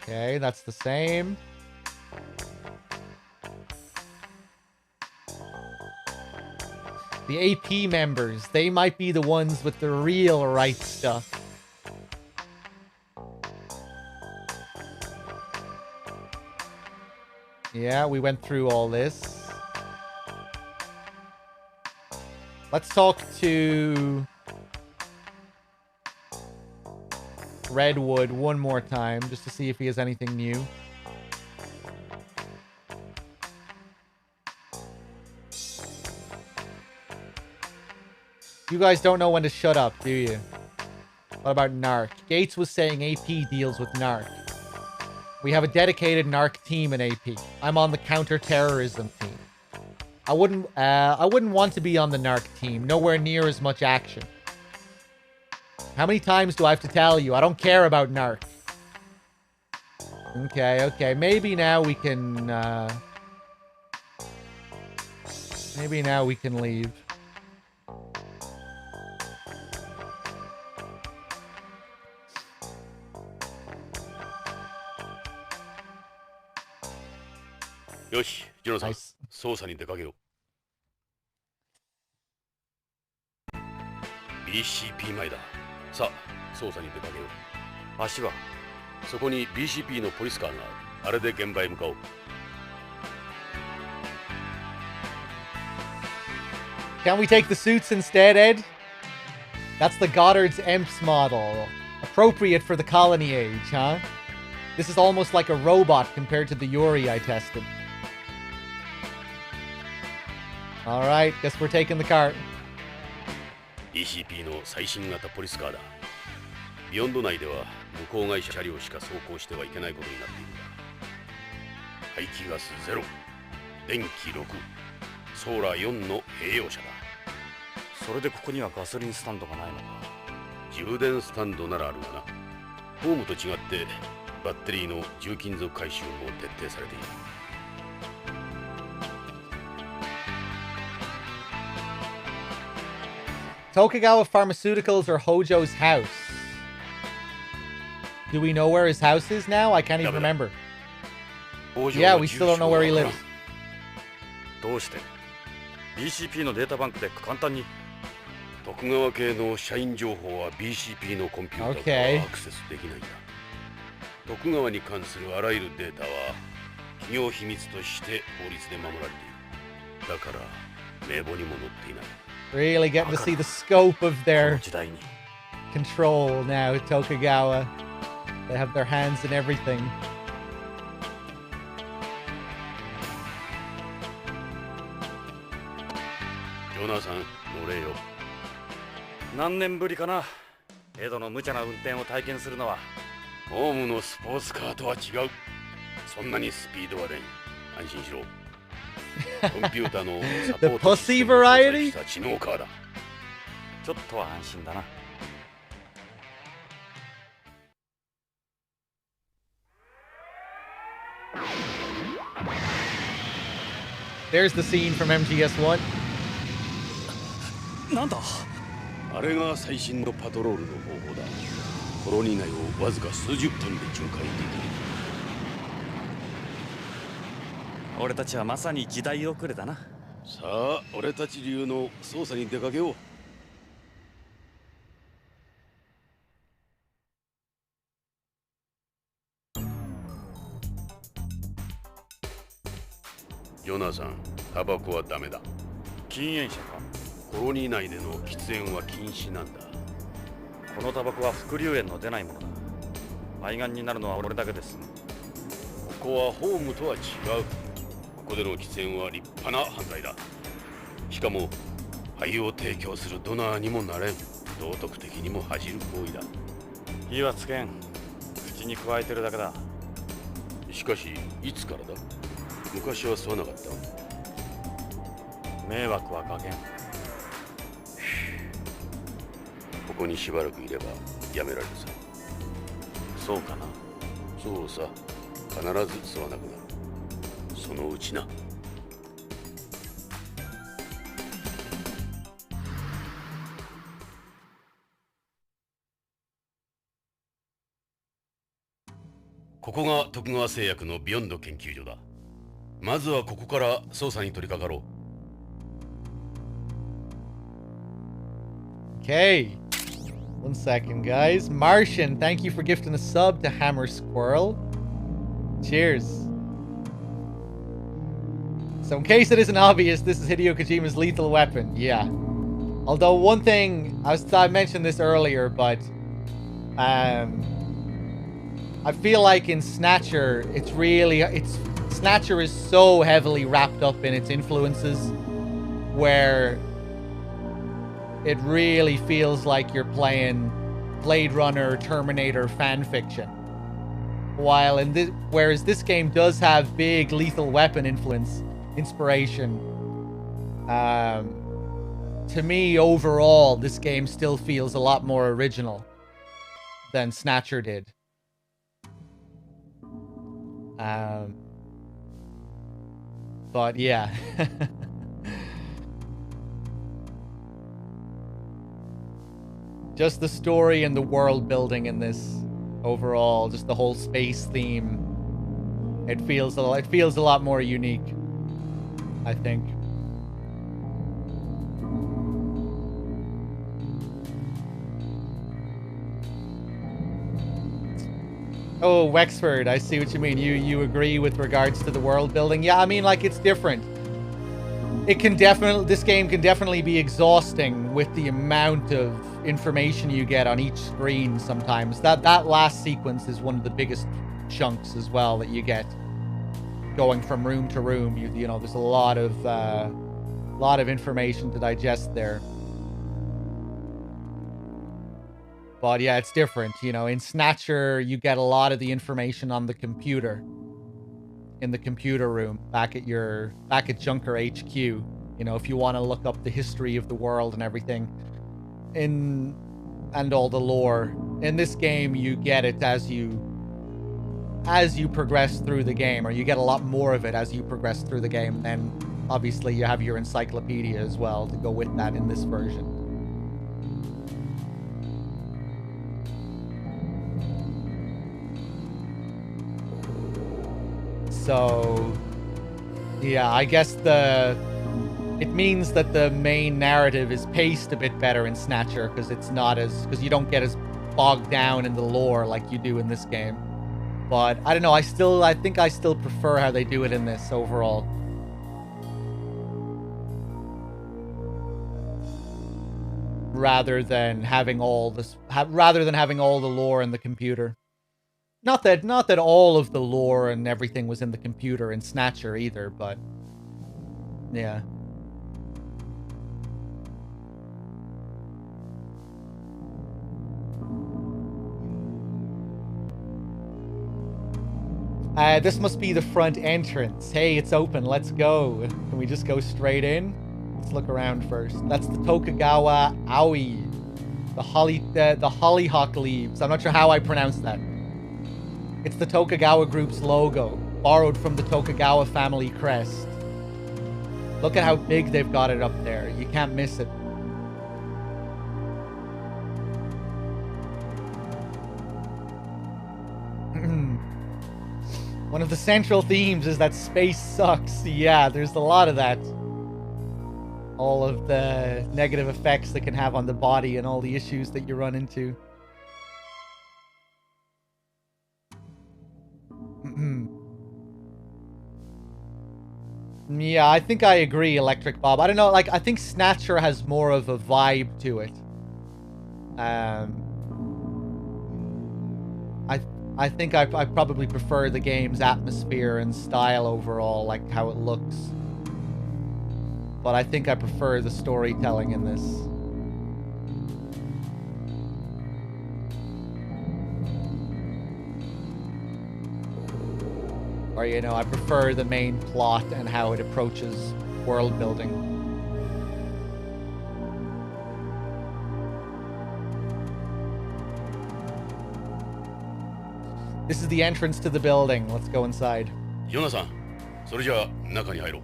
[SPEAKER 1] Okay, that's the same. The AP members, they might be the ones with the real right stuff. Yeah, we went through all this. Let's talk to Redwood one more time, just to see if he has anything new. You guys don't know when to shut up, do you? What about NARC? Gates was saying AP deals with NARC. We have a dedicated NARC team in AP. I'm on the counter-terrorism team. I wouldn't want to be on the NARC team. Nowhere near as much action. How many times do I have to tell you? I don't care about NARC. Okay. Maybe now we can, maybe now we can leave.
[SPEAKER 10] よし、ジョナサン、捜査に出かけよう。BCP 前だ。さあ、捜査に出かけよう。足はそこに BCP のポリスカーがある。あれで現場へ向かおう。
[SPEAKER 1] Can we take the suits instead, Ed? That's the Goddard's EMPS model. Appropriate for the colony age, huh? This is almost like a robot compared to the Yuri I tested. Alright, guess we're taking the cart.
[SPEAKER 10] BCP の最新型ポリスカーだ。ビヨンド内では向こう会社車両しか走行してはいけないことになっているんだ。排気ガス0、電気6、ソーラー4の併用車だ。
[SPEAKER 3] それでここにはガソリンスタンドがないのか。
[SPEAKER 10] 充電スタンドならあるがな。ホームと違ってバッテリーの重金属回収も徹底されている。
[SPEAKER 1] Tokugawa Pharmaceuticals or Hojo's house? Do we know where his house is now? I can't even remember. Yeah, we still don't know where he lives.
[SPEAKER 3] どうして BCP のデータバンクで簡単に
[SPEAKER 10] 徳川系の社員情報は BCP のコンピューターからアクセスできないんだ。徳川に関するあらゆるデータは企業秘密として法律で守られている。だから名簿にも載っていない。
[SPEAKER 1] Really getting to see the scope of their control now, Tokugawa. They have their hands in everything.
[SPEAKER 10] ジョナサン、乗れよ。
[SPEAKER 3] 何年ぶりかな。江戸の無茶な運転を体験するのは。
[SPEAKER 10] ホームのスポーツカーとは違う。そんなにスピードは出ん。安心しろ。コンピューターのサポートシステムを搭載した知能カーだ。
[SPEAKER 3] ちょっとは安心だな。
[SPEAKER 1] There's the scene from MGS1.
[SPEAKER 3] なんだ？
[SPEAKER 10] あれが最新のパトロールの方法だ。コロニー内をわずか数十分で巡回できる。
[SPEAKER 3] 俺たちはまさに時代遅れだな。
[SPEAKER 10] さあ、俺たち流の捜査に出かけよう。ジョナサン、タバコはダメだ。
[SPEAKER 3] 禁煙者か？
[SPEAKER 10] コロニー内での喫煙は禁止なんだ。
[SPEAKER 3] このタバコは副流煙の出ないものだ。肺がんになるのは俺だけです。
[SPEAKER 10] ここはホームとは違う。ここでの喫煙は立派な犯罪だ。しかも肺を提供するドナーにもなれん。道徳的にも恥じる行為だ。
[SPEAKER 3] 火はつけん。口に加えてるだけだ。
[SPEAKER 10] しかしいつからだ？昔は吸わなかった。
[SPEAKER 3] 迷惑はかけん。
[SPEAKER 10] ここにしばらくいればやめられるさ。
[SPEAKER 3] そうかな。
[SPEAKER 10] そうさ。必ず吸わなくなる。そのうちな。ここが徳川製薬のビヨンド研究所だ。まずはここから捜査に取り掛かろ
[SPEAKER 1] う。Okay. 1 second, guys. Martian, thank you for gifting a sub to Hammer Squirrel. Cheers. So in case it isn't obvious, this is Hideo Kojima's Lethal Weapon. Yeah. Although one thing, I mentioned this earlier, but I feel like in Snatcher, Snatcher is so heavily wrapped up in its influences where it really feels like you're playing Blade Runner, Terminator fanfiction. Whereas this game does have big Lethal Weapon inspiration. To me, overall, this game still feels a lot more original than Snatcher did. But yeah. Just the story and the world building in this overall, just the whole space theme. It feels a lot more unique, I think. Oh, Wexford, I see what you mean. You agree with regards to the world building? Yeah, I mean, like, it's different. This game can definitely be exhausting with the amount of information you get on each screen sometimes. That last sequence is one of the biggest chunks as well that you get going from room to room. You know, there's a lot of information to digest there. But yeah, it's different. You know, in Snatcher, you get a lot of the information on the computer. In the computer room, back at Junker HQ. You know, if you want to look up the history of the world and everything. And all the lore. In this game, you get it as you progress through the game, or you get a lot more of it as you progress through the game. And then, obviously, you have your encyclopedia as well to go with that in this version. So, yeah, I guess it means that the main narrative is paced a bit better in Snatcher because because you don't get as bogged down in the lore like you do in this game. But I don't know, I think I still prefer how they do it in this overall. Rather than having all the lore in the computer. Not that all of the lore and everything was in the computer in Snatcher either, but yeah. This must be the front entrance. Hey, it's open. Let's go. Can we just go straight in? Let's look around first. That's the Tokugawa Aoi. The hollyhock leaves. I'm not sure how I pronounce that. It's the Tokugawa Group's logo, borrowed from the Tokugawa family crest. Look at how big they've got it up there. You can't miss it. One of the central themes is that space sucks. Yeah, there's a lot of that. All of the negative effects that can have on the body and all the issues that you run into. Yeah, I think I agree, Electric Bob. I don't know, like, I think Snatcher has more of a vibe to it. I think I probably prefer the game's atmosphere and style overall, like how it looks. But I think I prefer the storytelling in this. Or, you know, I prefer the main plot and how it approaches world building. This is the entrance to the building. Let's go inside.
[SPEAKER 10] ヨナさん、それじゃあ中に入ろう。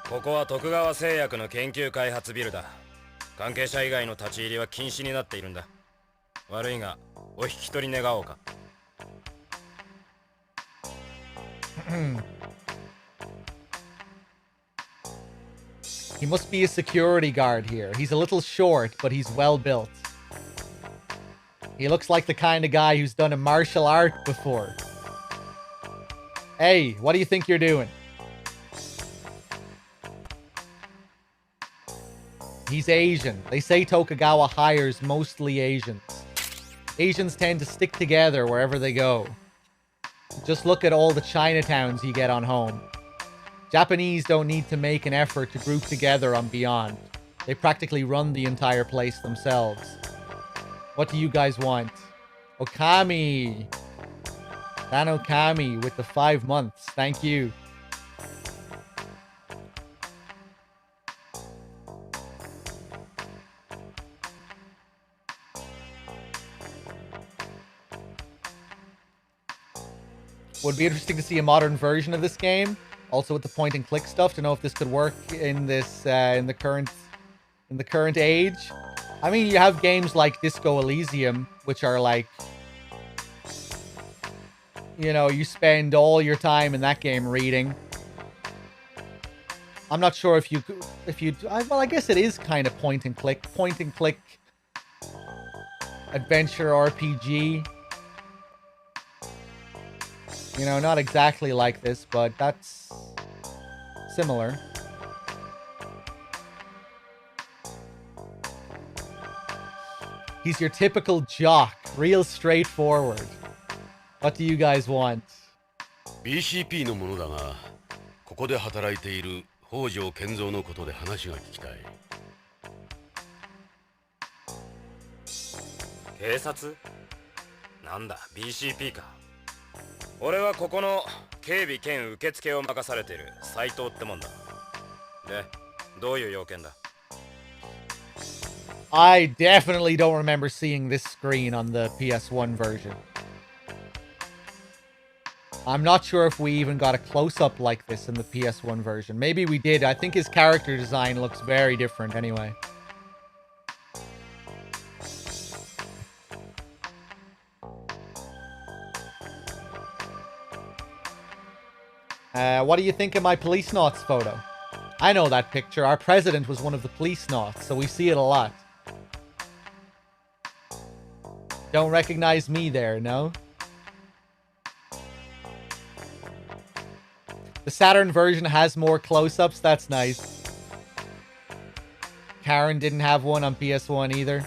[SPEAKER 9] ここは徳川製薬の研究開発ビルだ。関係者以外の立ち入りは禁止になっているんだ。悪いがお引き取り願おうか。
[SPEAKER 1] He must be a security guard here. He's a little short, but he's well built. He looks like the kind of guy who's done a martial art before. Hey, what do you think you're doing? He's Asian. They say Tokugawa hires mostly Asians. Asians tend to stick together wherever they go. Just look at all the Chinatowns you get on home. Japanese don't need to make an effort to group together on Beyond. They practically run the entire place themselves. What do you guys want? Okami! Dan Okami with the 5 months. Thank you. Would be interesting to see a modern version of this game. Also with the point and click stuff, to know if this could work in this in the current age. I mean, you have games like Disco Elysium, which are like, you know, you spend all your time in that game reading. I'm not sure if you well, I guess it is kind of point and click adventure RPG. You know, not exactly like this, but that's similar. He's your typical jock, real straightforward. What do you guys want?
[SPEAKER 10] BCP のものだが、ここで働いている北条健三のことで話が聞きたい。
[SPEAKER 9] 警察？なんだ BCP か。俺はここの警備兼受付を任されている斉藤ってもんだ。で、どういう要件だ？
[SPEAKER 1] I definitely don't remember seeing this screen on the PS1 version. I'm not sure if we even got a close-up like this in the PS1 version. Maybe we did. I think his character design looks very different anyway. What do you think of my Policenauts photo? I know that picture. Our president was one of the Policenauts, so we see it a lot. Don't recognize me there, no? The Saturn version has more close-ups. That's nice. Karen didn't have one on PS1 either.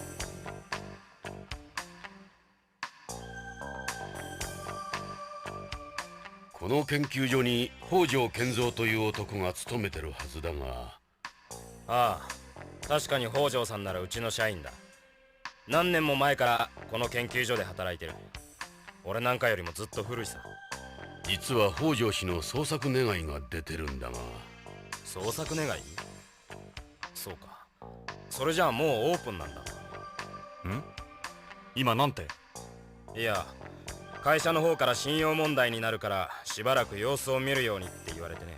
[SPEAKER 10] This 研究所に北条健三という男が勤めてるはずだが。
[SPEAKER 9] ああ、確かに北条さんならうちの社員だ。何年も前からこの研究所で働いてる。俺なんかよりもずっと古いさ。
[SPEAKER 10] 実は北条氏の捜索願いが出てるんだが。
[SPEAKER 9] 捜索願い？そうか。それじゃあもうオープンなんだ。
[SPEAKER 3] ん？今なんて？
[SPEAKER 9] いや、会社の方から信用問題になるからしばらく様子を見るようにって言われてね。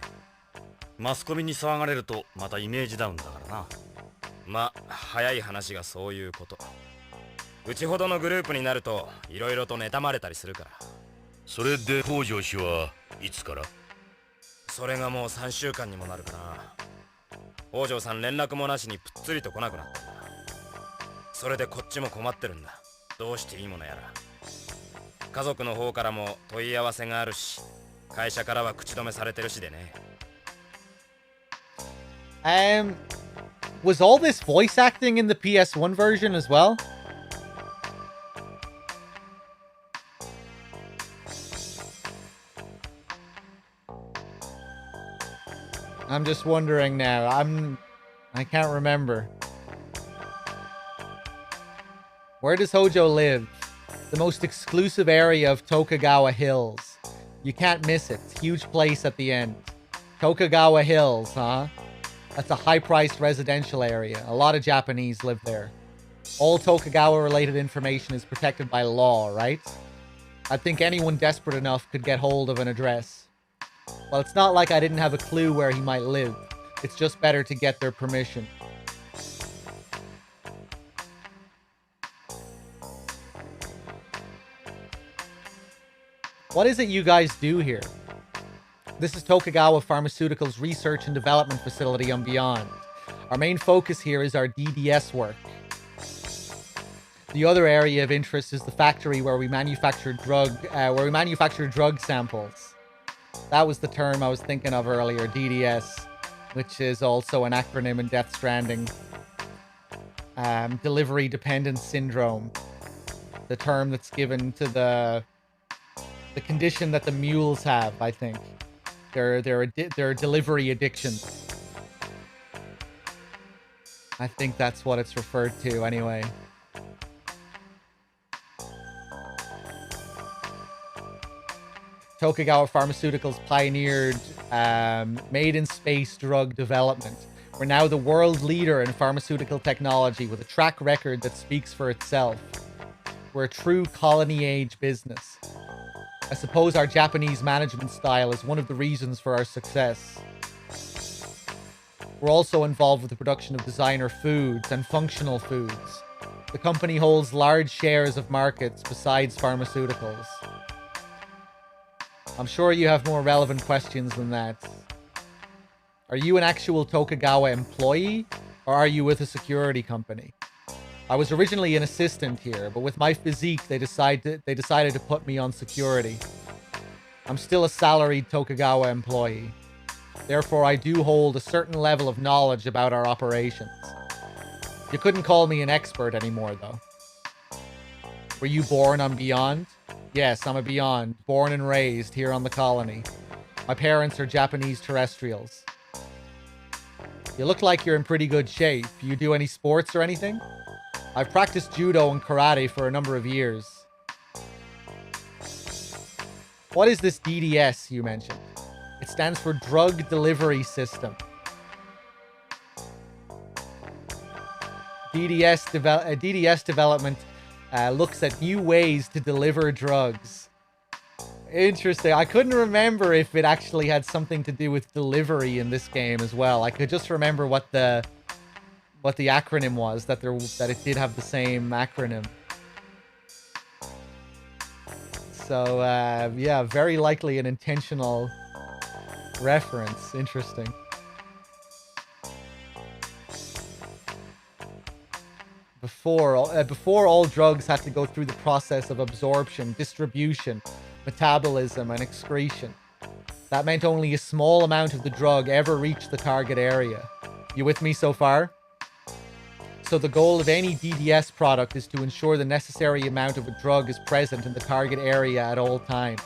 [SPEAKER 3] マスコミに騒がれるとまたイメージダウンだからな。
[SPEAKER 9] まあ早い話がそういうこと。うちほどのグループになるといろいろと妬まれたりするから。
[SPEAKER 10] それで北条氏はいつから？
[SPEAKER 9] それがもう3週間にもなるかな。北条さん連絡もなしにぷっつりと来なくなったんだ。それでこっちも困ってるんだ。どうしていいものやら。家族の方からも問い合わせがあるし、会社からは口止めされてるしでね。
[SPEAKER 1] Was all this voice acting in the PS1 version as well? I'm just wondering now. I can't remember. Where does Hojo live? The most exclusive area of Tokugawa Hills. You can't miss it. Huge place at the end. Tokugawa Hills, huh? That's a high-priced residential area. A lot of Japanese live there. All Tokugawa-related information is protected by law, right? I think anyone desperate enough could get hold of an address. Well, it's not like I didn't have a clue where he might live. It's just better to get their permission. What is it you guys do here? This is Tokugawa Pharmaceuticals Research and Development Facility and beyond. Our main focus here is our DDS work. The other area of interest is the factory where we manufacture drug samples. That was the term I was thinking of earlier, DDS, which is also an acronym in Death Stranding. Delivery Dependence Syndrome. The term that's given to the condition that the mules have, I think. Their delivery addictions. I think that's what it's referred to anyway. Tokugawa Pharmaceuticals pioneered made-in-space drug development. We're now the world leader in pharmaceutical technology with a track record that speaks for itself. We're a true colony-age business. I suppose our Japanese management style is one of the reasons for our success. We're also involved with the production of designer foods and functional foods. The company holds large shares of markets besides pharmaceuticals. I'm sure you have more relevant questions than that. Are you an actual Tokugawa employee, or are you with a security company? I was originally an assistant here, but with my physique, they decided to put me on security. I'm still a salaried Tokugawa employee. Therefore, I do hold a certain level of knowledge about our operations. You couldn't call me an expert anymore, though. Were you born on Beyond? Yes, I'm a Beyond, born and raised here on the colony. My parents are Japanese terrestrials. You look like you're in pretty good shape. You do any sports or anything? I've practiced judo and karate for a number of years. What is this DDS you mentioned? It stands for Drug Delivery System. DDS development looks at new ways to deliver drugs. Interesting. I couldn't remember if it actually had something to do with delivery in this game as well. I could just remember what the acronym was, that it did have the same acronym. So yeah, very likely an intentional reference. Interesting. Before all drugs had to go through the process of absorption, distribution, metabolism, and excretion. That meant only a small amount of the drug ever reached the target area. You with me so far? So the goal of any DDS product is to ensure the necessary amount of a drug is present in the target area at all times.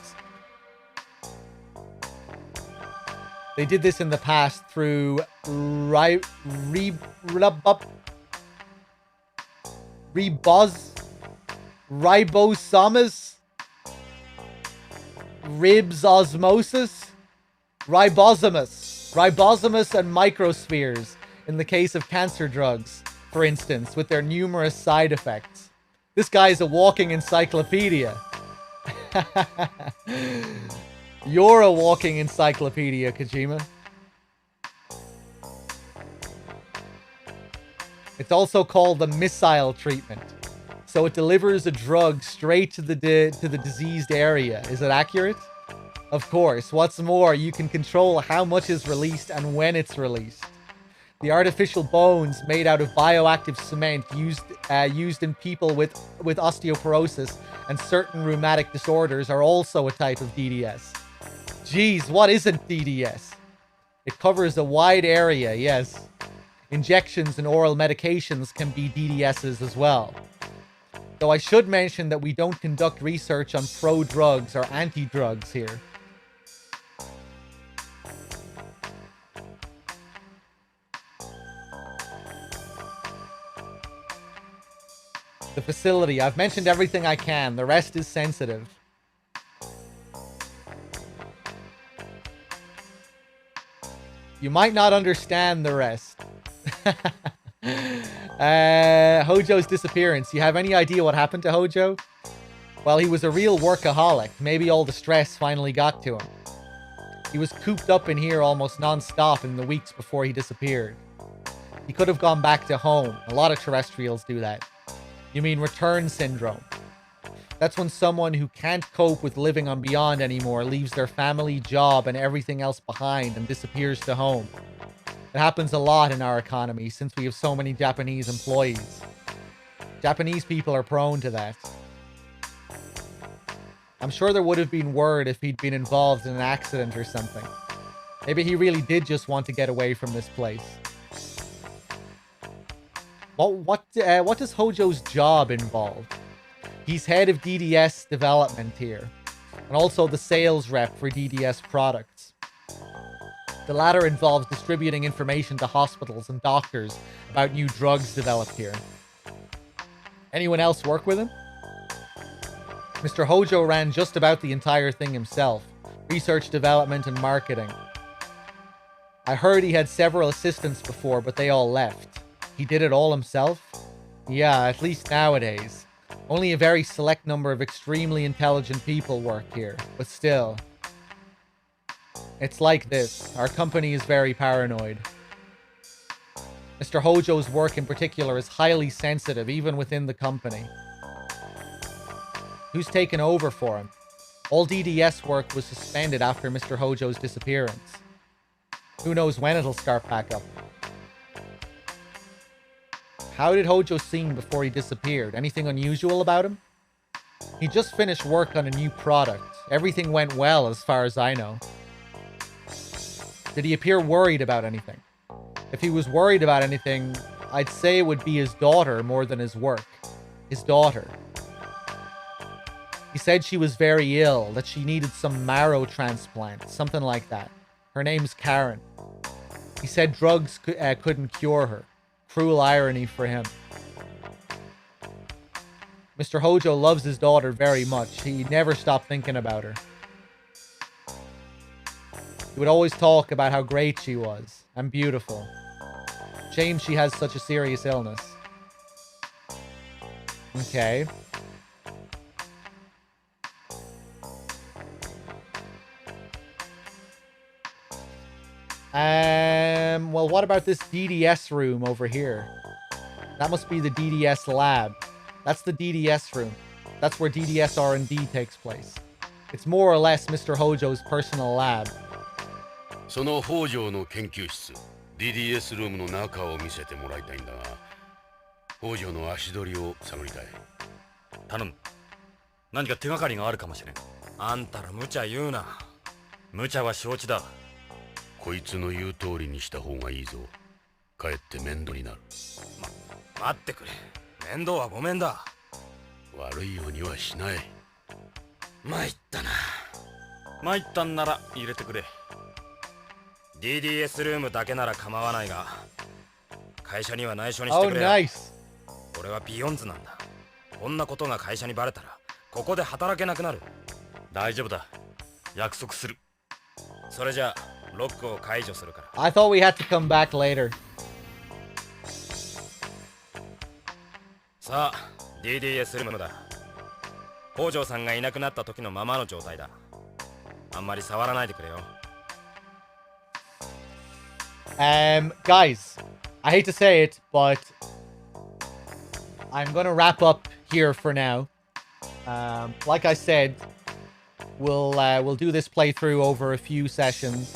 [SPEAKER 1] They did this in the past through ribosomes, ribs osmosis, ribosomus and microspheres in the case of cancer drugs, for instance, with their numerous side effects. This guy's a walking encyclopedia. You're a walking encyclopedia, Kojima. It's also called the missile treatment. So it delivers a drug straight to the diseased area. Is it accurate? Of course. What's more, you can control how much is released and when it's released. The artificial bones made out of bioactive cement used in people with osteoporosis and certain rheumatic disorders are also a type of DDS. Geez, what isn't DDS? It covers a wide area, yes. Injections and oral medications can be DDSs as well. Though I should mention that we don't conduct research on pro-drugs or anti-drugs here. The facility. I've mentioned everything I can. The rest is sensitive. You might not understand the rest. Hojo's disappearance. You have any idea what happened to Hojo? Well, he was a real workaholic. Maybe all the stress finally got to him. He was cooped up in here almost non-stop in the weeks before he disappeared. He could have gone back to home. A lot of terrestrials do that. You mean return syndrome. That's when someone who can't cope with living on Beyond anymore leaves their family, job, and everything else behind and disappears to home. It happens a lot in our economy since we have so many Japanese employees. Japanese people are prone to that. I'm sure there would have been word if he'd been involved in an accident or something. Maybe he really did just want to get away from this place. What does Hojo's job involve? He's head of DDS development here, and also the sales rep for DDS products. The latter involves distributing information to hospitals and doctors about new drugs developed here. Anyone else work with him? Mr. Hojo ran just about the entire thing himself, research, development, and marketing. I heard he had several assistants before, but they all left. He did it all himself? Yeah, at least nowadays. Only a very select number of extremely intelligent people work here, but still. It's like this. Our company is very paranoid. Mr. Hojo's work in particular is highly sensitive, even within the company. Who's taken over for him? All DDS work was suspended after Mr. Hojo's disappearance. Who knows when it'll start back up. How did Hojo seem before he disappeared? Anything unusual about him? He just finished work on a new product. Everything went well as far as I know. Did he appear worried about anything? If he was worried about anything, I'd say it would be his daughter more than his work. His daughter. He said she was very ill, that she needed some marrow transplant, something like that. Her name's Karen. He said drugs couldn't cure her. Cruel irony for him. Mr. Hojo loves his daughter very much. He never stopped thinking about her. He would always talk about how great she was and beautiful. Shame she has such a serious illness. Okay. Well, what about this DDS room over here? That must be the DDS lab. That's the DDS room. That's where DDS R&D takes place. It's more or less Mr. Hojo's personal lab.
[SPEAKER 10] その北条の研究室 DDS ルームの中を見せてもらいたいんだが、北条の足取りを探りたい。
[SPEAKER 3] 頼む。何か手がかりがあるかもしれん。
[SPEAKER 9] あんたら無茶言うな。
[SPEAKER 3] 無茶は承知だ。
[SPEAKER 10] こいつの言う通りにした方がいいぞ。かえって面倒になる。
[SPEAKER 9] 待ってくれ。面倒はごめんだ。
[SPEAKER 10] 悪いようにはしない。
[SPEAKER 9] 参ったな。
[SPEAKER 3] 参ったんなら入れてくれ。
[SPEAKER 9] DDS ルームだけなら構わないが、会社には内緒にしてくれよ。俺はビヨンズなんだ。こんなことが会社にバレたらここで働けなくなる。
[SPEAKER 3] 大丈夫だ。約束する。
[SPEAKER 9] それじゃあロックを解除するから。
[SPEAKER 1] I thought we had to come back later.
[SPEAKER 9] さあ DDS ルームだ。北条さんがいなくなった時のままの状態だ。あんまり触らないでくれよ。
[SPEAKER 1] Guys, I hate to say it, but I'm gonna wrap up here for now. Like I said, we'll do this playthrough over a few sessions.